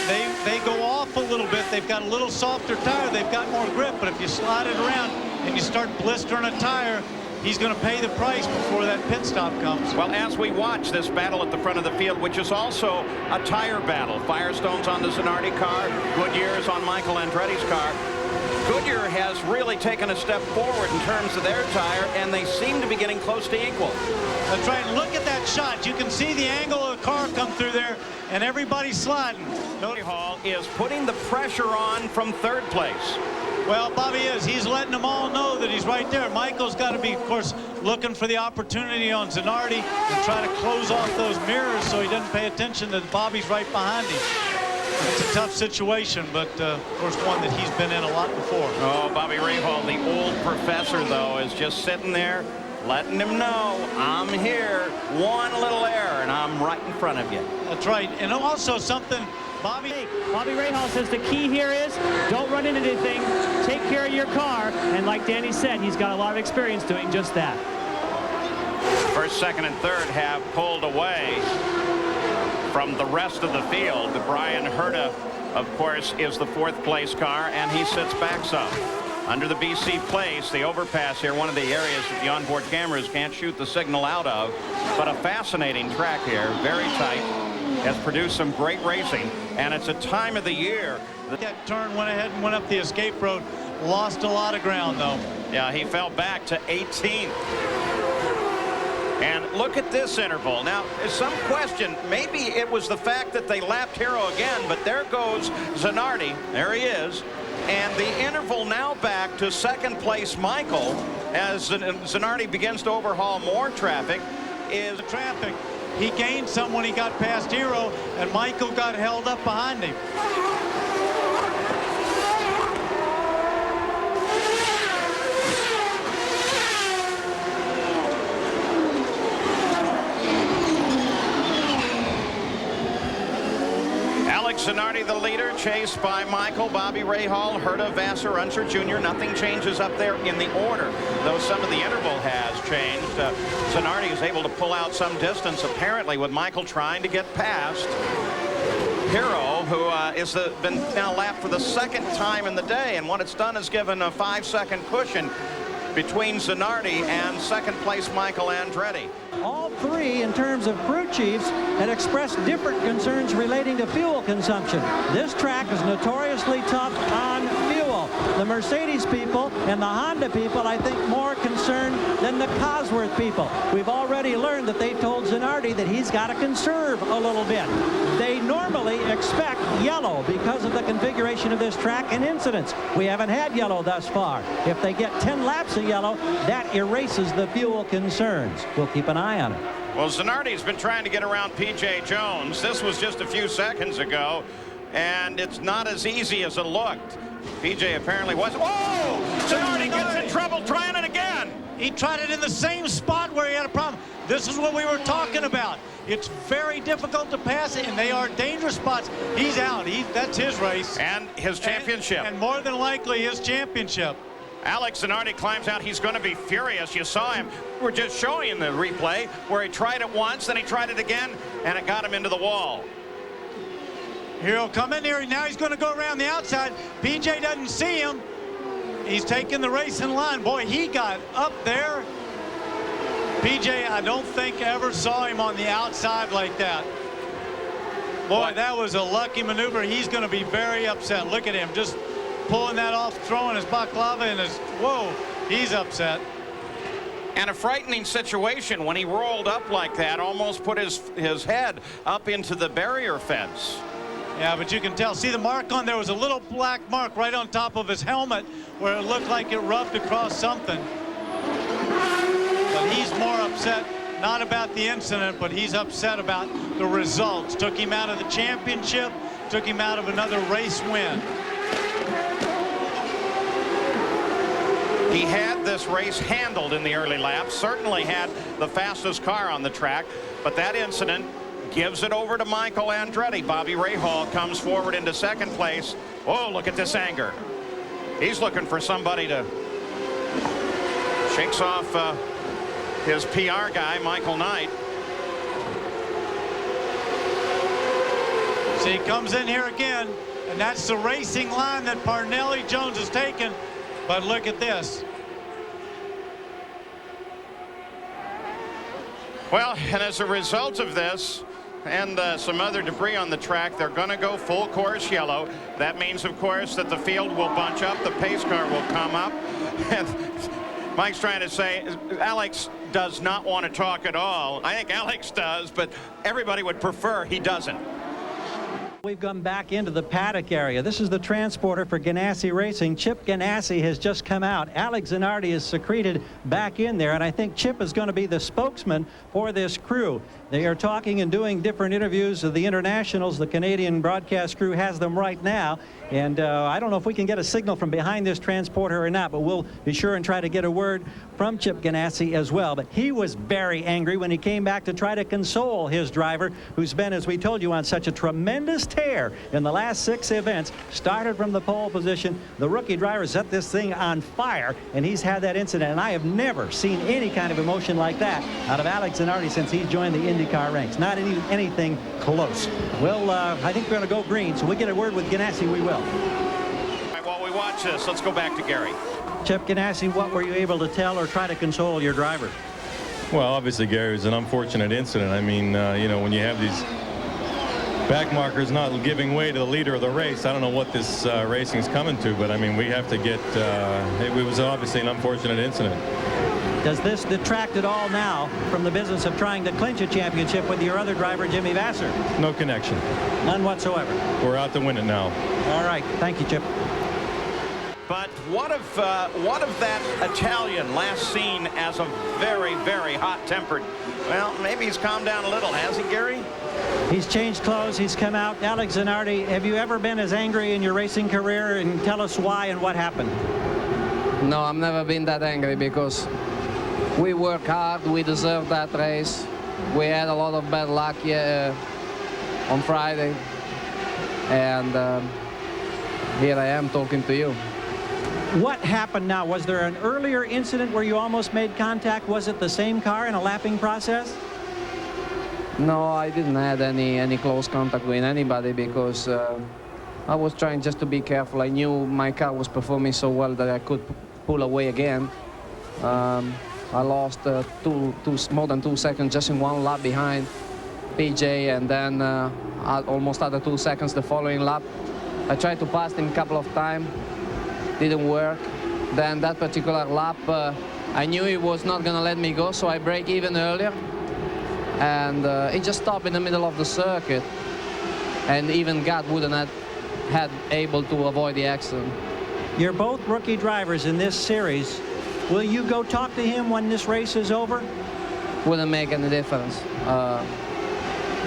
they go off a little bit. They've got a little softer tire. They've got more grip, but if you slide it around and you start blistering a tire, he's going to pay the price before that pit stop comes. Well, as we watch this battle at the front of the field, which is also a tire battle, Firestone's on the Zanardi car, Goodyear's on Michael Andretti's car. Goodyear has really taken a step forward in terms of their tire, and they seem to be getting close to equal. That's right. Look at that shot. You can see the angle of the car come through there, and everybody's sliding. Hall is putting the pressure on from 3rd place. Well, Bobby is. He's letting them all know that he's right there. Michael's got to be, of course, looking for the opportunity on Zanardi and try to close off those mirrors so he doesn't pay attention that Bobby's right behind him. It's a tough situation, but, of course, one that he's been in a lot before. Oh, Bobby Rahal, the old professor, though, is just sitting there letting him know, I'm here. One little error, and I'm right in front of you. That's right. And also something... Bobby Rahal says the key here is don't run into anything, take care of your car, and like Danny said, he's got a lot of experience doing just that. First, second, and third have pulled away from the rest of the field. Brian Herta, of course, is the 4th place car, and he sits back some. Under the BC place, the overpass here, one of the areas that the onboard cameras can't shoot the signal out of, but a fascinating track here, very tight. Has produced some great racing, and it's a time of the year. That turn went ahead and went up the escape road. Lost a lot of ground, though. Yeah, he fell back to 18th. And look at this interval. Now, there's some question. Maybe it was the fact that they lapped Hero again, but there goes Zanardi. There he is. And the interval now back to 2nd place Michael as Zanardi begins to overhaul more traffic. Is traffic. He gained some when he got past Hero, and Michael got held up behind him. Alex Zanardi, the leader, chased by Michael, Bobby Rahal, Herta, Vasser, Unser Jr. Nothing changes up there in the order, though some of the interval has changed. Zanardi is able to pull out some distance, apparently, with Michael trying to get past. Hero, who been now lapped for the second time in the day, and what it's done is given a 5-second cushion between Zanardi and second place Michael Andretti. All three, in terms of crew chiefs, had expressed different concerns relating to fuel consumption. This track is notoriously tough on fuel. The Mercedes people and the Honda people, I think, more concerned than the Cosworth people. We've already learned that they told Zanardi that he's got to conserve a little bit. They normally expect yellow because of the configuration of this track and incidents. We haven't had yellow thus far. If they get 10 laps of yellow, that erases the fuel concerns. We'll keep an eye on it. Well, Zanardi's been trying to get around P.J. Jones. This was just a few seconds ago, and it's not as easy as it looked. P.J. apparently was. Oh! Zanardi gets in trouble trying it again. He tried it in the same spot where he had a problem. This is what we were talking about. It's very difficult to pass it, and they are dangerous spots. He's out. That's his race. And his championship. And more than likely his championship. Alex Zanardi climbs out. He's going to be furious. You saw him. We're just showing in the replay where he tried it once, then he tried it again, and it got him into the wall. He'll come in here. Now he's going to go around the outside. PJ doesn't see him. He's taking the race in line. Boy, he got up there. PJ, I don't think ever saw him on the outside like that. Boy, that was a lucky maneuver. He's going to be very upset. Look at him just pulling that off, throwing his baklava and his, whoa, he's upset. And a frightening situation when he rolled up like that, almost put his head up into the barrier fence. Yeah, but you can tell. See the mark on there was a little black mark right on top of his helmet where it looked like it rubbed across something. But he's more upset, not about the incident, but he's upset about the results. Took him out of the championship, took him out of another race win. He had this race handled in the early laps, certainly had the fastest car on the track, but that incident gives it over to Michael Andretti. Bobby Rahal comes forward into second place. Oh, look at this anger. He's looking for somebody to shakes off his PR guy, Michael Knight. See, he comes in here again, and that's the racing line that Parnelli Jones has taken. But look at this. Well, and as a result of this and some other debris on the track, they're going to go full course yellow. That means, of course, that the field will bunch up. The pace car will come up. And Mike's trying to say Alex does not want to talk at all. I think Alex does, but everybody would prefer he doesn't. We've gone back into the paddock area. This is the transporter for Ganassi Racing. Chip Ganassi has just come out. Alex Zanardi is secreted back in there, and I think Chip is going to be the spokesman for this crew. They are talking and doing different interviews of the internationals. The Canadian broadcast crew has them right now, and I don't know if we can get a signal from behind this transporter or not, but we'll be sure and try to get a word from Chip Ganassi as well. But he was very angry when he came back to try to console his driver, who's been, as we told you, on such a tremendous tear in the last 6 events. Started from the pole position. The rookie driver set this thing on fire, and he's had that incident. And I have never seen any kind of emotion like that out of Alex Zanardi since he joined the IndyCar ranks. Not anything close. Well, I think we're going to go green, so we get a word with Ganassi. We will. All right, while we watch this, let's go back to Gary. Chip Ganassi, what were you able to tell or try to console your driver? Well, obviously, Gary, it was an unfortunate incident. I mean, you know, when you have these back markers not giving way to the leader of the race, I don't know what this racing's coming to, but I mean, we have to get, it was obviously an unfortunate incident. Does this detract at all now from the business of trying to clinch a championship with your other driver, Jimmy Vasser? No connection. None whatsoever. We're out to win it now. All right. Thank you, Chip. But what of that Italian last seen as a very, very hot-tempered? Well, maybe he's calmed down a little, has he, Gary? He's changed clothes. He's come out. Alex Zanardi, have you ever been as angry in your racing career? And tell us why and what happened. No, I've never been that angry because we work hard. We deserve that race. We had a lot of bad luck on Friday. And here I am talking to you. What happened now? Was there an earlier incident where you almost made contact? Was it the same car in a lapping process? No, I didn't have any close contact with anybody because I was trying just to be careful. I knew my car was performing so well that I could pull away again. I lost more than 2 seconds just in one lap behind PJ, and then almost other 2 seconds the following lap. I tried to pass him a couple of times, didn't work. Then that particular lap, I knew he was not going to let me go, so I brake even earlier. And it just stopped in the middle of the circuit, and even God wouldn't have had able to avoid the accident. You're both rookie drivers in this series. Will you go talk to him when this race is over? Wouldn't make any difference.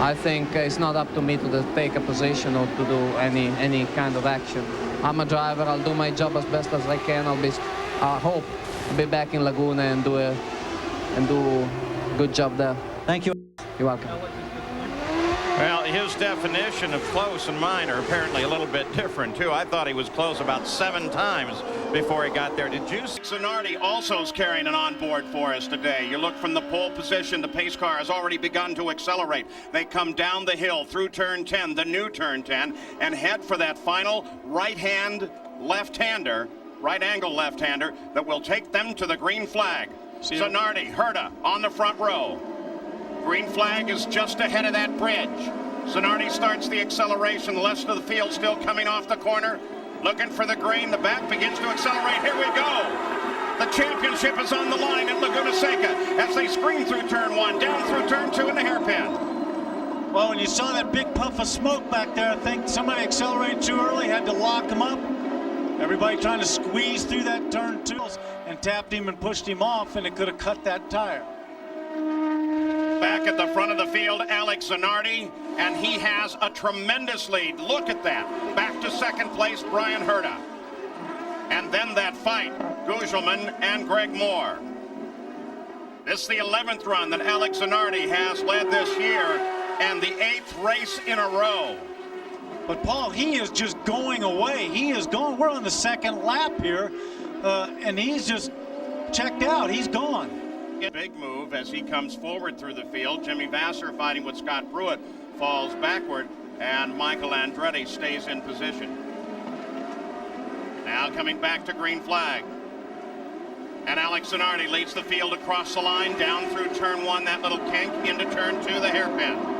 I think it's not up to me to take a position or to do any kind of action. I'm a driver. I'll do my job as best as I can. I hope I'll be back in Laguna and do a good job there. Thank you. You're welcome. Well, his definition of close and mine are apparently a little bit different, too. I thought he was close about 7 times before he got there. Did you see? Zanardi also is carrying an onboard for us today. You look from the pole position, the pace car has already begun to accelerate. They come down the hill through turn 10, the new turn 10, and head for that final right-hand left-hander, right-angle left-hander that will take them to the green flag. Zanardi, Herta on the front row. Green flag is just ahead of that bridge. Zanardi starts the acceleration. The rest of the field still coming off the corner. Looking for the green. The back begins to accelerate. Here we go. The championship is on the line at Laguna Seca as they scream through turn 1, down through turn 2 in the hairpin. Well, when you saw that big puff of smoke back there, I think somebody accelerated too early, had to lock him up. Everybody trying to squeeze through that turn 2 and tapped him and pushed him off, and it could have cut that tire. Back at the front of the field, Alex Zanardi, and he has a tremendous lead. Look at that. Back to second place, Brian Herta. And then that fight, Gugelman and Greg Moore. This is the 11th run that Alex Zanardi has led this year, and the 8th race in a row. But Paul, he is just going away. He is gone. We're on the second lap here, and he's just checked out. He's gone. Big move as he comes forward through the field. Jimmy Vasser fighting with Scott Pruitt falls backward, and Michael Andretti stays in position. Now coming back to green flag. And Alex Zanardi leads the field across the line, down through turn 1, that little kink, into turn 2, the hairpin.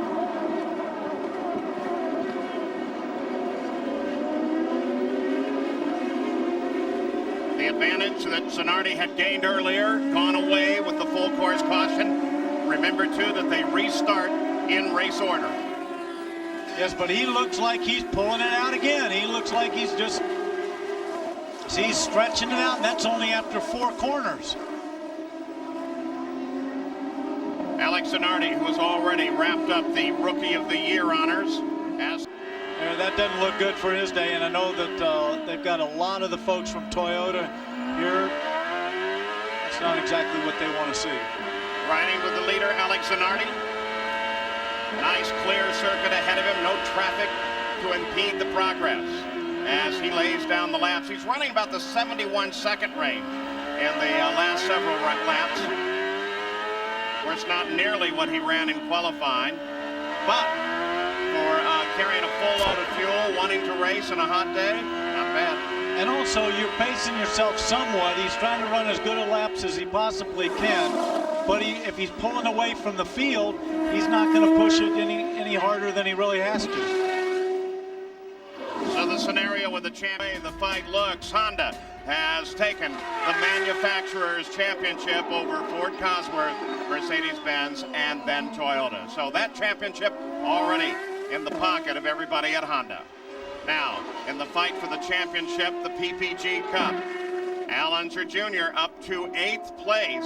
The advantage that Zanardi had gained earlier, gone away with the full course caution. Remember, too, that they restart in race order. Yes, but he looks like he's pulling it out again. He looks like he's just, see, he's stretching it out, and that's only after 4 corners. Alex Zanardi, who has already wrapped up the Rookie of the Year honors. Yeah, that doesn't look good for his day, and I know that they've got a lot of the folks from Toyota here. It's not exactly what they want to see. Riding with the leader, Alex Zanardi. Nice clear circuit ahead of him, no traffic to impede the progress as he lays down the laps. He's running about the 71-second range in the last several laps. Of course, not nearly what he ran in qualifying, but for carrying a full load of fuel, wanting to race on a hot day, not bad. And also, you're pacing yourself somewhat. He's trying to run as good a laps as he possibly can. But if he's pulling away from the field, he's not going to push it any harder than he really has to. So the scenario with the champion, the fight looks, Honda has taken the manufacturer's championship over Ford Cosworth, Mercedes-Benz, and then Toyota. So that championship already in the pocket of everybody at Honda. Now, in the fight for the championship, the PPG Cup, Al Unser Jr. up to 8th place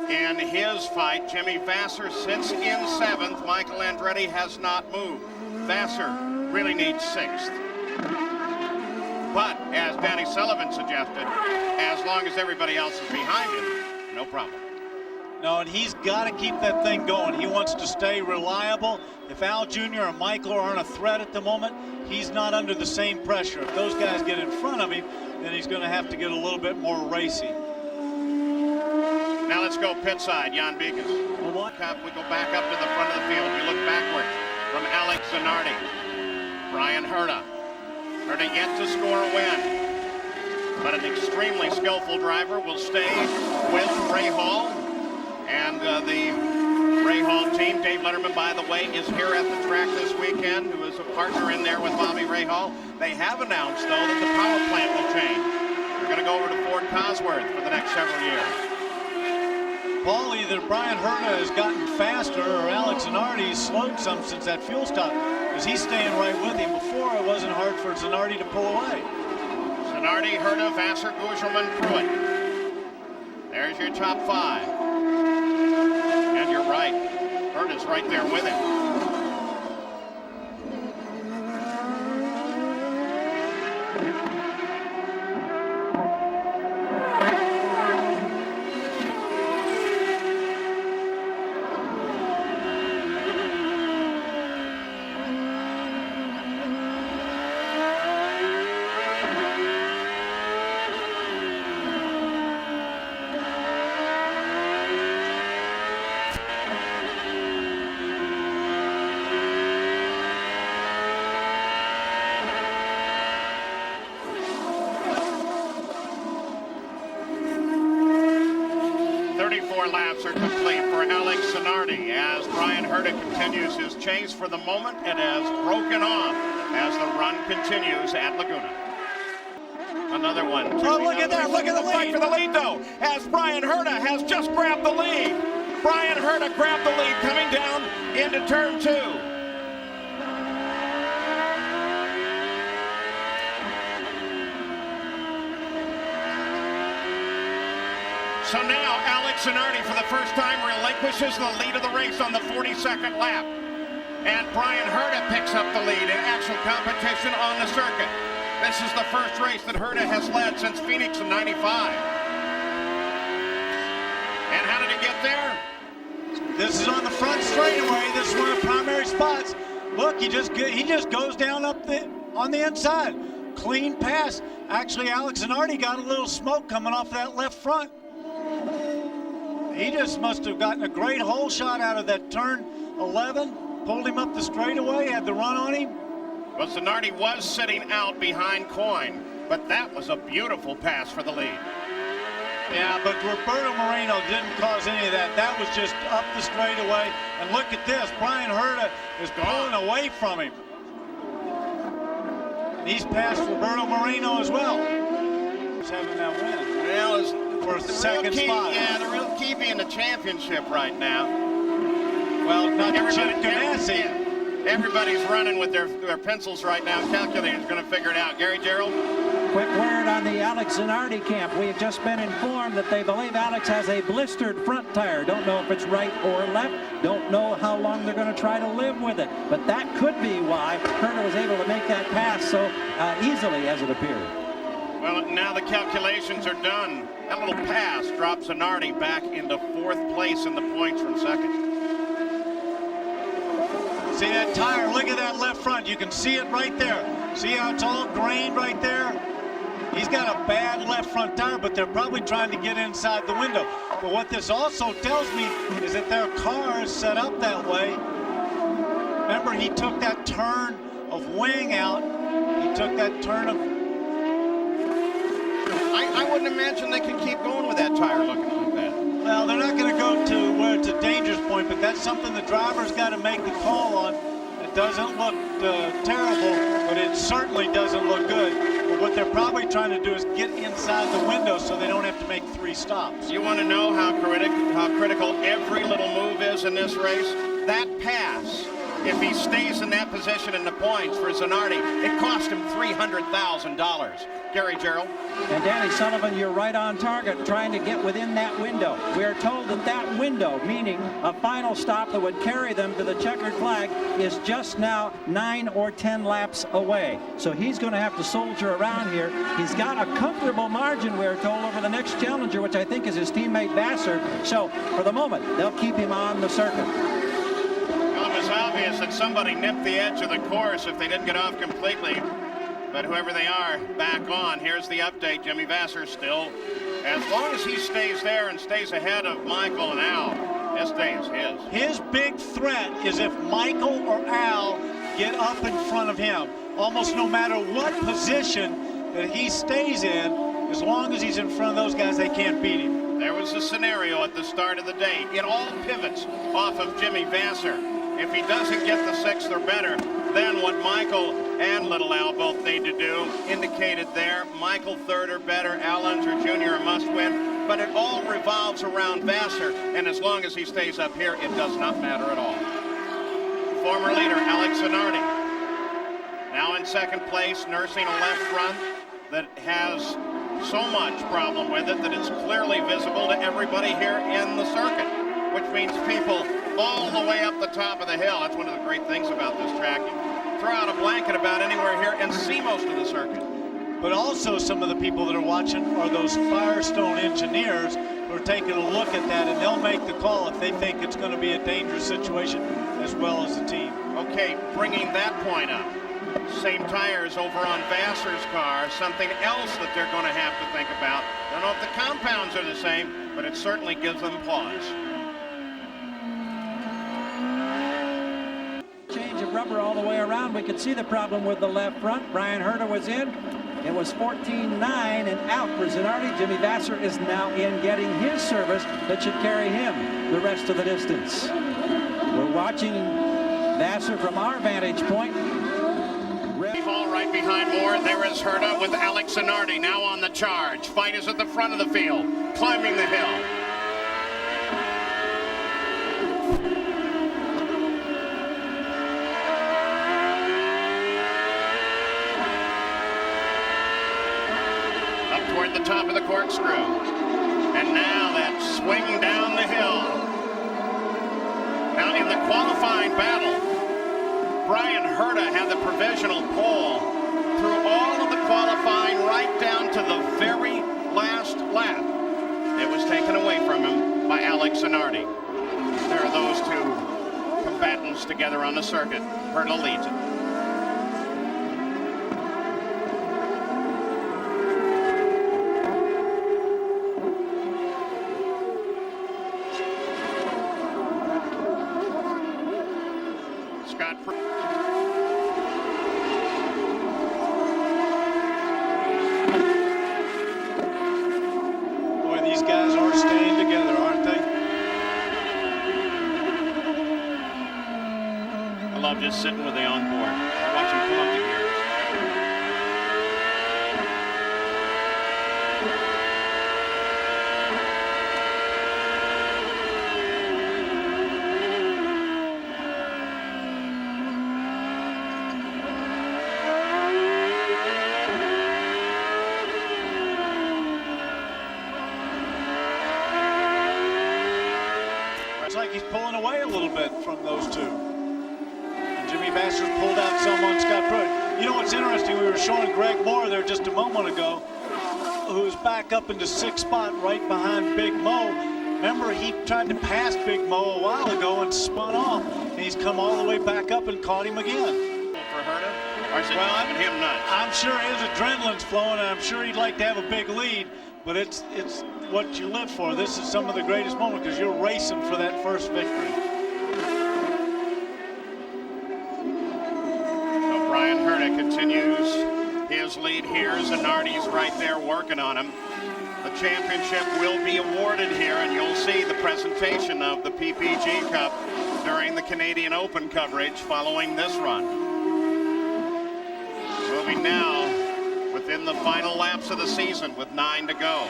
in his fight. Jimmy Vasser sits in 7th. Michael Andretti has not moved. Vasser really needs 6th. But, as Danny Sullivan suggested, as long as everybody else is behind him, no problem. No, and he's got to keep that thing going. He wants to stay reliable. If Al Jr. and Michael aren't a threat at the moment, he's not under the same pressure. If those guys get in front of him, then he's going to have to get a little bit more racy. Now let's go pit side, Jan Beekes. Cup, we go back up to the front of the field. We look backwards from Alex Zanardi. Brian Herta. Herta yet to score a win. But an extremely skillful driver will stay with Ray Hall. And the Ray Hall team, Dave Letterman, by the way, is here at the track this weekend, who is a partner in there with Bobby Ray Hall. They have announced, though, that the power plant will change. They're going to go over to Fort Cosworth for the next several years. Paul, either Brian Herta has gotten faster or Alex Zanardi slowed some since that fuel stop, because he's staying right with him. Before, it wasn't hard for Zanardi to pull away. Zanardi, Herta, Vasser, Gugelman, Pruitt. There's your top 5. And you're right. Herta's right there with him. Laps are complete for Alex Zanardi as Brian Herta continues his chase. For the moment, it has broken off as the run continues at Laguna. Another one. Oh, look at that. Look at the fight for the lead, though, as Brian Herta has just grabbed the lead. Brian Herta grabbed the lead coming down into turn 2. So now Alex Zanardi for the first time relinquishes the lead of the race on the 42nd lap. And Brian Herta picks up the lead in actual competition on the circuit. This is the first race that Herta has led since Phoenix in '95. And how did he get there? This is on the front straightaway. This is one of the primary spots. Look, he just goes down on the inside. Clean pass. Actually, Alex Zanardi got a little smoke coming off that left front. He just must have gotten a great hole shot out of that turn 11, pulled him up the straightaway, had the run on him. Well, Zanardi was sitting out behind Coyne, but that was a beautiful pass for the lead. Yeah, but Roberto Moreno didn't cause any of that. That was just up the straightaway. And look at this, Brian Herta is pulling away from him. And he's passed Roberto Moreno as well. He's having that win. Well, for the second spot. Yeah, the real key being the championship right now. Well, not Chip Ganassi. Everybody's running with their pencils right now. Calculator's going to figure it out. Gary Gerald? Quick word on the Alex Zanardi camp. We have just been informed that they believe Alex has a blistered front tire. Don't know if it's right or left. Don't know how long they're going to try to live with it. But that could be why Herta was able to make that pass so easily as it appeared. Well, now the calculations are done. That little pass drops Zanardi back into 4th place in the points from 2nd. See that tire? Look at that left front. You can see it right there. See how it's all grained right there? He's got a bad left front tire, but they're probably trying to get inside the window. But what this also tells me is that their car is set up that way. Remember, he took that turn of wing out. He took that turn of... I wouldn't imagine they can keep going with that tire looking like that. Well, they're not going to go to where it's a dangerous point, but that's something the driver's got to make the call on. It doesn't look terrible, but it certainly doesn't look good. But what they're probably trying to do is get inside the window so they don't have to make 3 stops. You want to know how critical every little move is in this race? That pass, if he stays in that position in the points for Zanardi, it cost him $300,000. Gary Gerald. And Danny Sullivan, you're right on target, trying to get within that window. We are told that that window, meaning a final stop that would carry them to the checkered flag, is just now 9 or 10 laps away. So he's going to have to soldier around here. He's got a comfortable margin, we're told, over the next challenger, which I think is his teammate Vasser. So for the moment, they'll keep him on the circuit. Well, it was obvious that somebody nipped the edge of the course if they didn't get off completely. But whoever they are, back on. Here's the update. Jimmy Vasser still As long as he stays there and stays ahead of Michael and Al, this day is his. His big threat is if Michael or Al get up in front of him. Almost no matter what position that he stays in, as long as he's in front of those guys, they can't beat him. There was a scenario at the start of the day. It all pivots off of Jimmy Vasser. If he doesn't get the 6th or better, then what Michael and Little Al both need to do, indicated there. Michael 3rd or better, Al Unser Jr. a must win. But it all revolves around Vasser, and as long as he stays up here, it does not matter at all. Former leader Alex Zanardi, now in 2nd place, nursing a left front that has so much problem with it that it's clearly visible to everybody here in the circuit, which means people all the way up the top of the hill. That's one of the great things about this track. You throw out a blanket about anywhere here and see most of the circuit. But also some of the people that are watching are those Firestone engineers who are taking a look at that, and they'll make the call if they think it's going to be a dangerous situation, as well as the team. Okay, bringing that point up. Same tires over on Vasser's car, something else that they're going to have to think about. I don't know if the compounds are the same, but it certainly gives them pause. Change of rubber all the way around. We could see the problem with the left front. Brian Herta was in. It was 14-9 and out for Zanardi. Jimmy Vasser is now in, getting his service that should carry him the rest of the distance. We're watching Vasser from our vantage point. Ball right behind Moore. There is Herta with Alex Zanardi now on the charge. Fight is at the front of the field, climbing the hill. Up toward the top of the corkscrew. And now that swing down the hill. Now in the qualifying battle, Brian Herta had the provisional pole through all of the qualifying right down to the very last lap. It was taken away from him by Alex Zanardi. There are those two combatants together on the circuit. Herta leads it. Boy, these guys are staying together, aren't they? I love just sitting with the onboard. Watch him come up to gear. Looks like he's pulling away a little bit from those two. And Jimmy Vasser's pulled out some on Scott Pruitt. You know what's interesting? We were showing Greg Moore there just a moment ago, who's back up into 6th spot right behind Big Mo. Remember, he tried to pass Big Mo a while ago and spun off, and he's come all the way back up and caught him again. For Herta? Or is it driving him nuts? I'm sure his adrenaline's flowing, and I'm sure he'd like to have a big lead, but it's what you live for. This is some of the greatest moments because you're racing for that first victory. So Brian Herta continues his lead here. Zanardi's right there working on him. The championship will be awarded here, and you'll see the presentation of the PPG Cup during the Canadian Open coverage following this run. Moving now within the final laps of the season with 9 to go.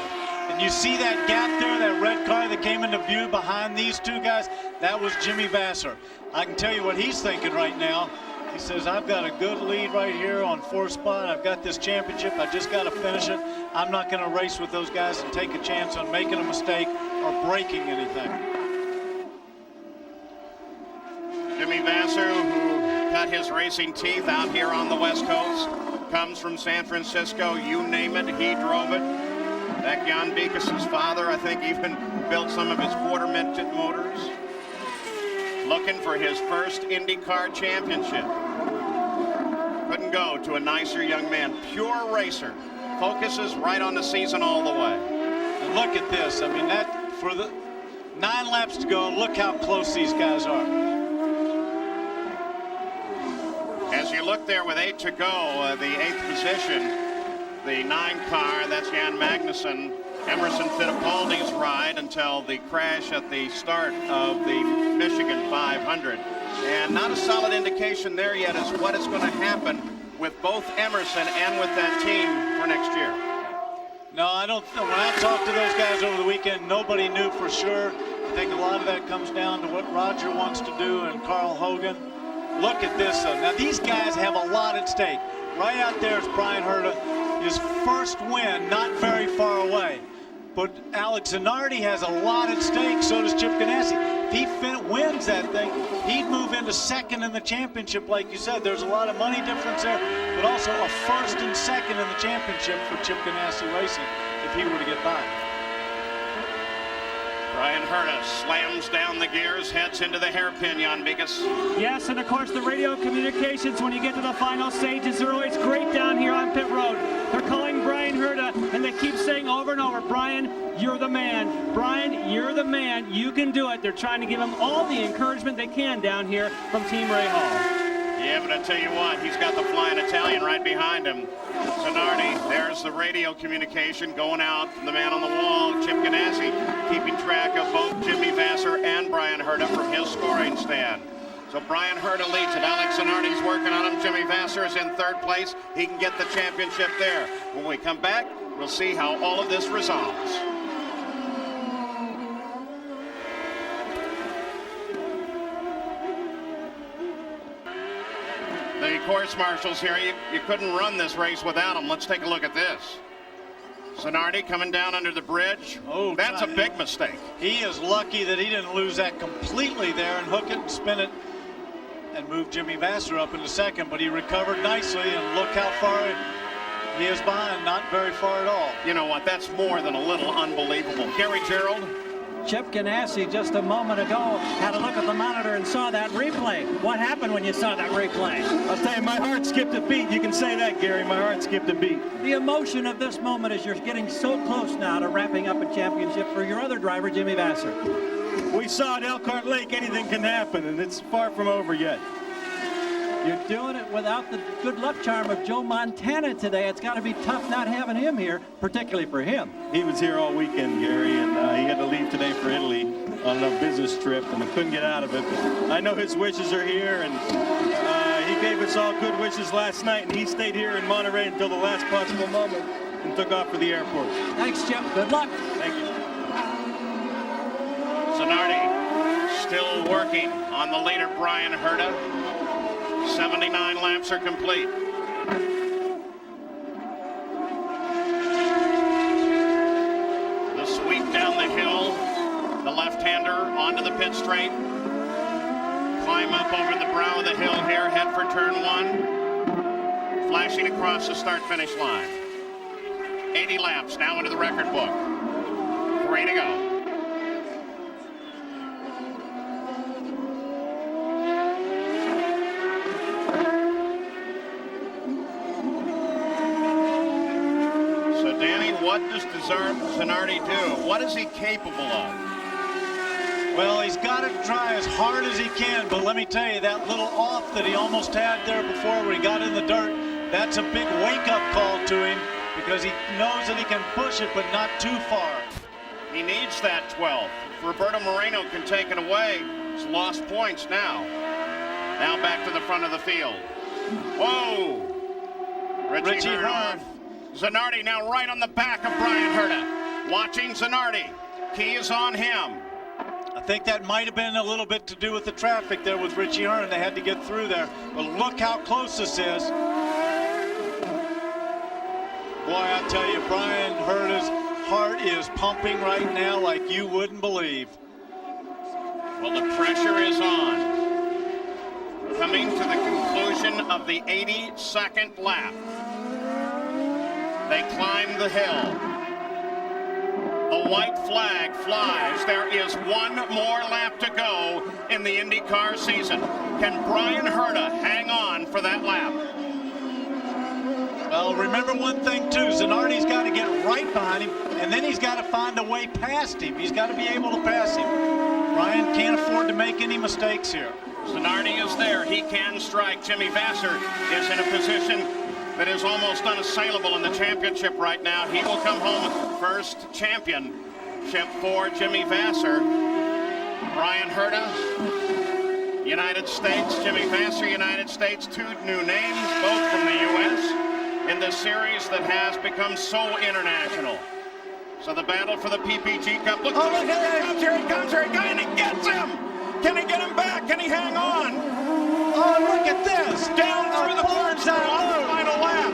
And you see that gap there, that red car that came into view behind these two guys? That was Jimmy Vasser. I can tell you what he's thinking right now. He says, I've got a good lead right here on 4th spot. I've got this championship. I just got to finish it. I'm not going to race with those guys and take a chance on making a mistake or breaking anything. Jimmy Vasser, who cut his racing teeth out here on the West Coast, comes from San Francisco. You name it, he drove it. That Jan Beekes' father, I think, even built some of his quarter-minute motors. Looking for his first IndyCar championship. Couldn't go to a nicer young man. Pure racer. Focuses right on the season all the way. And look at this. I mean, that for the 9 laps to go, look how close these guys are. As you look there with 8 to go, the 8th position, the 9 car, that's Jan Magnussen, Emerson Fittipaldi's ride until the crash at the start of the Michigan 500. And not a solid indication there yet as what is going to happen with both Emerson and with that team for next year. No, I don't. When I talked to those guys over the weekend, nobody knew for sure. I think a lot of that comes down to what Roger wants to do and Carl Hogan. Look at this, though. Now, these guys have a lot at stake. Right out there is Brian Herta. His first win, not very far away. But Alex Zanardi has a lot at stake, so does Chip Ganassi. If he wins that thing, he'd move into second in the championship, like you said. There's a lot of money difference there, but also a first and second in the championship for Chip Ganassi Racing if he were to get by. Brian Herta slams down the gears, heads into the hairpin, Jan Bigas. Yes, and of course the radio communications when you get to the final stages are always great down here on pit road. They're calling Brian Herta, and they keep saying over and over, Brian, you're the man. Brian, you're the man. You can do it. They're trying to give him all the encouragement they can down here from Team Ray Hall. Yeah, but I tell you what, he's got the flying Italian right behind him. Zanardi, there's the radio communication going out from the man on the wall, Chip Ganassi, keeping track of both Jimmy Vasser and Brian Herta from his scoring stand. So Brian Herta leads it. Alex Zanardi's working on him. Jimmy Vasser is in 3rd place. He can get the championship there. When we come back, we'll see how all of this resolves. The course marshals here, you couldn't run this race without them. Let's take a look at this. Zanardi coming down under the bridge. Oh, that's a big mistake. He is lucky that he didn't lose that completely there and hook it and spin it and move Jimmy Vasser up into second, but he recovered nicely, and look how far he is behind. Not very far at all. You know what? That's more than a little unbelievable. Gary Gerald. Chip Ganassi just a moment ago had a look at the monitor and saw that replay. What happened when you saw that replay? I'll tell you, my heart skipped a beat. You can say that, Gary. My heart skipped a beat. The emotion of this moment is you're getting so close now to wrapping up a championship for your other driver, Jimmy Vasser. We saw at Elkhart Lake anything can happen, and it's far from over yet. You're doing it without the good luck charm of Joe Montana today. It's got to be tough not having him here, particularly for him. He was here all weekend, Gary, and he had to leave today for Italy on a business trip, and he couldn't get out of it. But I know his wishes are here, and he gave us all good wishes last night, and he stayed here in Monterey until the last possible moment and took off for the airport. Thanks, Chip. Good luck. Thank you. Zanardi still working on the leader, Brian Herta. 79 laps are complete. The sweep down the hill, the left-hander onto the pit straight. Climb up over the brow of the hill here, head for turn 1. Flashing across the start-finish line. 80 laps now into the record book. 3 to go. What does Zanardi do? What is he capable of? Well, he's got to try as hard as he can, but let me tell you, that little off that he almost had there before where he got in the dirt, that's a big wake-up call to him because he knows that he can push it, but not too far. He needs that 12th. If Roberto Moreno can take it away, he's lost points now. Now back to the front of the field. Whoa! Richie Hearn. Zanardi now right on the back of Brian Herta. Watching Zanardi. Key is on him. I think that might have been a little bit to do with the traffic there with Richie Hearn. They had to get through there. But look how close this is. Boy, I tell you, Brian Herta's heart is pumping right now like you wouldn't believe. Well, the pressure is on. Coming to the conclusion of the 82nd lap. They climb the hill. The white flag flies. There is one more lap to go in the IndyCar season. Can Brian Herta hang on for that lap? Well, remember one thing, too. Zanardi's got to get right behind him, and then he's got to find a way past him. He's got to be able to pass him. Brian can't afford to make any mistakes here. Zanardi is there. He can strike. Jimmy Vasser is in a position that is almost unassailable in the championship right now. He will come home first championship for Jimmy Vasser. Brian Herta, United States. Jimmy Vasser, United States. Two new names, both from the U.S. in this series that has become so international. So the battle for the PPG Cup. Look, oh, look at here he comes, and he gets him. Can he get him back? Can he hang on? Oh, look at this. Down through the boards on the final lap.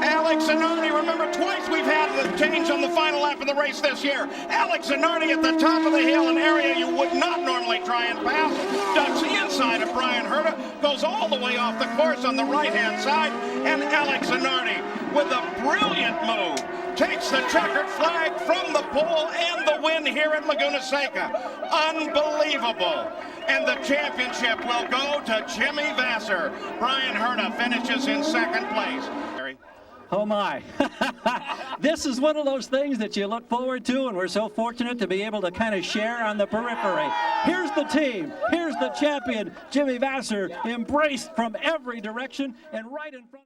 Alex Zanardi, remember, twice we've had the change on the final lap of the race this year. Alex Zanardi at the top of the hill, an area you would not normally try and pass. Ducks the inside of Brian Herta, goes all the way off the course on the right-hand side, and Alex Zanardi, with a brilliant move, takes the checkered flag from the pole and the win here at Laguna Seca. Unbelievable. And the championship will go to Jimmy Vasser. Brian Herta finishes in second place. Oh my. This is one of those things that you look forward to, and we're so fortunate to be able to kind of share on the periphery. Here's the team. Here's the champion, Jimmy Vasser, embraced from every direction and right in front.